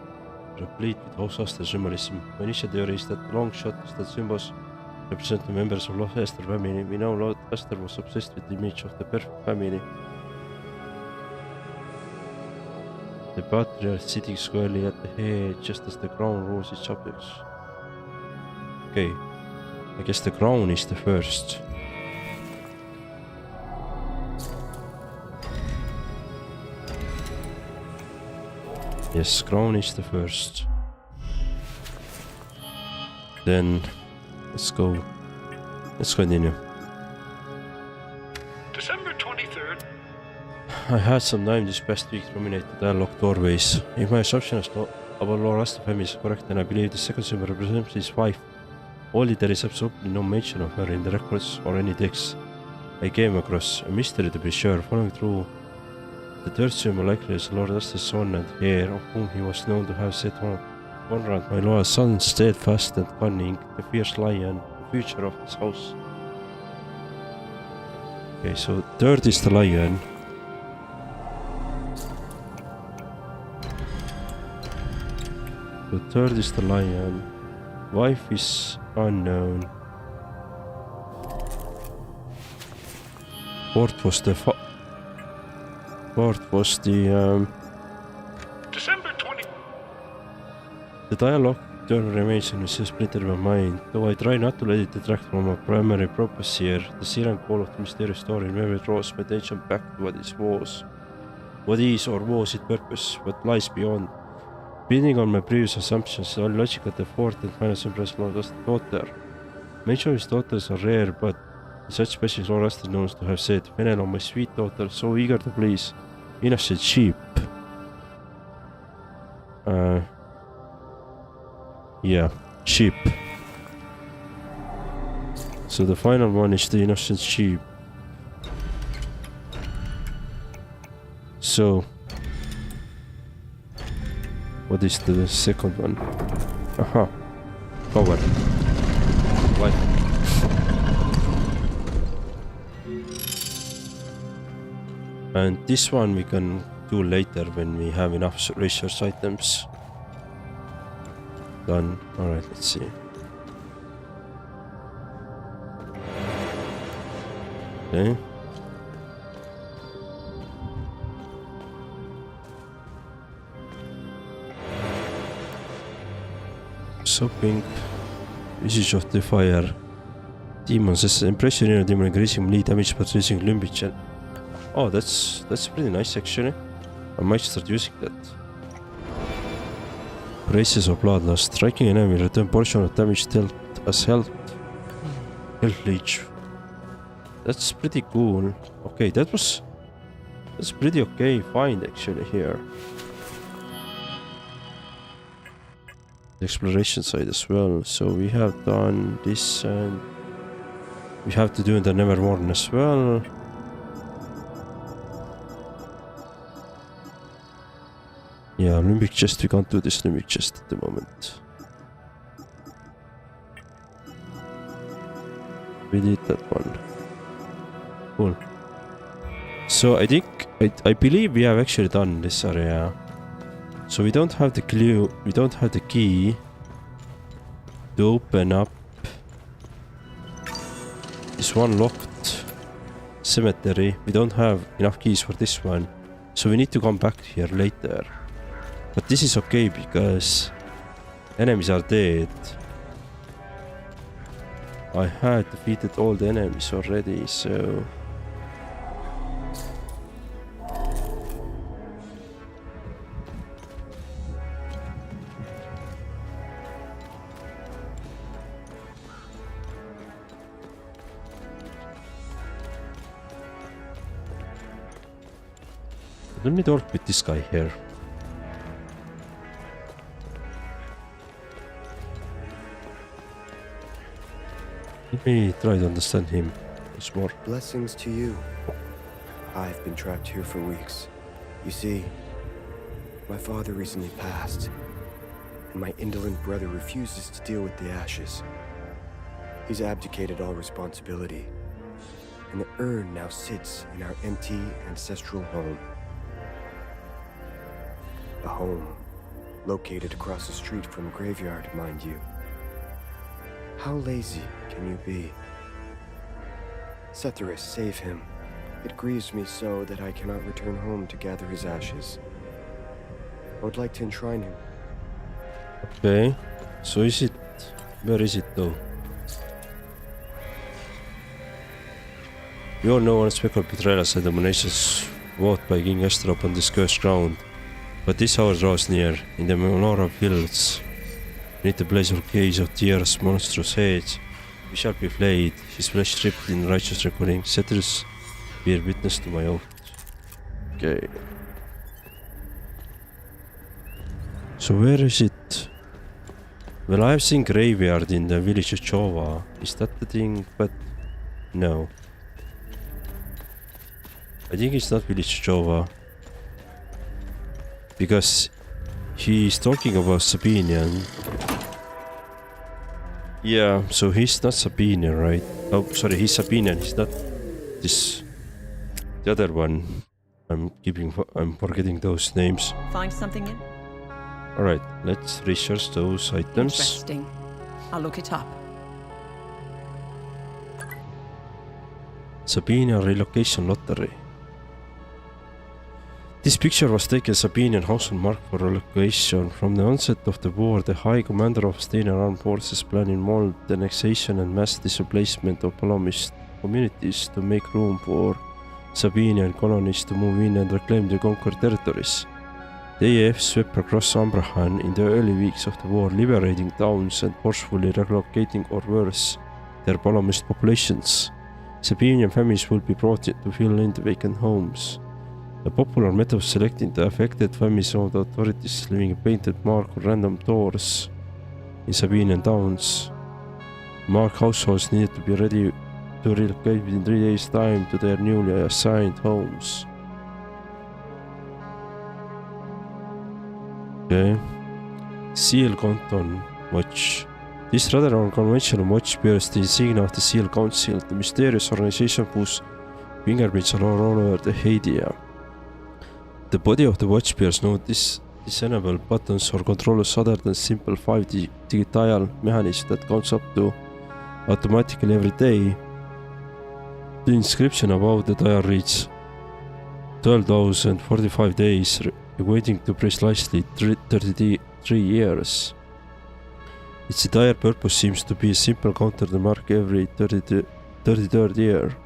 replete with Hosaster symbolism. My initial theory is that the long shots that symbols represent the members of Lethe family. We know Lord Esther was obsessed with the image of the perfect family. The patriarch sitting squarely at the head, just as the crown rules its subjects. Okay, I guess the crown is the first. Yes, crown is the first. Then let's go. Let's continue. December 23rd. I had some time this past week to nominate the dialogue doorways. If my assumption about Marastan family is correct, then I believe the second symbol represents his wife. Only there is absolutely no mention of her in the records or any text I came across. A mystery to be sure. Following through, the third symbol likely is Lord Esther's son and heir, of whom he was known to have said Conrad, my loyal son, steadfast and cunning, the fierce lion, the future of his house. Okay, so third is the lion. The third is the lion. Wife is unknown. Fourth was the December 20. The dialogue turn remains in a splinter in my mind, though I try not to let it detract from my primary purpose here. The searing call of the mysterious story never draws my attention back to what is or was its purpose, what lies beyond. Building on my previous assumptions, the logic that the fourth and final symbol is Lord Esther's daughter. Mention of his daughters are rare, but in such species Lord Esther is known to have said, Venel, my sweet daughter, so eager to please, innocent sheep. Yeah, sheep. So the final one is the innocent sheep. So what is the second one? Aha. Cover. Life. And this one we can do later when we have enough research items. Done. Alright, let's see. Okay. Shopping. Usage of the fire. Demon says impression in a demon increasing melee damage but reducing limbic gel. Oh, that's pretty nice actually. I might start using that. Braces of blood loss. Striking an enemy return portion of damage dealt as health leech. That's pretty cool. Okay, that's pretty okay find actually here. The exploration side as well. So we have done this and we have to do the Nevermorn as well. Yeah, limbic chest, we can't do this limbic chest at the moment. We did that one. Cool. So I think, I believe we have actually done this area. So we don't have the clue, we don't have the key to open up this one locked cemetery. We don't have enough keys for this one. So we need to come back here later. But this is okay because enemies are dead. I had defeated all the enemies already, so... Let me talk with this guy here. Let me try to understand him once more. Blessings to you. I've been trapped here for weeks. You see, my father recently passed, and my indolent brother refuses to deal with the ashes. He's abdicated all responsibility, and the urn now sits in our empty ancestral home. A home located across the street from a graveyard, mind you. How lazy can you be? Setherus, save him. It grieves me so that I cannot return home to gather his ashes. I would like to enshrine him. Okay, so is it... Where is it though? We all know unexpected betrayals and dominations wrought by King Esther upon this cursed ground. But this hour draws near. In the Menorah fields, beneath the blazing gaze of Tier's monstrous head, we shall be flayed, his flesh stripped in righteous reckoning. Setherus, bear witness to my oath. Okay. So where is it? Well, I've seen graveyard in the village of Jova. Is that the thing? But no. I think it's not village of Jova. Because he's talking about Sabinian. Yeah, so he's not Sabinian, right? Oh, sorry, he's Sabinian. He's not this. The other one. I'm forgetting those names. Find something in? Alright, let's research those items. Interesting. I'll look it up. Sabinian relocation lottery. This picture was taken Sabinian house and marked for relocation. From the onset of the war, the High Commander of Stanian Armed Forces planned involved the annexation and mass displacement of Palomist communities to make room for Sabinian colonies to move in and reclaim the conquered territories. The AF swept across Ambrahan in the early weeks of the war, liberating towns and forcefully relocating or worse, their Palomist populations. Sabinian families will be brought in to fill in the vacant homes. A popular method of selecting the affected families of the authorities leaving a painted mark on random doors in Sabinian towns. Marked households needed to be ready to relocate within 3 days' time to their newly assigned homes. Okay. Seal Canton Watch. This rather unconventional watch bears the insignia of the Seal Council, the mysterious organization whose fingerprints are all over the Hadia. The body of the watch bears no discernible buttons or controllers other than simple 5-digit dial mechanism that counts up to automatically every day. The inscription above the dial reads 12,045 days, equating to precisely 33 years. Its entire purpose seems to be a simple counter to mark every 33rd year.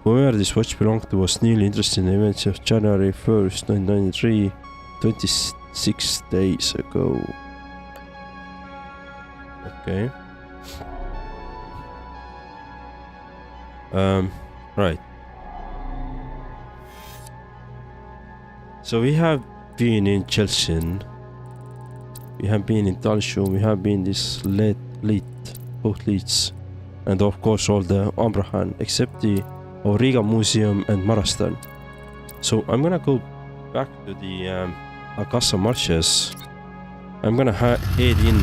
Whoever this watch belonged to was newly interested in the events of January 1st, 1993, 26 days ago. Okay. Right. So we have been in Jeljin. We have been in Talshum. We have been this Lethe, both Leeds, and of course all the Ambrahan, except the Riga Museum and Marastan. So I'm gonna go back to the Acasa Marshes. I'm gonna head in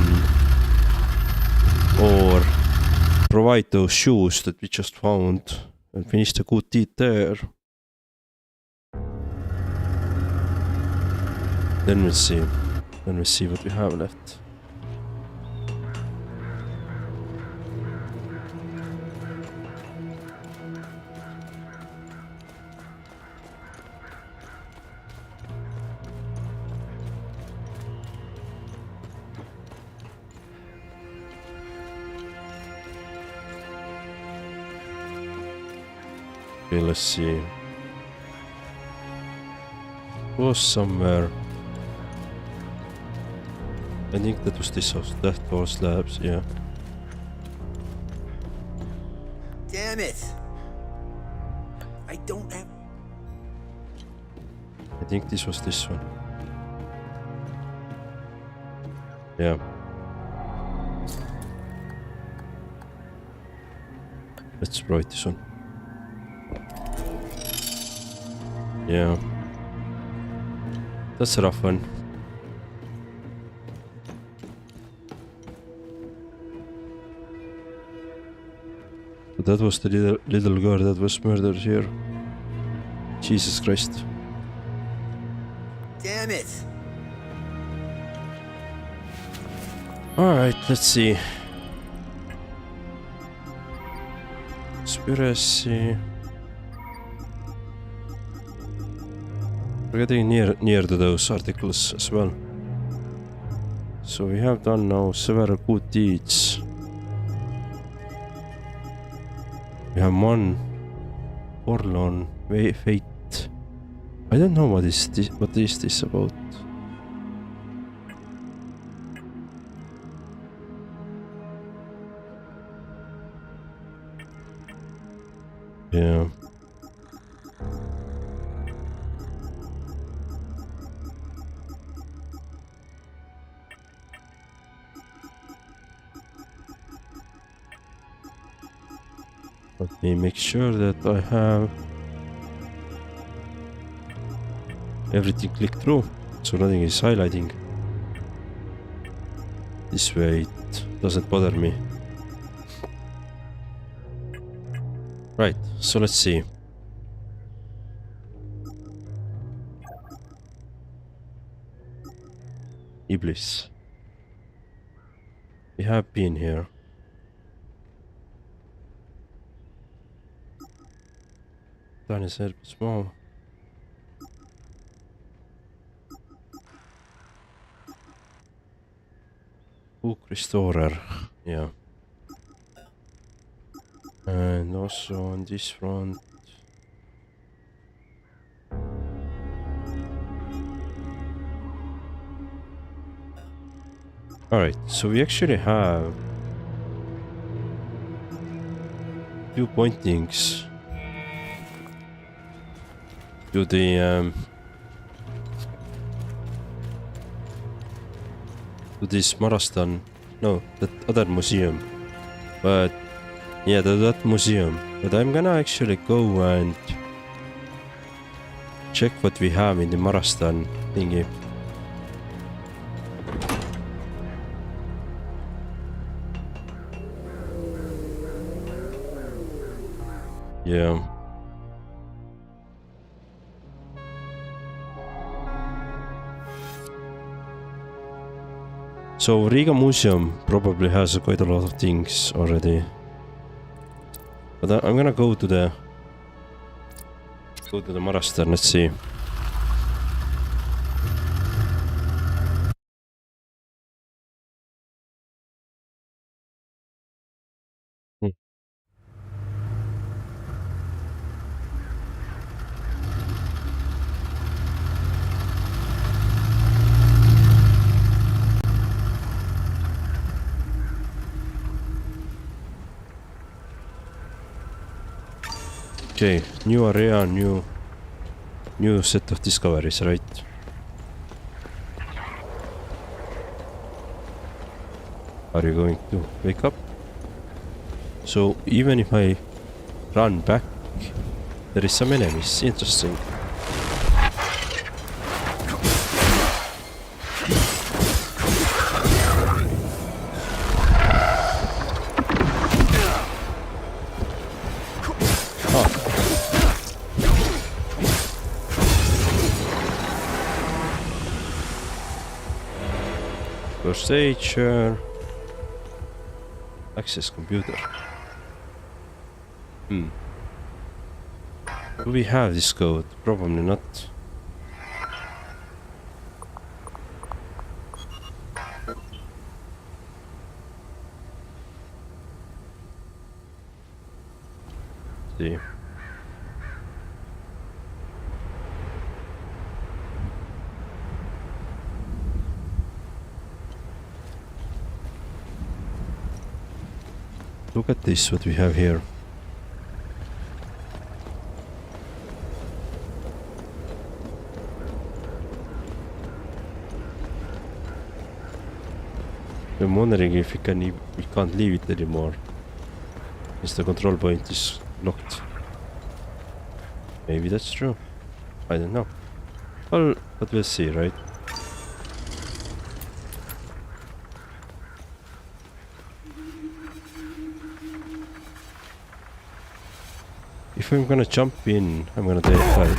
or provide those shoes that we just found and finish the good deed there. Then we'll see. Then we'll see what we have left. Okay, let's see. Was somewhere. I think that was this house. That was labs, yeah. Damn it! I don't have. I think this was this one. Yeah. Let's write this one. Yeah. That's a rough one. But that was the little girl that was murdered here. Jesus Christ. Damn it! Alright, let's see. Conspiracy. We're getting near to those articles as well. So we have done now several good deeds. We have one forlorn fate. I don't know what is this about. Yeah. Let me make sure that I have everything clicked through, so nothing is highlighting. This way it doesn't bother me. Right, so let's see. Iblis. We have been here. Done is small. Book Restorer, yeah. And also on this front. Alright, so we actually have two pointings to the to this Marastan, no, that other museum, but yeah, that museum. But I'm gonna actually go and check what we have in the Marastan thingy. Yeah. So Riga Museum probably has quite a lot of things already. But I'm gonna go to the Marastan, let's see. Okay, new area, new set of discoveries, right? Are you going to wake up? So even if I run back, there is some enemies. Interesting. First stage, access computer. Do we have this code? Probably not. See. Look at this, what we have here. I'm wondering if we can't leave it anymore. Since the control point is locked. Maybe that's true. I don't know. Well, but we'll see, right? If I'm gonna jump in, I'm gonna take fire.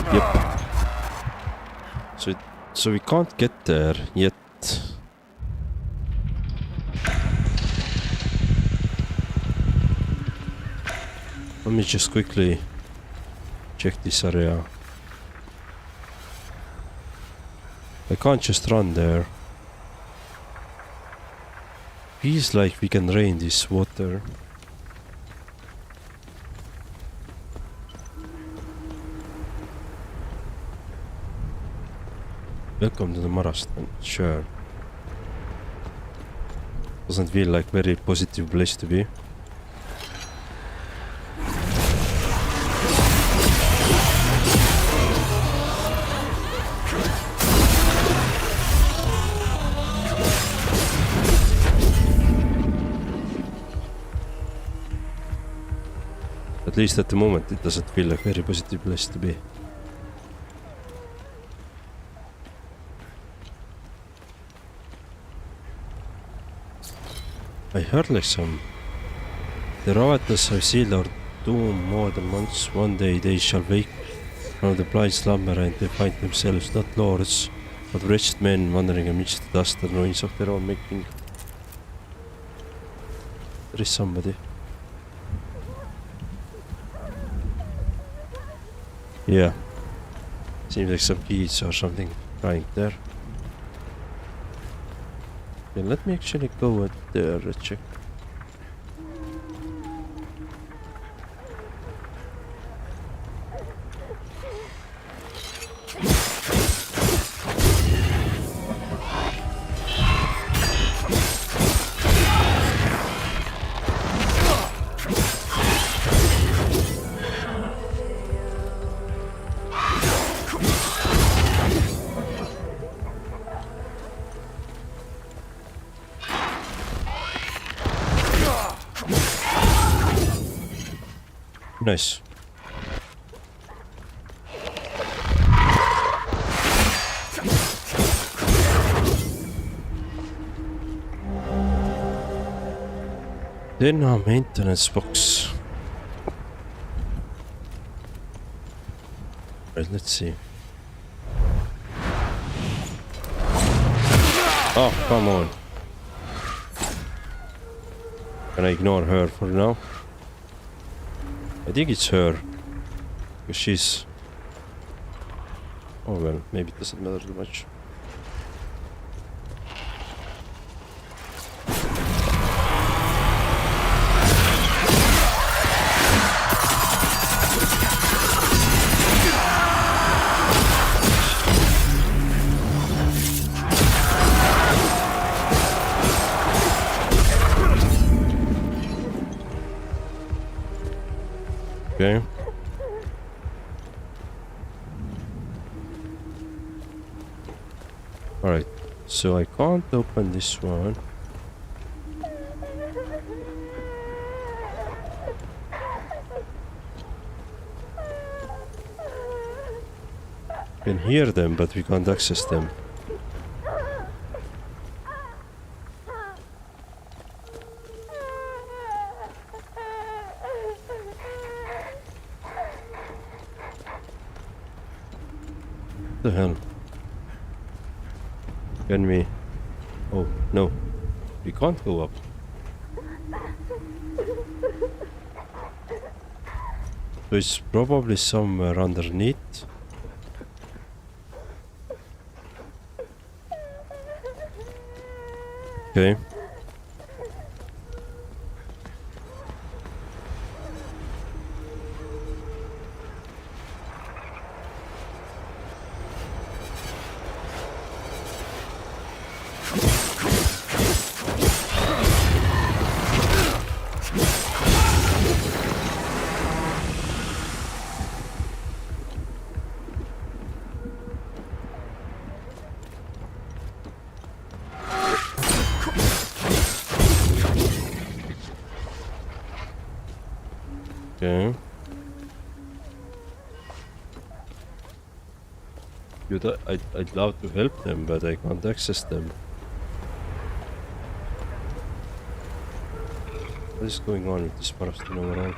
Yep. So we can't get there yet. Let me just quickly check this area. I can't just run there. Feels like we can drain this water. Welcome to the Marastan, sure. Doesn't feel like very positive place to be. At least at the moment it doesn't feel like a very positive place to be. I heard like some... The Ravatars have sealed our doom more than once. One day they shall wake from the blind slumber and they find themselves not lords, but wretched men wandering amidst the dust and ruins of their own making. There is somebody. Yeah. Seems like some kids or something crying there. Yeah, let me actually go out there and check. Nice. Then our maintenance box. Right, let's see. Oh, come on. Can I ignore her for now? I think it's her, because she's... Oh well, maybe it doesn't matter too much. Okay. Alright, so I can't open this one. We can hear them, but we can't access them. What the hell? Can we? Oh no, we can't go up. So it's probably somewhere underneath. Okay. Okay. Dude, I'd love to help them, but I can't access them. What is going on with this Marastan overall?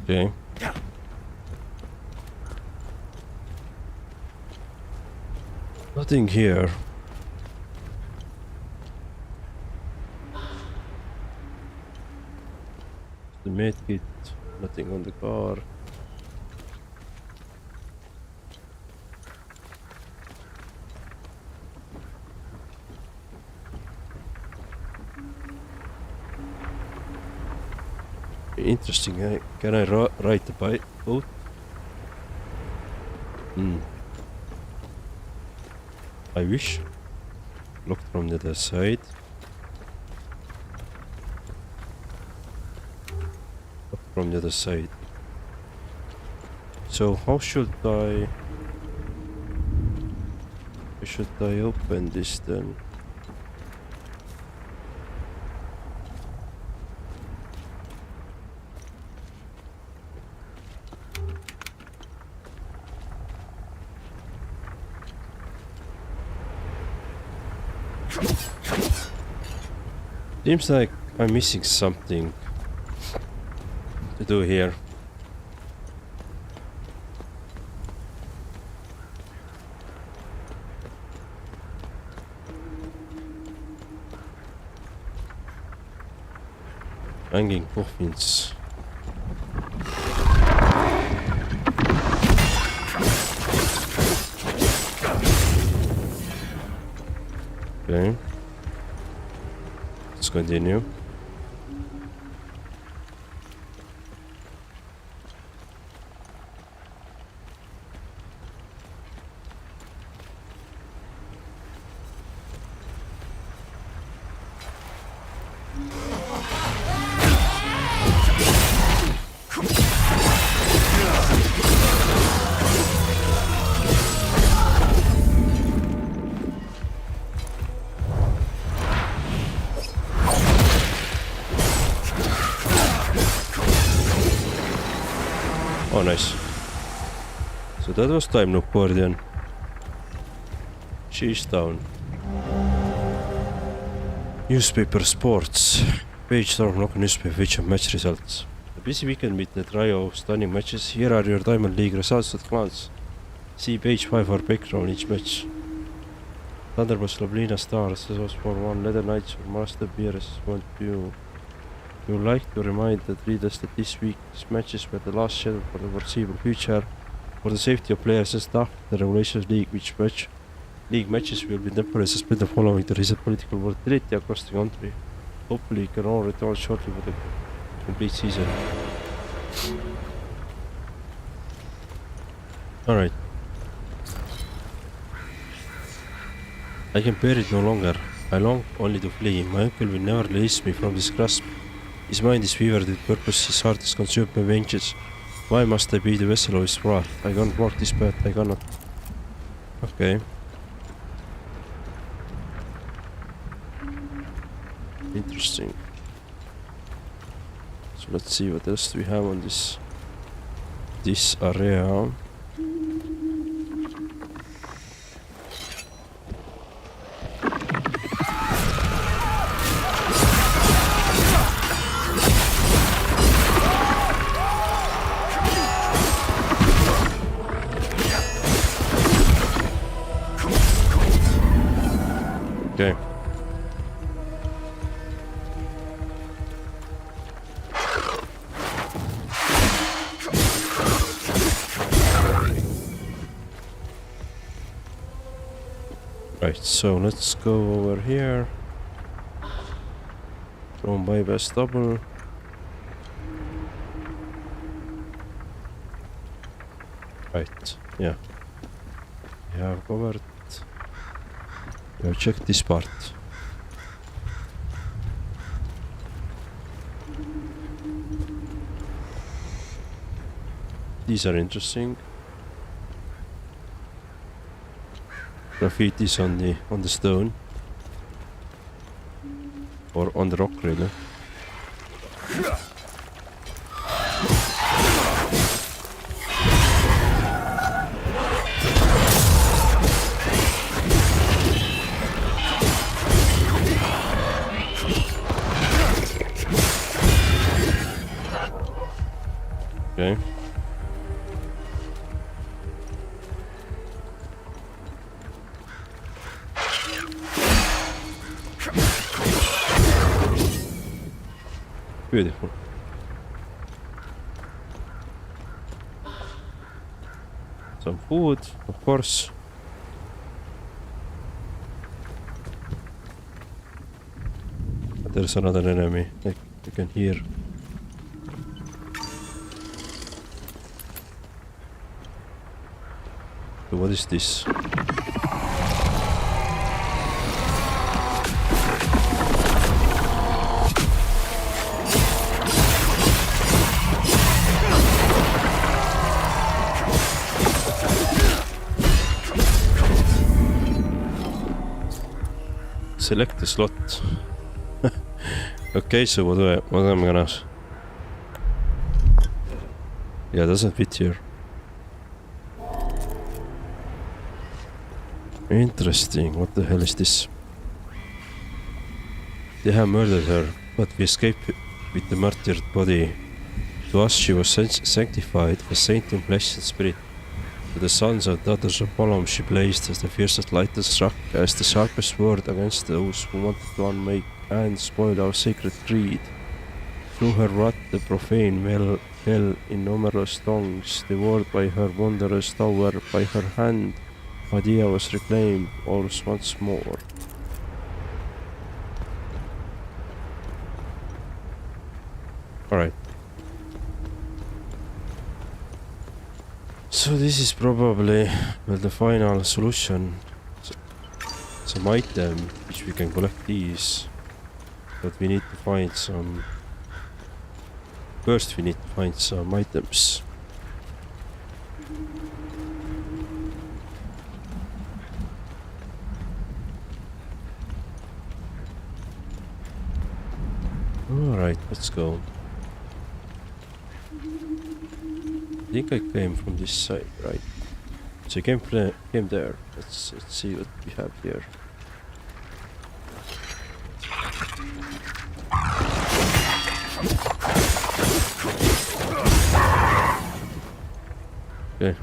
Okay. Nothing here. The medkit, nothing on the car. Interesting. Can I ride the boat? I wish. Looked from the other side. Looked from the other side. So how should I open this then? Seems like I'm missing something to do here. Hanging coffins. Okay. Let's continue. Oh, nice. So that was time no Guardian. She's down. Newspaper sports. Page storm local newspaper feature match results. A busy weekend with the trio of stunning matches. Here are your Diamond League results at glance. See page 5 for background each match. Thunderbolts Loblina Stars, this was 4-1. Leather Knights for Master Beers 1-2. We would like to remind the readers that this week's matches were the last scheduled for the foreseeable future. For the safety of players and staff, the Regulations League league matches will be temporarily suspended following the recent political volatility across the country. Hopefully, we can all return shortly for the complete season. Alright. I can bear it no longer. I long only to flee. My uncle will never release me from his grasp. His mind is fevered with purpose, his heart is consumed by vengeance. Why must I be the vessel of his wrath? I can't walk this path, I cannot. Okay. Interesting. So let's see what else we have on this area. Okay. Right, so let's go over here. From bypass double. Right, yeah. We have covered. We have checked this part. These are interesting. Graffitis on the stone. Or on the rock really. Okay. Beautiful. Some food, of course. But there's another enemy, like you can hear. So what is this? Select the slot. Okay, so what am I gonna... Yeah, it doesn't fit here. Interesting, what the hell is this? They have murdered her, but we escaped with the martyred body. To us she was sanctified, a saint in flesh and spirit. To the sons and daughters of Balaam she blazed as the fiercest light that struck, as the sharpest sword against those who wanted to unmake and spoil our sacred creed. Through her wrath the profane fell in numerous tongues, devoured by her wondrous tower, by her hand Padilla was reclaimed once more. Alright. So this is probably the final solution. Some item which we can collect these. But we need to find some... First we need to find some items. Alright, let's go. I think I came from this side, right? So I came there. Let's see what we have here. Okay.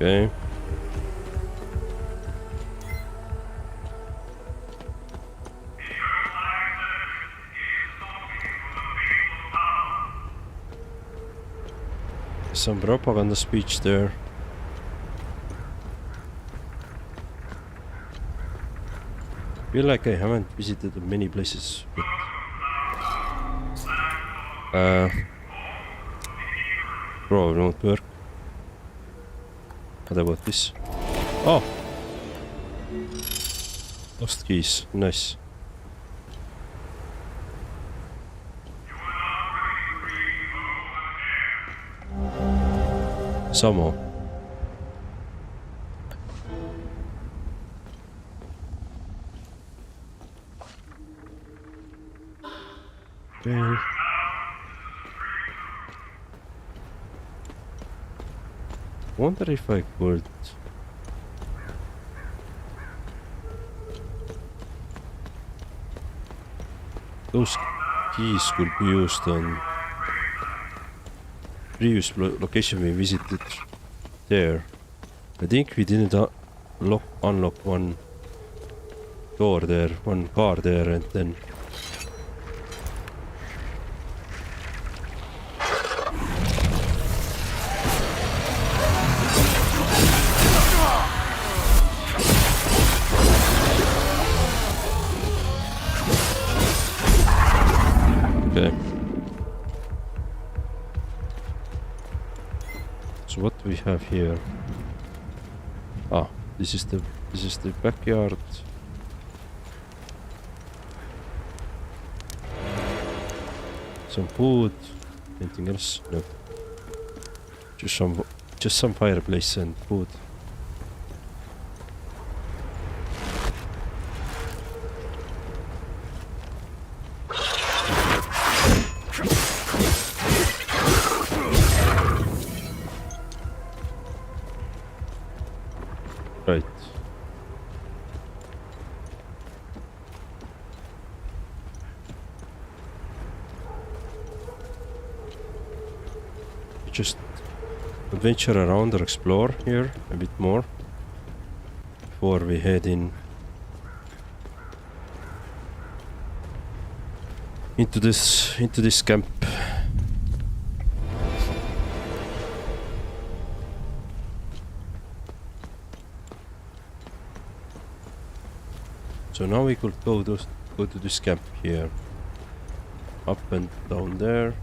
Okay. Some propaganda speech there. Feel like I haven't visited many places, but probably won't work. What about this? Oh! Lost keys, nice. Somehow. Okay. Wonder if I could. Those keys could be used on previous location we visited there. I think we didn't unlock one door there, one car there, and then okay. So what do we have here? Ah, this is the backyard. Some food. Anything else? No. Just some fireplace and food. Right. Just adventure around or explore here a bit more before we head into this camp. So now we could go to this camp here. Up and down there.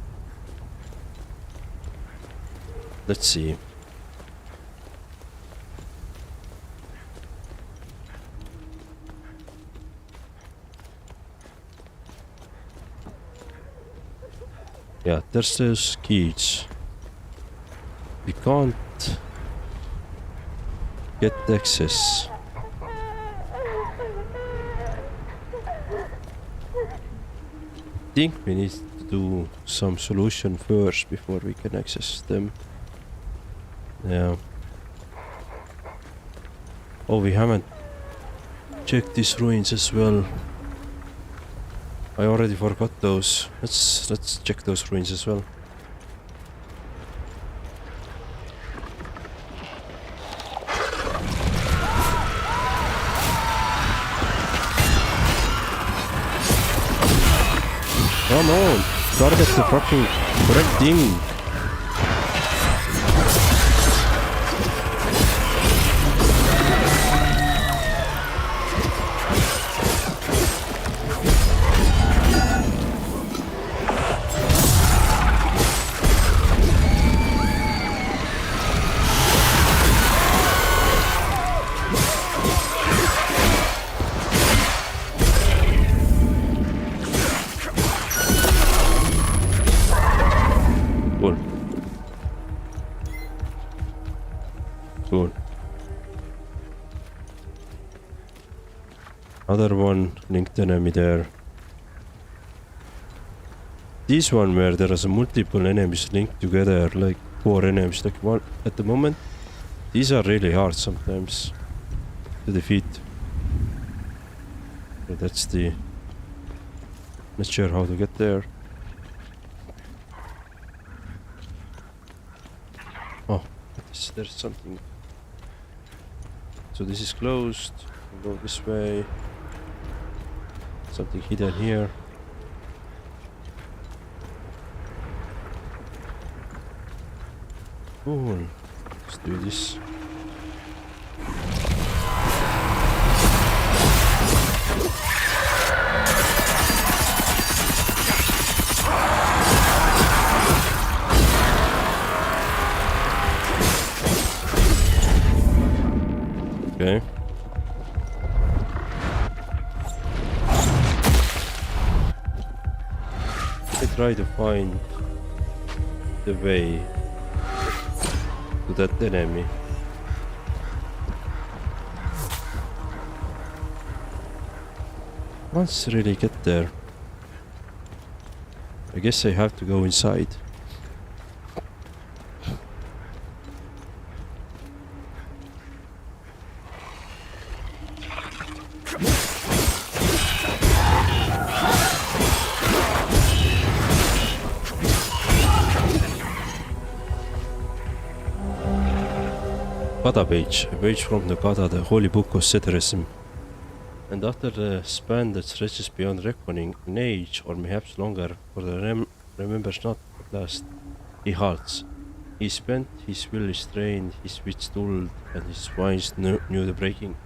Let's see. Yeah, there's those keys. We can't get access. I think we need to do some solution first before we can access them. Yeah. Oh, we haven't checked these ruins as well. I already forgot those. Let's check those ruins as well. Come on, target the fucking correct thing. Cool. Another one linked enemy there. This one where there is multiple enemies linked together, like 4 enemies, like one at the moment. These are really hard sometimes to defeat. So that's the. Not sure how to get there. Oh, there's something So this is closed. We'll go this way. Something hidden here. Cool. Let's do this. Okay. I try to find the way to that enemy. Once really get there, I guess I have to go inside. Gada page, a page from the Gada, the holy book of Setterism. And after the span that stretches beyond reckoning, an age, or perhaps longer, for the remembers not at last, he halts. He spent, his will is strained, his wits dulled, and his wines knew the breaking.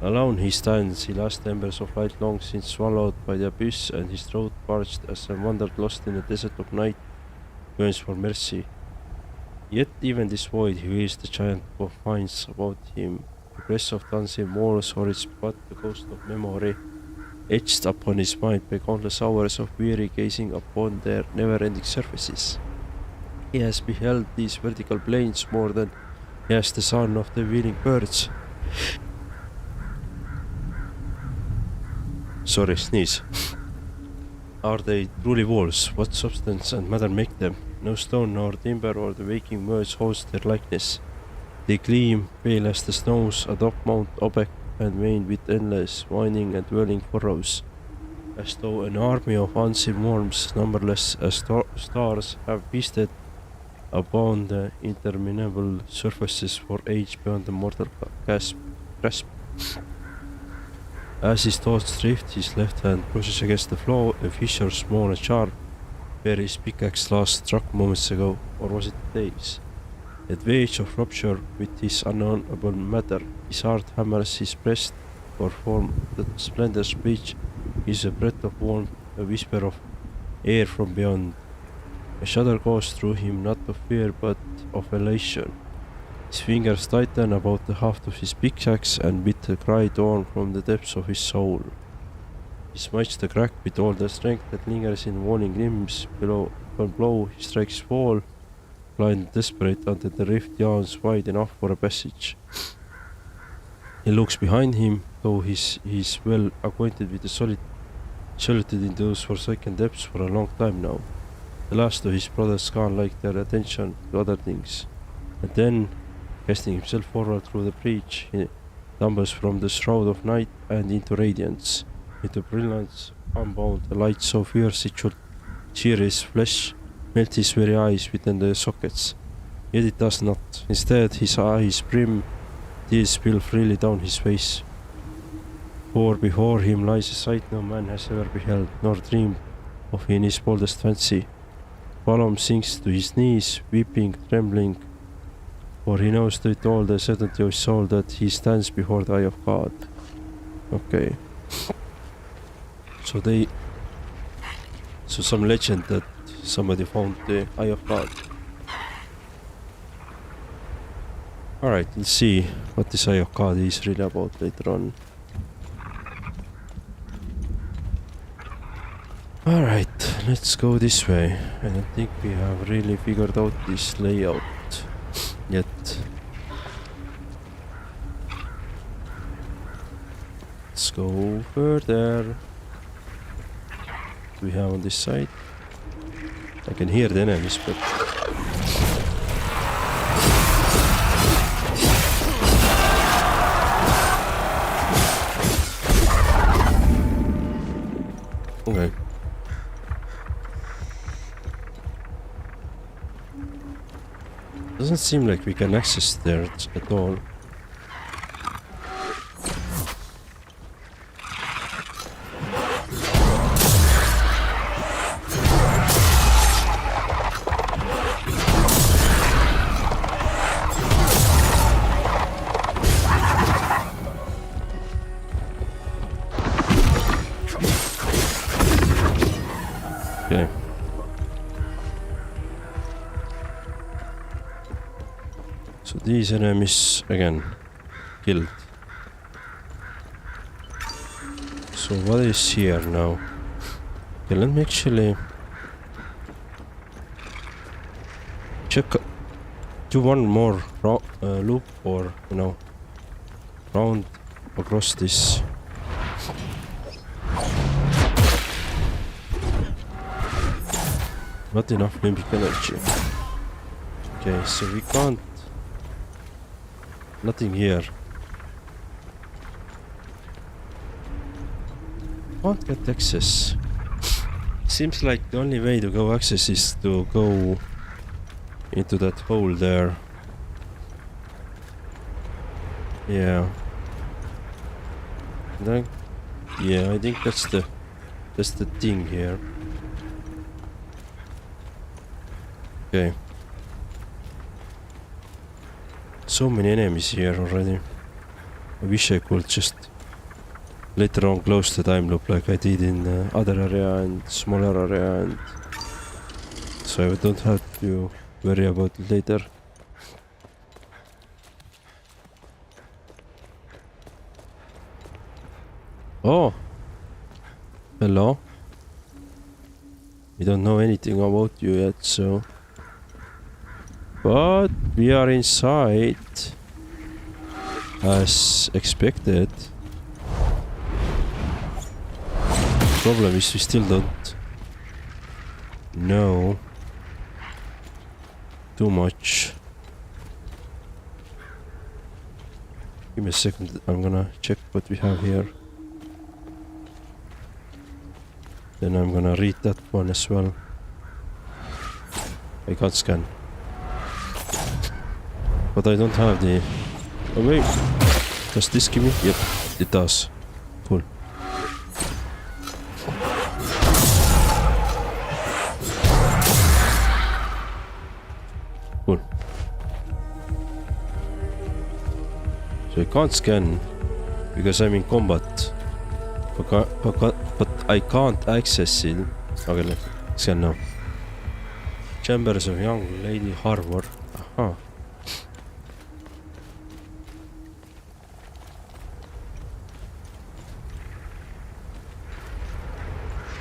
Alone he stands, he last embers of light long since swallowed by the abyss, and his throat parched as a wandered lost in the desert of night, yearns for mercy. Yet even this void he feels the giant finds about him. The press of dancing walls, or it's but the ghost of memory, etched upon his mind by countless hours of weary gazing upon their never-ending surfaces. He has beheld these vertical plains more than he has the sound of the wheeling birds. Sorry, sneeze. Are they truly walls? What substance and matter make them? No stone nor timber or the waking words host their likeness. They gleam, pale as the snows atop Mount Obek, and veined with endless, winding and whirling furrows, as though an army of unseen worms, numberless as stars, have feasted upon the interminable surfaces for age beyond the mortal grasp. As his thoughts drift, his left hand brushes against the floor, a fissure small and sharp, where his pickaxe last struck moments ago, or was it days? At the edge of rupture with his unknowable matter, his heart hammers his breast, for form the splendor speech is a breath of warmth, a whisper of air from beyond. A shudder goes through him, not of fear, but of elation. His fingers tighten about the haft of his pickaxe, and with a cry torn from the depths of his soul, he smites the crack with all the strength that lingers in warning limbs. Below, upon blow, he strikes fall, blind and desperate, until the rift yawns wide enough for a passage. He looks behind him, though he is well acquainted with the solitude in those forsaken depths for a long time now. The last of his brothers can't like their attention to other things, and then, casting himself forward through the breach, he tumbles from the shroud of night and into radiance, into brilliance unbound, a light so fierce it should sear his flesh, melt his very eyes within their sockets. Yet it does not. Instead, his eyes brim, tears spill freely down his face. For before him lies a sight no man has ever beheld, nor dreamed of in his boldest fancy. Palom sinks to his knees, weeping, trembling, for he knows with all the certainty of his soul that he stands before the eye of God. Okay. So some legend that somebody found the eye of God. Alright, let's see what this eye of God is really about later on. Alright, let's go this way. I don't think we have really figured out this layout yet. Let's go further. What do we have on this side? I can hear the enemies, but okay. Doesn't seem like we can access there at all. So these enemies again killed. So what is here now? Okay, let me actually check. Do one more loop or round across this. Not enough limbic energy. Okay, so we can't. Nothing here. Can't get access. Seems like the only way to go access is to go into that hole there. Yeah. Then, yeah, I think that's the thing here. Okay. So many enemies here already. I wish I could just later on close the time loop like I did in the other area and smaller area, and so I don't have to worry about it later. Oh! Hello. We don't know anything about you yet, so... But we are inside. As expected. Problem is we still don't know too much. Give me a second, I'm gonna check what we have here. Then I'm gonna read that one as well. I can't scan. But I don't have the... Oh wait, does this give me? Yep, it does. Cool. Cool. So I can't scan because I'm in combat. But I can't access it. Okay, let's scan now. Chambers of Young Lady Harbor. Aha.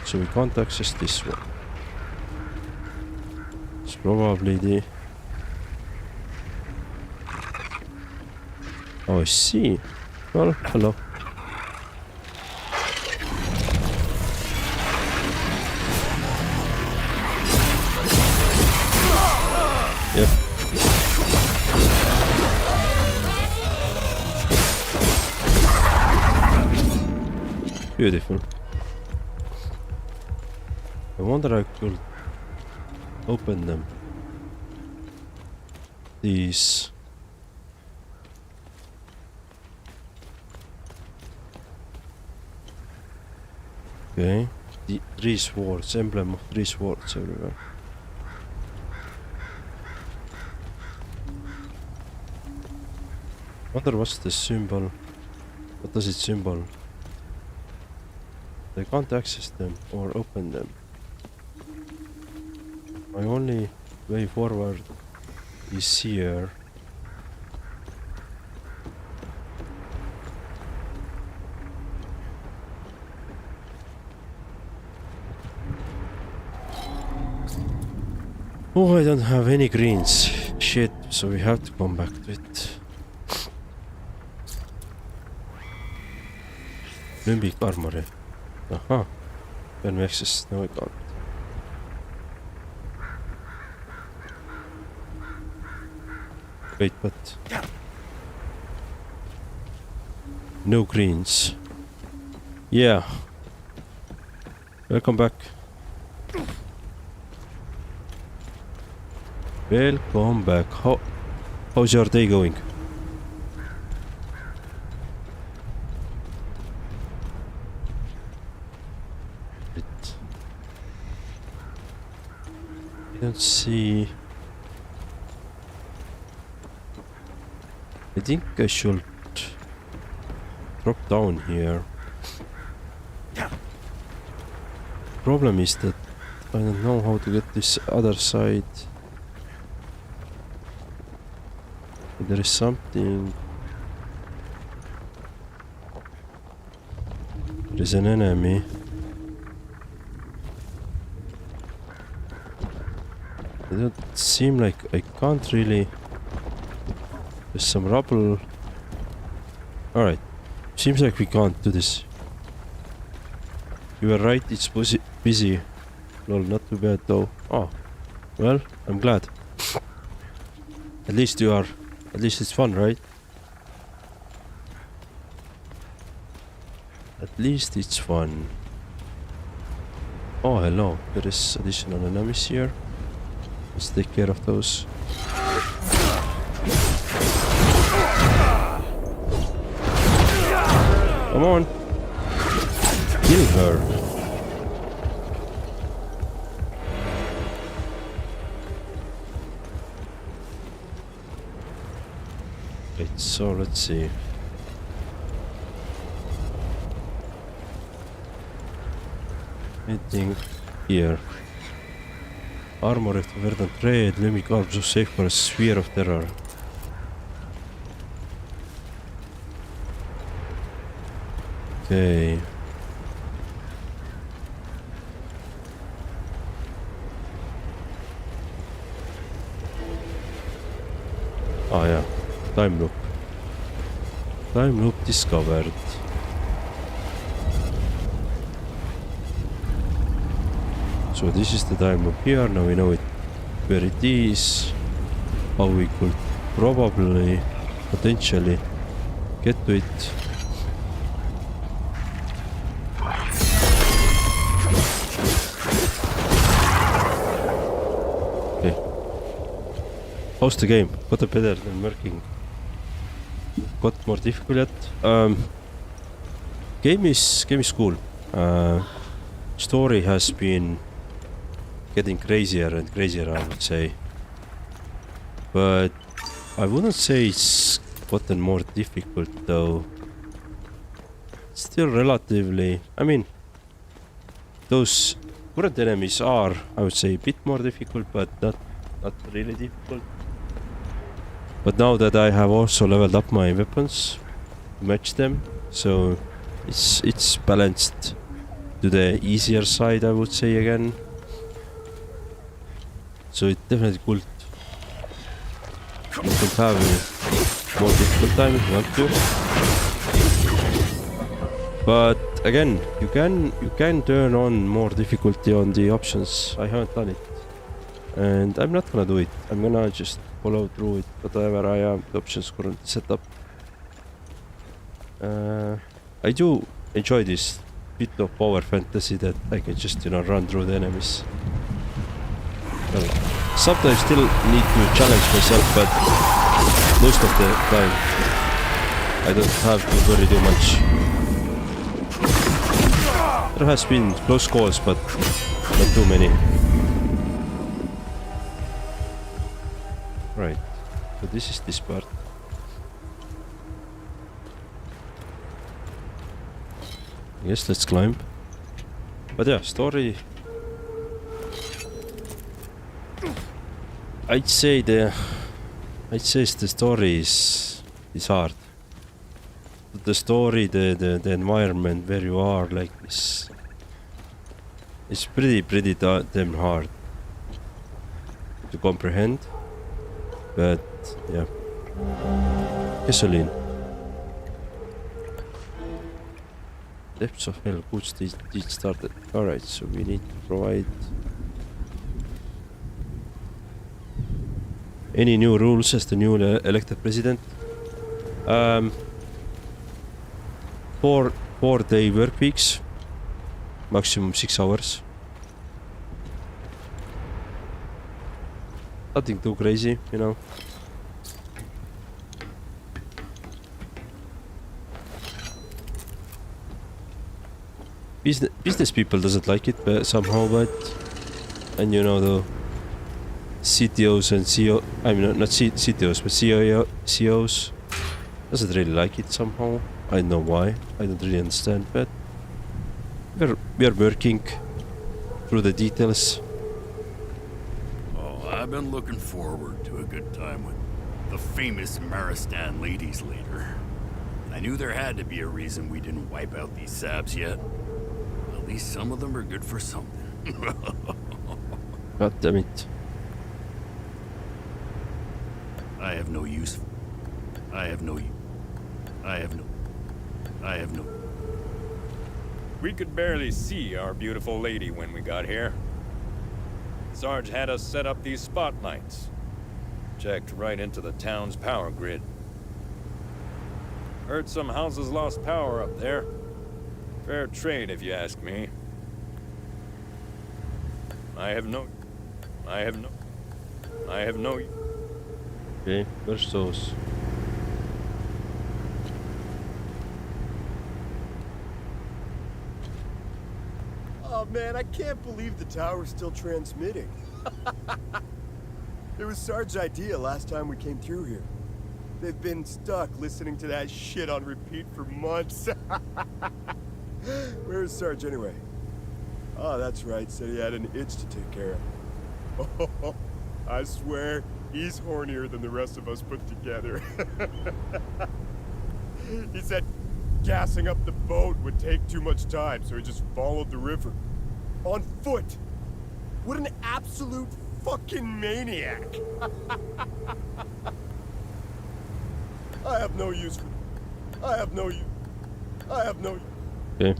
So we can't access this one. It's probably the... Oh, I see. Well, hello. Yep. Beautiful. I wonder I could open them. These. Okay. The 3 swords, emblem of 3 swords everywhere. Wonder what's the symbol? What does it symbol? I can't access them or open them. My only way forward is here. Oh, I don't have any greens. Shit, so we have to come back to it. Limbic armory. Aha. Can we access? No, I can't. Wait, but... No greens. Yeah. Welcome back. Welcome back. How's your day going? I don't see... I think I should drop down here. Problem is that I don't know how to get this other side. There is something. There is an enemy. It doesn't seem like I can't really. There's some rubble. Alright. Seems like we can't do this. You were right, it's busy. Lol, not too bad though. Oh. Well, I'm glad. At least you are. At least it's fun, right? At least it's fun. Oh, hello. There is additional enemies here. Let's take care of those. Come on. Kill her. Right, so let's see. Anything here? Armor of the verdant red, lemmik arm so safe for a sphere of terror. Okay. Ah yeah, time loop. Time loop discovered. So this is the time loop here, now we know it where it is, how we could probably, potentially get to it. Okay. How's the game? Got better than working. Got more difficult yet. Game is cool. Story has been getting crazier and crazier, I would say. But I wouldn't say it's gotten more difficult though. Still relatively, I mean, those current enemies are, I would say, a bit more difficult, but not really difficult. But now that I have also leveled up my weapons to match them, so it's balanced to the easier side, I would say again. So it definitely could. You could have a more difficult time if you want to. But again, you can turn on more difficulty on the options. I haven't done it, and I'm not gonna do it. I'm gonna just follow through with whatever I am the options currently set up. I do enjoy this bit of power fantasy that I can just, you know, run through the enemies. Well, sometimes still need to challenge myself, but most of the time I don't have to worry too much. There has been close calls, but not too many. Right, so this is this part. Yes, let's climb. But yeah, story. I'd say the story is hard. The story, the environment where you are, like, is pretty damn hard to comprehend. But yeah, gasoline. Depths of hell, good stage started. Alright, so we need to provide any new rules as the new elected president. 4-day work weeks, maximum 6 hours. Nothing too crazy, you know. Business people doesn't like it somehow, but, and you know, the CTOs and CEO, I mean not CTOs but CEOs doesn't really like it somehow. I don't know why, I don't really understand, but we are working through the details. Oh, I've been looking forward to a good time with The famous Marastan ladies leader. I knew there had to be a reason we didn't wipe out these sabs yet. At least some of them are good for something. God damn it. I have no use. We could barely see our beautiful lady when we got here. Sarge had us set up these spotlights. Checked right into the town's power grid. Heard some houses lost power up there. Fair trade, if you ask me. I have no... Okay, where's those? Oh man, I can't believe the tower's still transmitting. It was Sarge's idea last time we came through here. They've been stuck listening to that shit on repeat for months. Where's Sarge anyway? Oh, that's right, said he had an itch to take care of. Oh, I swear, he's hornier than the rest of us put together. He said gassing up the boat would take too much time, so he just followed the river. On foot! What an absolute fucking maniac! I have no use for... I have no... Okay.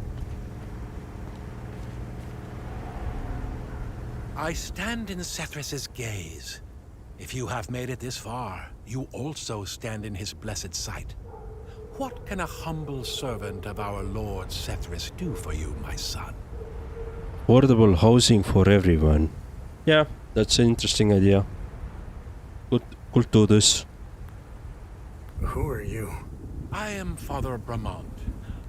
I stand in Sethris's gaze. If you have made it this far, you also stand in his blessed sight. What can a humble servant of our Lord Sethris do for you, my son? Affordable housing for everyone. Yeah, that's an interesting idea. Could do this. Who are you? I am Father Bramont.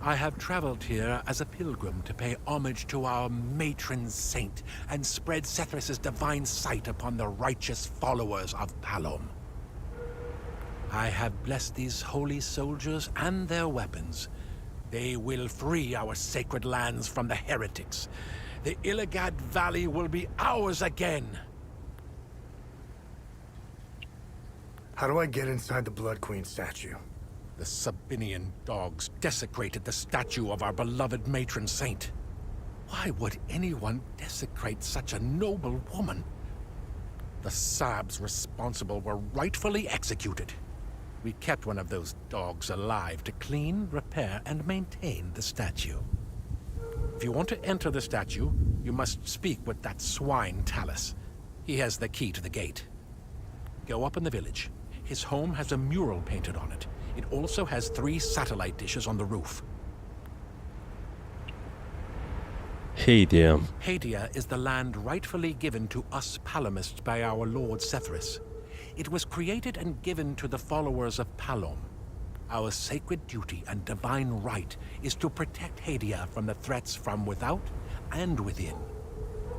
I have traveled here as a pilgrim to pay homage to our matron saint and spread Sethris's divine sight upon the righteous followers of Palom. I have blessed these holy soldiers and their weapons. They will free our sacred lands from the heretics. The Illigad Valley will be ours again. How do I get inside the Blood Queen statue? The Sabinian dogs desecrated the statue of our beloved matron saint. Why would anyone desecrate such a noble woman? The Sabs responsible were rightfully executed. We kept one of those dogs alive to clean, repair, and maintain the statue. If you want to enter the statue, you must speak with that swine Talus. He has the key to the gate. Go up in the village. His home has a mural painted on it. It also has 3 satellite dishes on the roof. Hadia. Hadia is the land rightfully given to us Palomists by our Lord Sethris. It was created and given to the followers of Palom. Our sacred duty and divine right is to protect Hadia from the threats from without and within.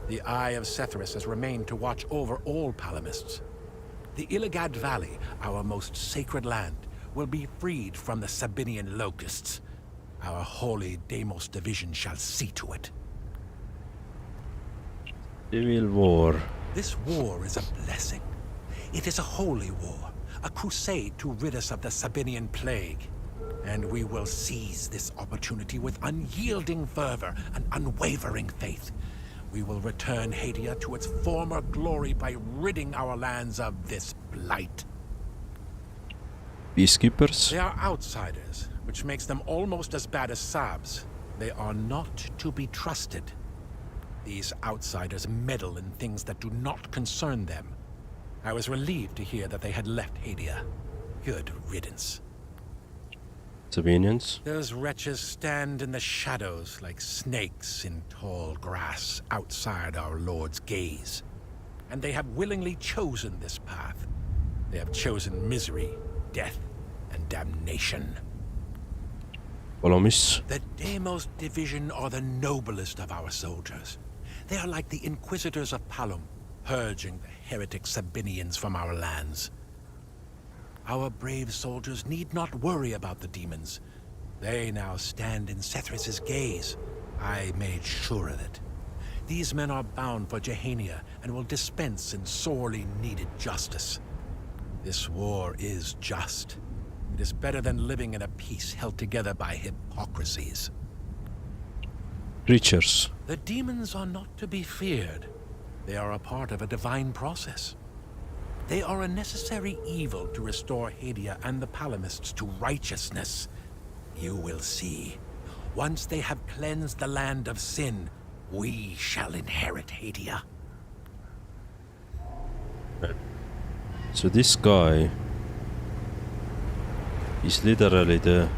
The Eye of Sethris has remained to watch over all Palomists. The Illigad Valley, our most sacred land, will be freed from the Sabinian locusts. Our holy Deimos division shall see to it. Civil war. This war is a blessing. It is a holy war, a crusade to rid us of the Sabinian plague. And we will seize this opportunity with unyielding fervor and unwavering faith. We will return Hadia to its former glory by ridding our lands of this blight. Peacekeepers? They are outsiders, which makes them almost as bad as Sabs. They are not to be trusted. These outsiders meddle in things that do not concern them. I was relieved to hear that they had left Hadia. Good riddance. Sabinians? Those wretches stand in the shadows like snakes in tall grass outside our Lord's gaze. And they have willingly chosen this path. They have chosen misery, death, and damnation. Palomis? The Deimos division are the noblest of our soldiers. They are like the Inquisitors of Palom, purging the heretic Sabinians from our lands. Our brave soldiers need not worry about the demons. They now stand in Sethris's gaze. I made sure of it. These men are bound for Jehania and will dispense in sorely needed justice. This war is just. It is better than living in a peace held together by hypocrisies. Creatures. The demons are not to be feared. They are a part of a divine process. They are a necessary evil to restore Hadia and the Palamists to righteousness. You will see. Once they have cleansed the land of sin, we shall inherit Hadia. So this guy is literally the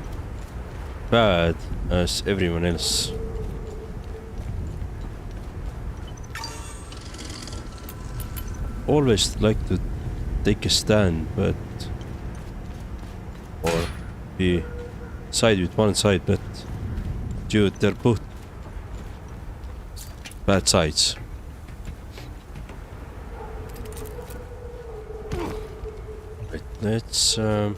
bad as everyone else. Always like to take a stand, but or be side with one side, but dude, they're both bad sides. Right, let's can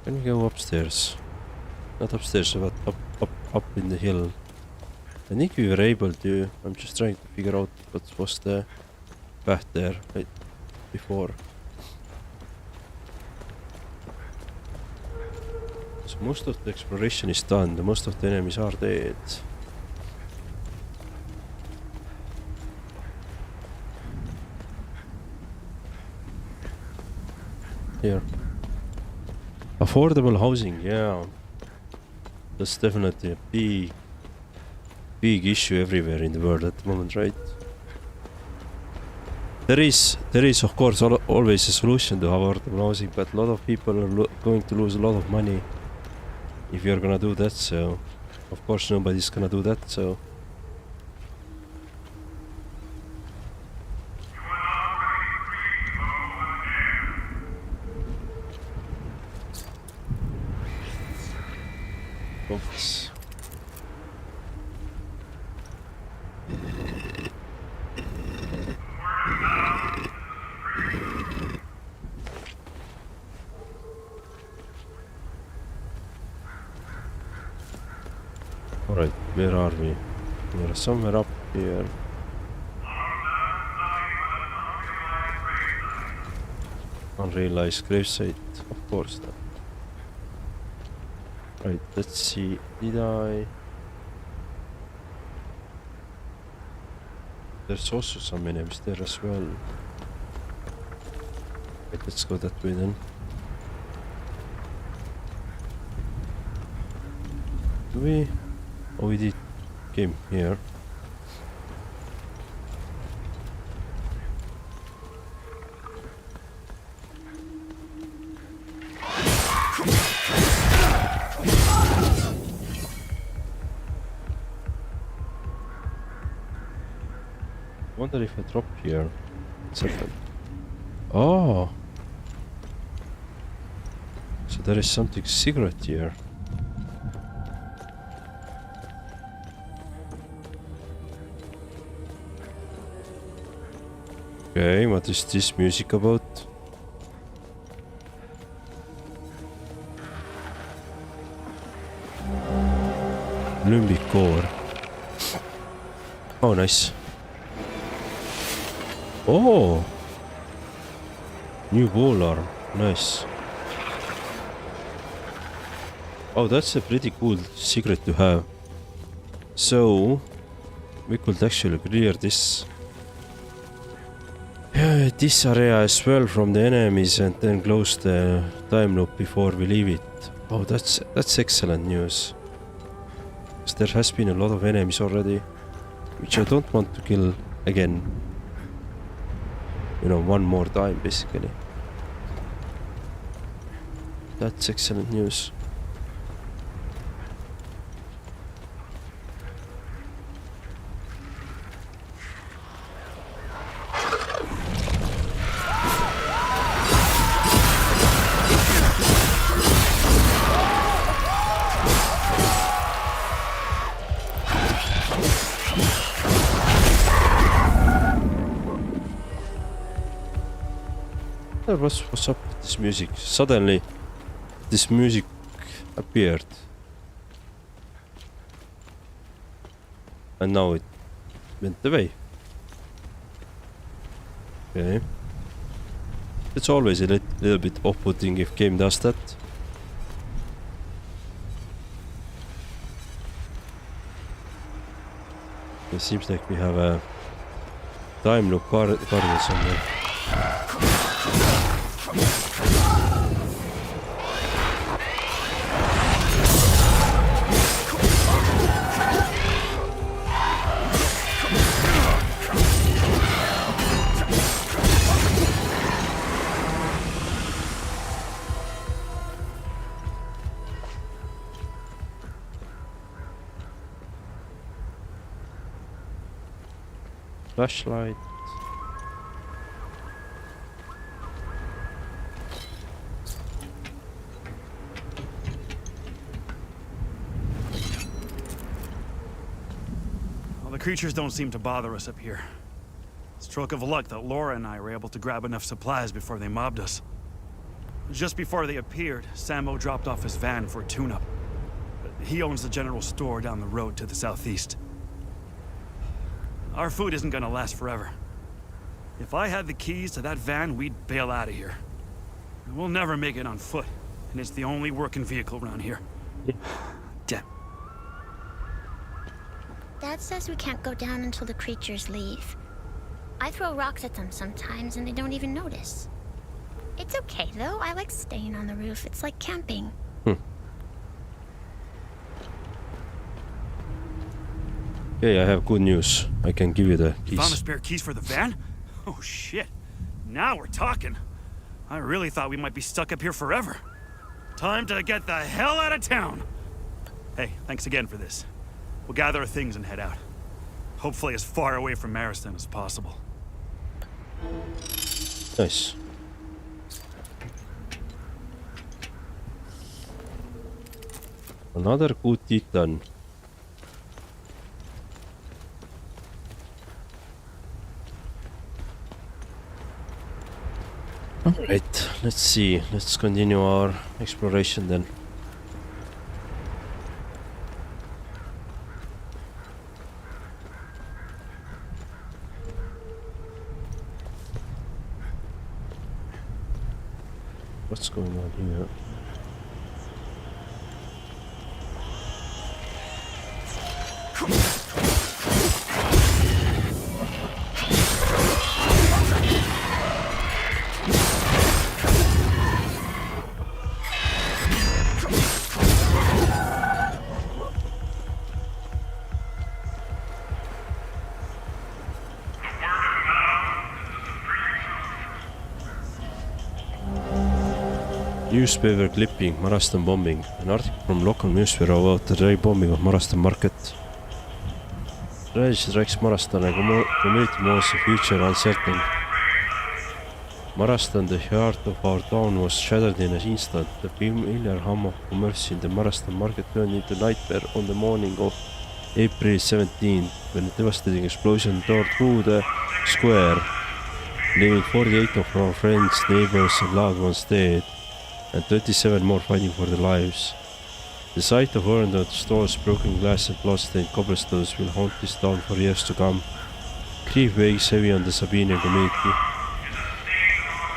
we go upstairs? Not upstairs, but up in the hill. I think we were able to. I'm just trying to figure out what was the path there right before. So most of the exploration is done. Most of the enemies are dead. Here. Affordable housing, yeah. That's definitely a big issue everywhere in the world at the moment, right? There is of course always a solution to affordable housing, but a lot of people are going to lose a lot of money if you're gonna do that, so of course nobody's gonna do that, so oops. Alright, where are we? We are somewhere up here. Unrealized gravesite, of course. Right, let's see. Did I? There's also some enemies there as well. Right, let's go that way then. Do we? Oh, we did came here. Wonder if I drop here. Second. Oh, so there is something secret here. Okay, what is this music about? Limbic core. Oh, nice. Oh, new ball arm. Nice. Oh, that's a pretty cool secret to have. So we could actually clear this area as well from the enemies and then close the time loop before we leave it. Oh, that's excellent news. Because there has been a lot of enemies already, which I don't want to kill again. You know, one more time basically. That's excellent news. What's up with this music? Suddenly, this music appeared. And now it went away. Okay. It's always a little bit off-putting if game does that. It seems like we have a time loop guardian somewhere. Flashlight. Well, the creatures don't seem to bother us up here. Stroke of luck that Laura and I were able to grab enough supplies before they mobbed us. Just before they appeared, Sammo dropped off his van for a tune-up. He owns the general store down the road to the southeast. Our food isn't gonna last forever. If I had the keys to that van, we'd bail out of here. We'll never make it on foot, and it's the only working vehicle around here. Damn. Dad says we can't go down until the creatures leave. I throw rocks at them sometimes, and they don't even notice. It's okay, though. I like staying on the roof. It's like camping. Okay, I have good news. I can give you the keys. You found the spare keys for the van? Oh shit. Now we're talking. I really thought we might be stuck up here forever. Time to get the hell out of town. Hey, thanks again for this. We'll gather our things and head out. Hopefully as far away from Marastan as possible. Nice. Another good deed done. Alright, let's see. Let's continue our exploration then. What's going on here? Newspaper clipping, Marastan bombing. An article from local newspaper about the dry bombing of Marastan market. Tragedy strikes Marastan and community moves the future uncertain. Marastan, the heart of our town, was shattered in an instant. The familiar hum of commerce in the Marastan market turned into nightmare on the morning of April 17th, when a devastating explosion tore through the square, leaving 48 of our friends, neighbors and loved ones dead, and 27 more fighting for their lives. The sight of burned out stores, broken glass and blood-stained cobblestones will haunt this town for years to come. Grief weighs heavy on the Sabinian community.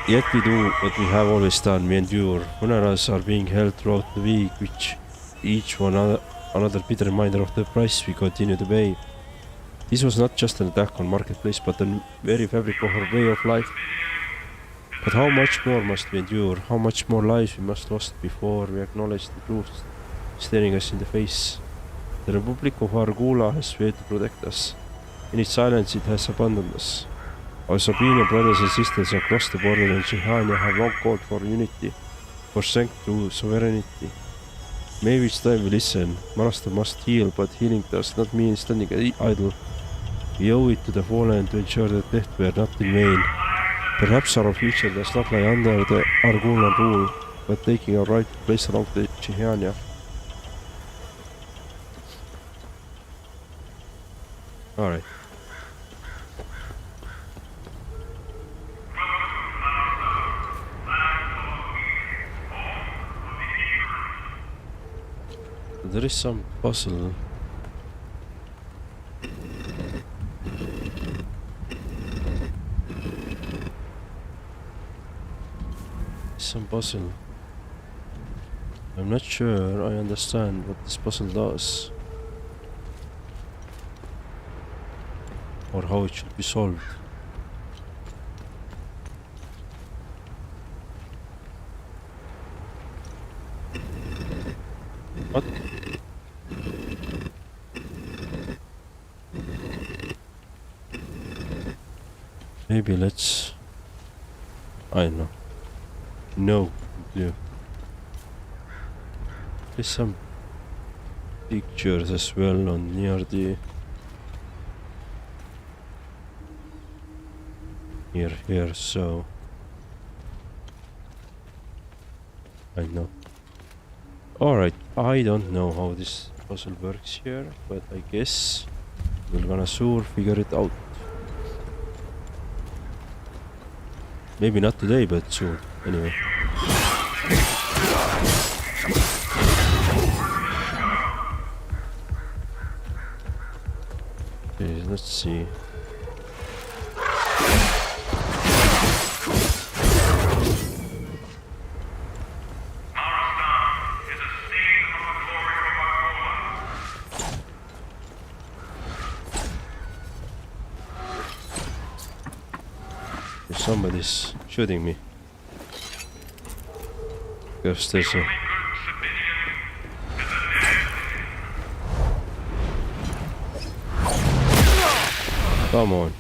Yet we do what we have always done, we endure. Funerals are being held throughout the week, which each one another bitter reminder of the price we continue to pay. This was not just an attack on Marketplace, but a very fabric of our way of life. But how much more must we endure? How much more lives we must lost before we acknowledge the truth staring us in the face? The Republic of Argula has failed to protect us. In its silence it has abandoned us. Our Sabinian brothers and sisters across the border in Jeljin have long called for unity, for strength to sovereignty. Maybe it's time we listen. Marastan must heal, but healing does not mean standing idle. We owe it to the fallen to ensure that death were not in vain. Perhaps our future does not lie under the Argulan rule, but taking our right place along the Jeljin. Alright. There is some puzzle. some puzzle. I'm not sure I understand what this puzzle does. Or how it should be solved. What? Maybe let's... I don't know. No. Yeah. There's some pictures as well on near the... Here, so... I know. Alright, I don't know how this puzzle works here, but I guess we're gonna soon figure it out. Maybe not today, but soon. Anyway. Okay, let's see. Somebody's shooting me. Because there's a... Come on.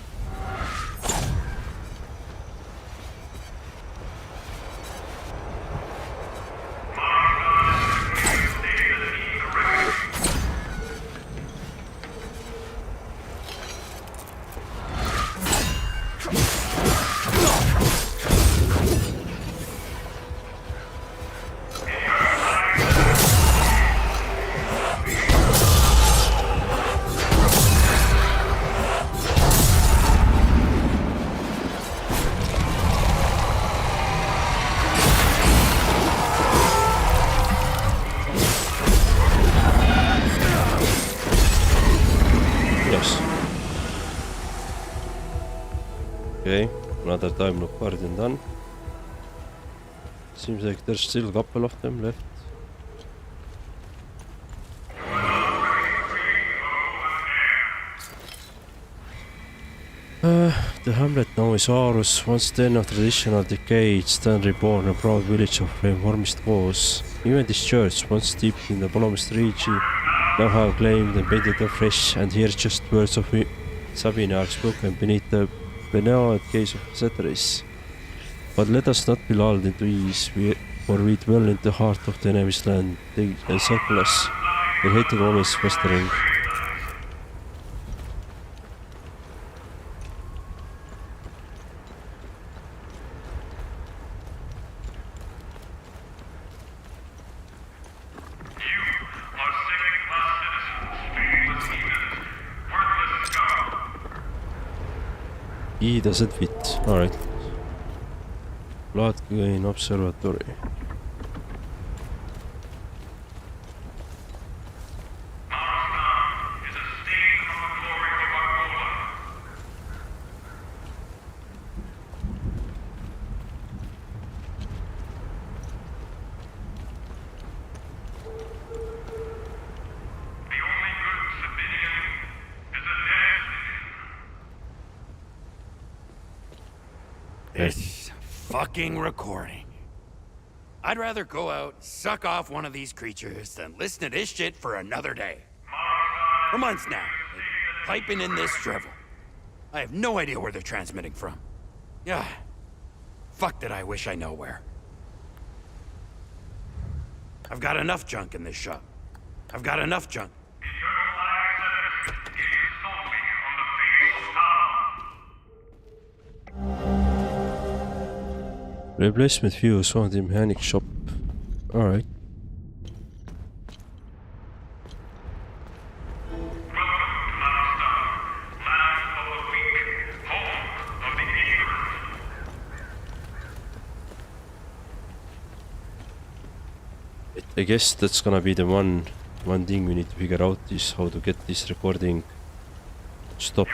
Okay, another time loop guardian done. Seems like there's still a couple of them left. The hamlet now is Aarhus, once den of traditional decades, then reborn, a proud village of reformist cause. Even this church, once deep in the Polomist region, now have claimed and painted afresh, and here just words of Sabine are spoken beneath the benevolent gaze of Ceteris. But let us not be lulled into ease, for we dwell in the heart of the enemy's land. They encircle us, their hated always festering. E doesn't fit. Alright. Bloodgain Observatory. This fucking recording. I'd rather go out, suck off one of these creatures, than listen to this shit for another day. For months now, piping in this drivel. I have no idea where they're transmitting from. Yeah. Fuck that I wish I know where. I've got enough junk in this shop. I've got enough junk. Replacement fuse on the mechanic shop. Alright. I guess that's gonna be the one thing we need to figure out is how to get this recording stopped.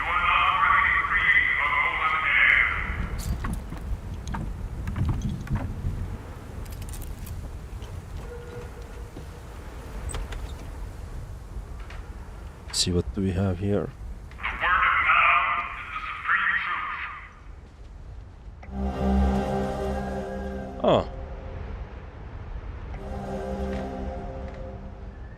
Let's see what do we have here. Ah.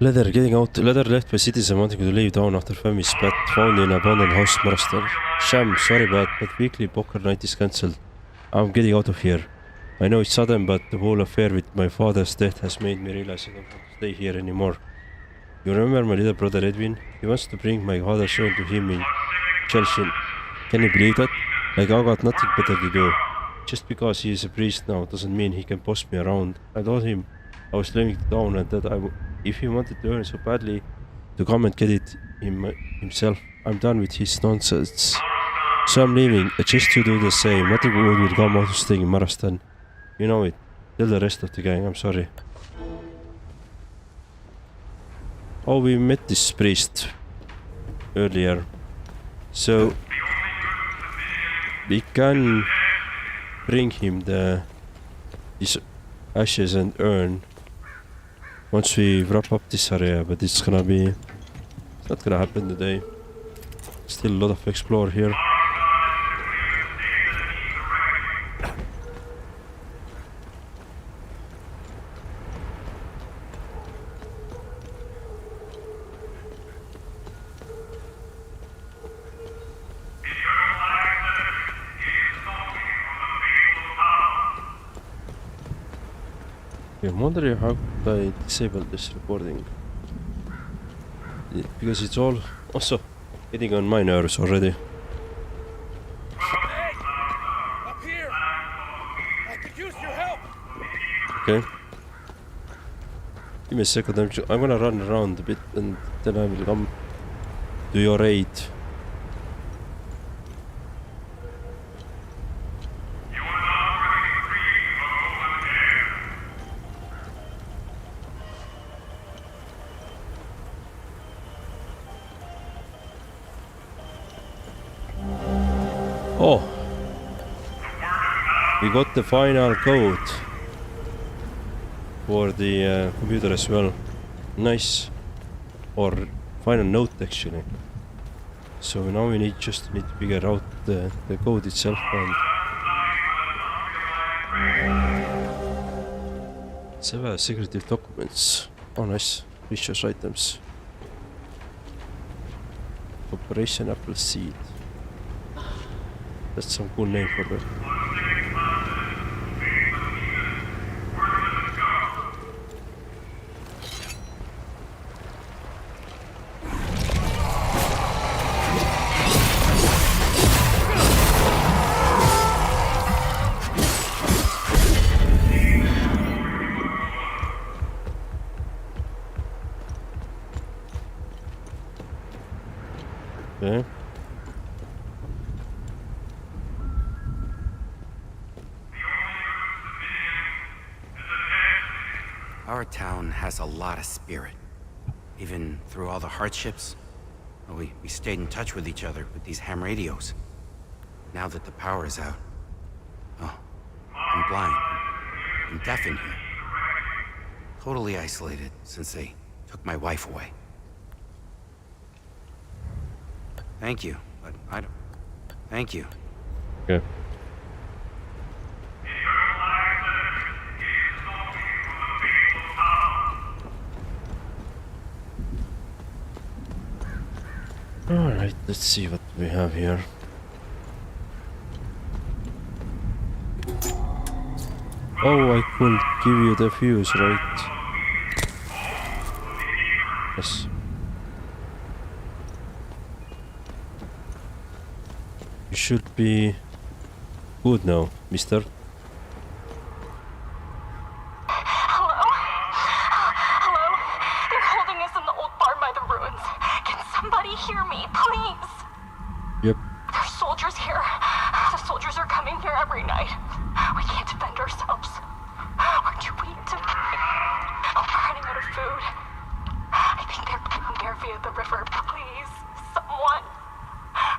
Lethe getting out. Lethe left by citizen wanting to leave town after family spat found in abandoned house Marastan. Sham, sorry but weekly poker night is cancelled. I'm getting out of here. I know it's sudden, but the whole affair with my father's death has made me realize I don't want to stay here anymore. You remember my little brother Edwin? He wants to bring my father's soul to him in Jeljin. Can you believe that? Like I got nothing better to do. Just because he is a priest now doesn't mean he can boss me around. I told him I was leaving the town and that if he wanted to earn so badly to come and get it himself, I'm done with his nonsense. So I'm leaving, just to do the same. Nothing good will come out of staying in Marastan. You know it. Tell the rest of the gang, I'm sorry. Oh, we met this priest earlier. So we can bring him these ashes and urn once we wrap up this area, but it's not gonna happen today. Still a lot of explore here. I'm wondering how I disable this recording. Because it's all also getting on my nerves already. Hey! Up here! I could use your help! Okay. Give me a second, I'm gonna run around a bit and then I will come to your aid. Oh, we got the final code for the computer as well. Nice. Or final note actually. So now we need to figure out the code itself and several secretive documents. Oh nice. Precious items. Operation Apple Seed. That's some cool name for it. Okay. Our town has a lot of spirit. Even through all the hardships, we stayed in touch with each other with these ham radios. Now that the power is out, I'm blind and deaf in here. Totally isolated since they took my wife away. Thank you, but I don't... Thank you. Okay. Alright, let's see what we have here. Oh, I could give you the fuse, right? Yes. You should be good now, mister. Yep. There's soldiers here. The soldiers are coming here every night. We can't defend ourselves. We're too weak to... We're running out of food. I think they're coming here via the river. Please, someone.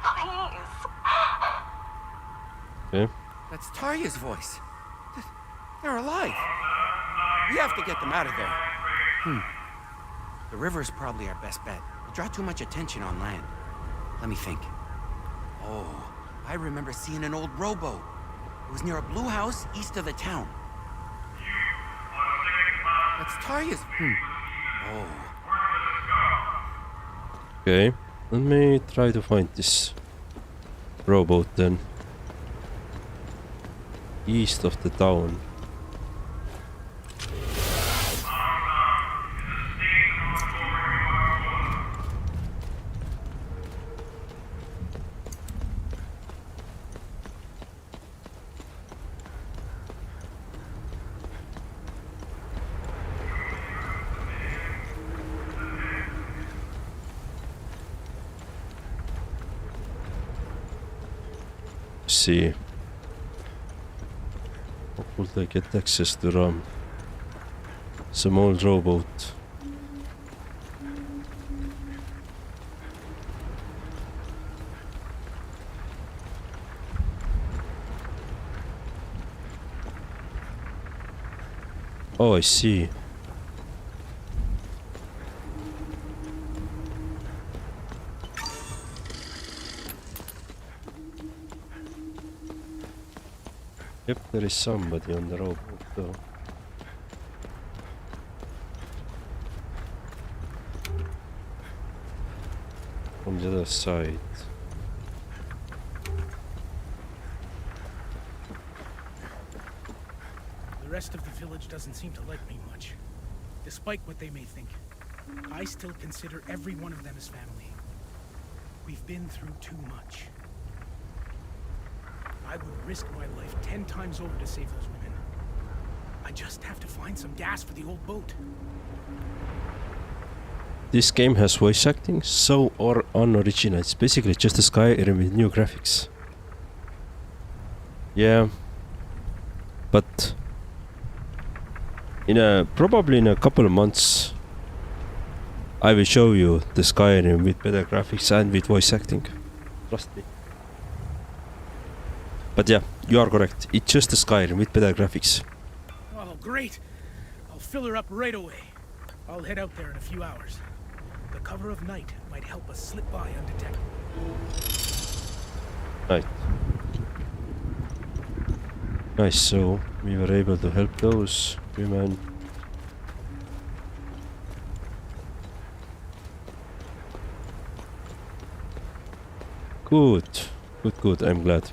Please. Okay. That's Tarya's voice. They're alive. We have to get them out of there. The river's probably our best bet. You draw too much attention on land. Let me think. Oh, I remember seeing an old rowboat. It was near a blue house east of the town. That's Tarya's. Oh. Okay, let me try to find this rowboat then. East of the town. See. How could I get access to some old rowboat? Oh, I see. Yep, there is somebody on the rowboat though. From the other side. The rest of the village doesn't seem to like me much. Despite what they may think, I still consider every one of them as family. We've been through too much. I would risk my life 10 times over to save those women. I just have to find some gas for the old boat. This game has voice acting, so or unoriginal. It's basically just a Skyrim with new graphics. Yeah, but probably in a couple of months, I will show you the Skyrim with better graphics and with voice acting. Trust me. But yeah, you are correct. It's just a Skyrim with better graphics. Oh, great! I'll fill her up right away. I'll head out there in a few hours. The cover of night might help us slip by undetected. Right. Nice, so we were able to help those women. Good. Good, I'm glad.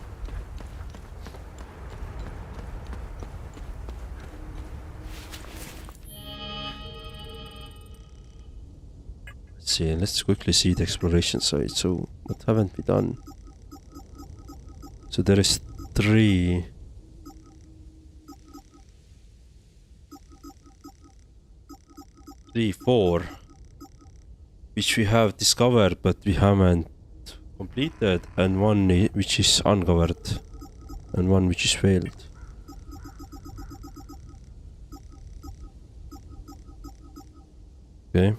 See, let's quickly see the exploration site. So what haven't we done? So there is 3. Three, 4, which we have discovered but we haven't completed, and 1 which is uncovered, and 1 which is failed. Okay.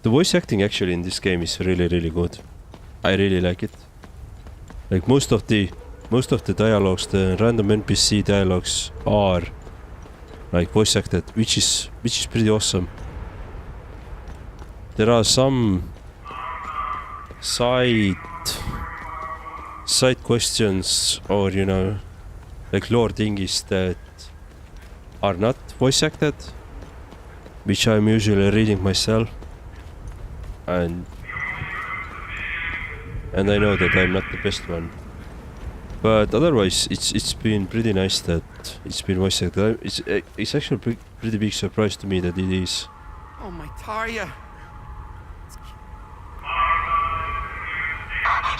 The voice acting actually in this game is really good. I really like it. Like most of the dialogues, the random NPC dialogues are like voice acted, which is pretty awesome. There are some side questions or like lore thingies that are not voice acted, which I'm usually reading myself. And I know that I'm not the best one, but otherwise it's been pretty nice that it's been voice acted. It's actually a pretty big surprise to me that it is. Oh my Tarya!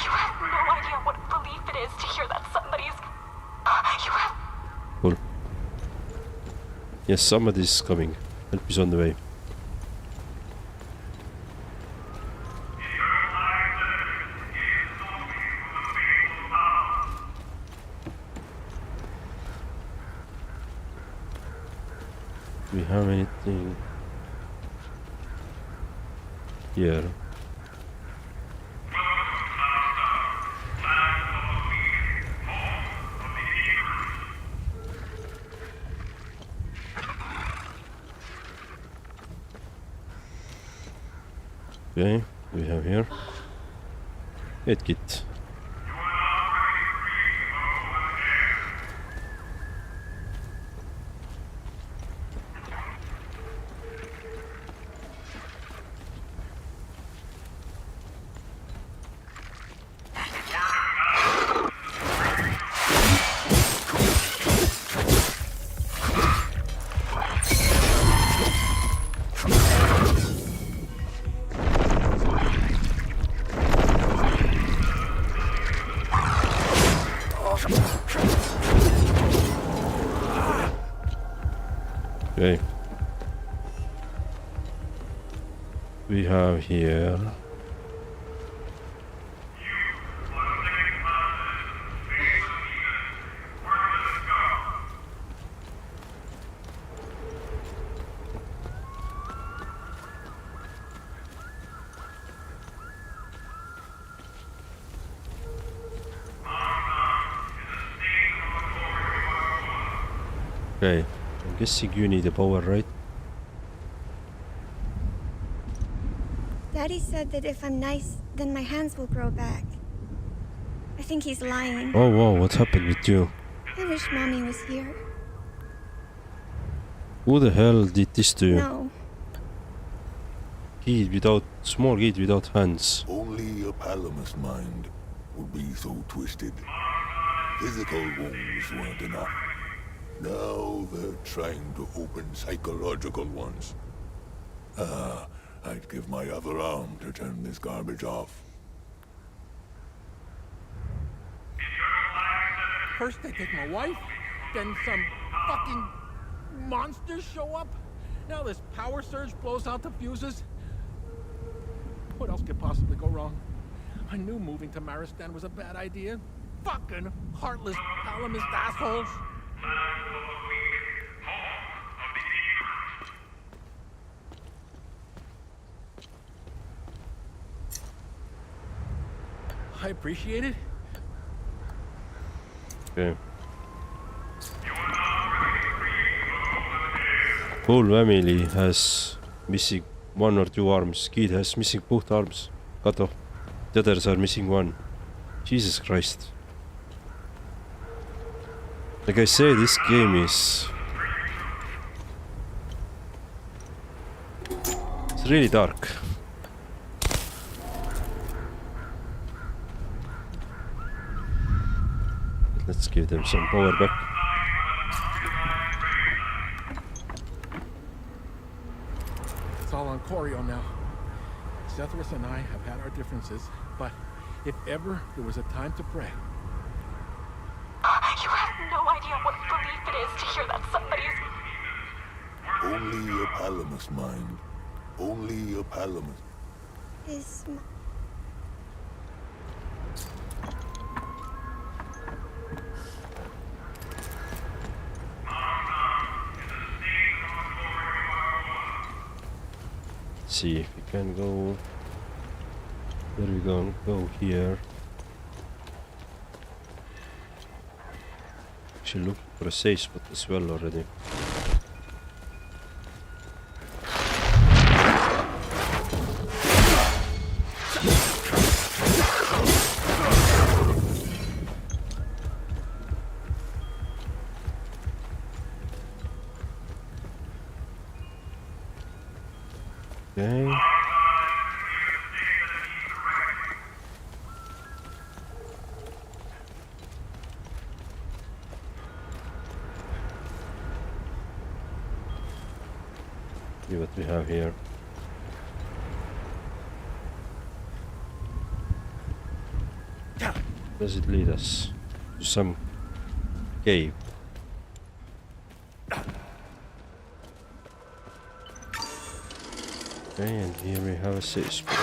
You have no idea what a relief it is to hear that somebody's... You have... Cool. Yes, somebody's coming. Help is on the way. Do we have anything here? Okay, we have here medkit. Okay. We have here okay. I'm guessing you need a power, right? Daddy said that if I'm nice, then my hands will grow back. I think he's lying. Oh wow, what happened with you? I wish Mommy was here. Who the hell did this to you? No. Kid without, small kid without hands. Only a Palamas mind would be so twisted. Physical wounds weren't enough. Now they're trying to open psychological ones. I'd give my other arm to turn this garbage off. First they take my wife, then some fucking monsters show up. Now this power surge blows out the fuses. What else could possibly go wrong? I knew moving to Marastan was a bad idea. Fucking heartless Palamist assholes. I appreciate it. Okay. Whole family has missing 1 or 2 arms. Kid has missing both arms. Cut off. The others are missing 1. Jesus Christ. Like I say, this game is... it's really dark. Let's give them some power back. It's all on Corio now. Zethris and I have had our differences, but if ever there was a time to pray... You have no idea what relief it is to hear that somebody's... Only a Palamas mind. Only a Palamas. Is... See if we can go. Where are we going? Go here. Actually look for a safe spot as well already. Okay. See what we have here. Does it lead us to some cave? Okay, and here we have a safe spot.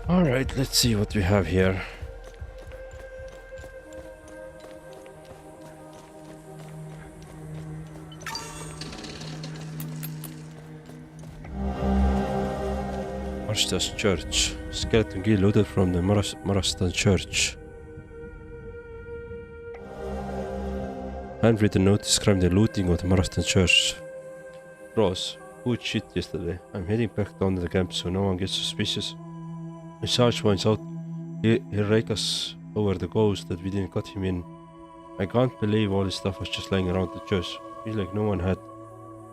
Alright, let's see what we have here. Marastan Church. Skeleton key looted from the Marastan Church. handwritten note describing the looting of the Marastan church. Bros, good shit yesterday. I'm heading back down to the camp so no one gets suspicious. The Sarge points out he raked us over the goals that we didn't cut him in. I can't believe all this stuff was just lying around the church. Feels like no one had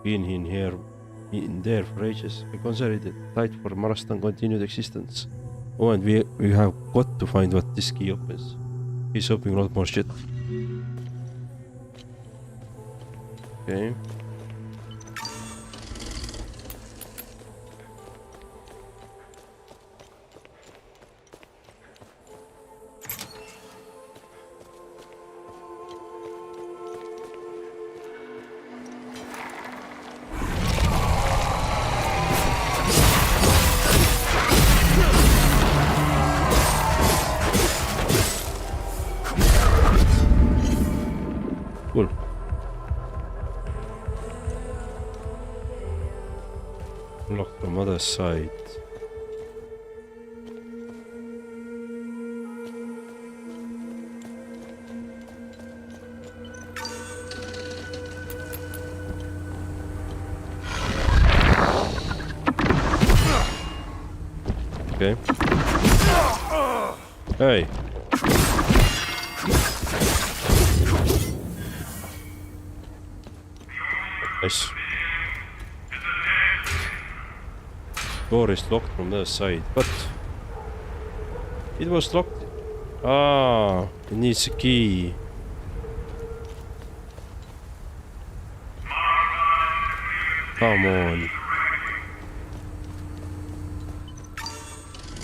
been in there for ages. I consider it tight for Marastan continued existence. Oh, and we have got to find what this key opens. He's opening a lot more shit. Okay. Cool. Locked from other side. Okay. Hey. Nice. Door is locked from the other side, but it was locked. Ah, it needs a key. Come on.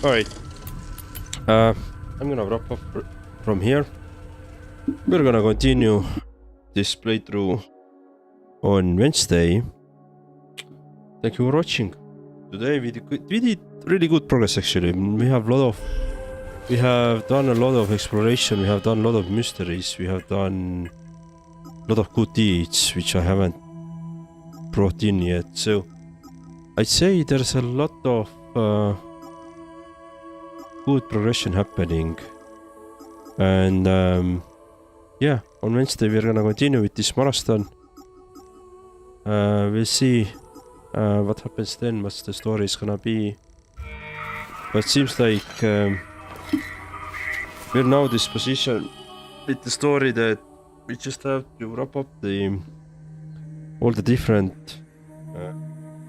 Alright. I'm gonna wrap up from here. We're gonna continue this playthrough on Wednesday. Thank you for watching. Today we did really good progress actually. We have done a lot of exploration, we have done a lot of mysteries, we have done a lot of good deeds which I haven't brought in yet. So I'd say there's a lot of good progression happening. And yeah, on Wednesday we're gonna continue with this Marastan. We'll see what happens then, what the story is gonna be. But it seems like we're now in this position with the story that we just have to wrap up all the different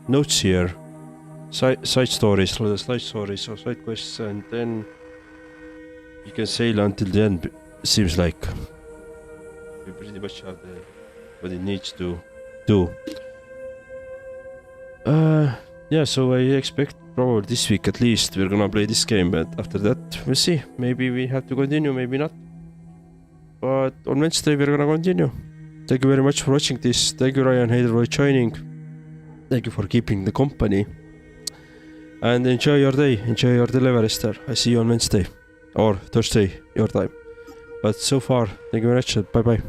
notes here, side stories, or side stories or side quests, and then we can sail until the end. Seems like we pretty much have what it needs to do. Yeah, so I expect probably this week at least we're gonna play this game, but after that we'll see. Maybe we have to continue, maybe not. But on Wednesday we're gonna continue. Thank you very much for watching this. Thank you Ryan Hayder for joining. Thank you for keeping the company. And enjoy your day, enjoy your delivery star. I see you on Wednesday or Thursday, your time. But so far, thank you very much. Bye bye.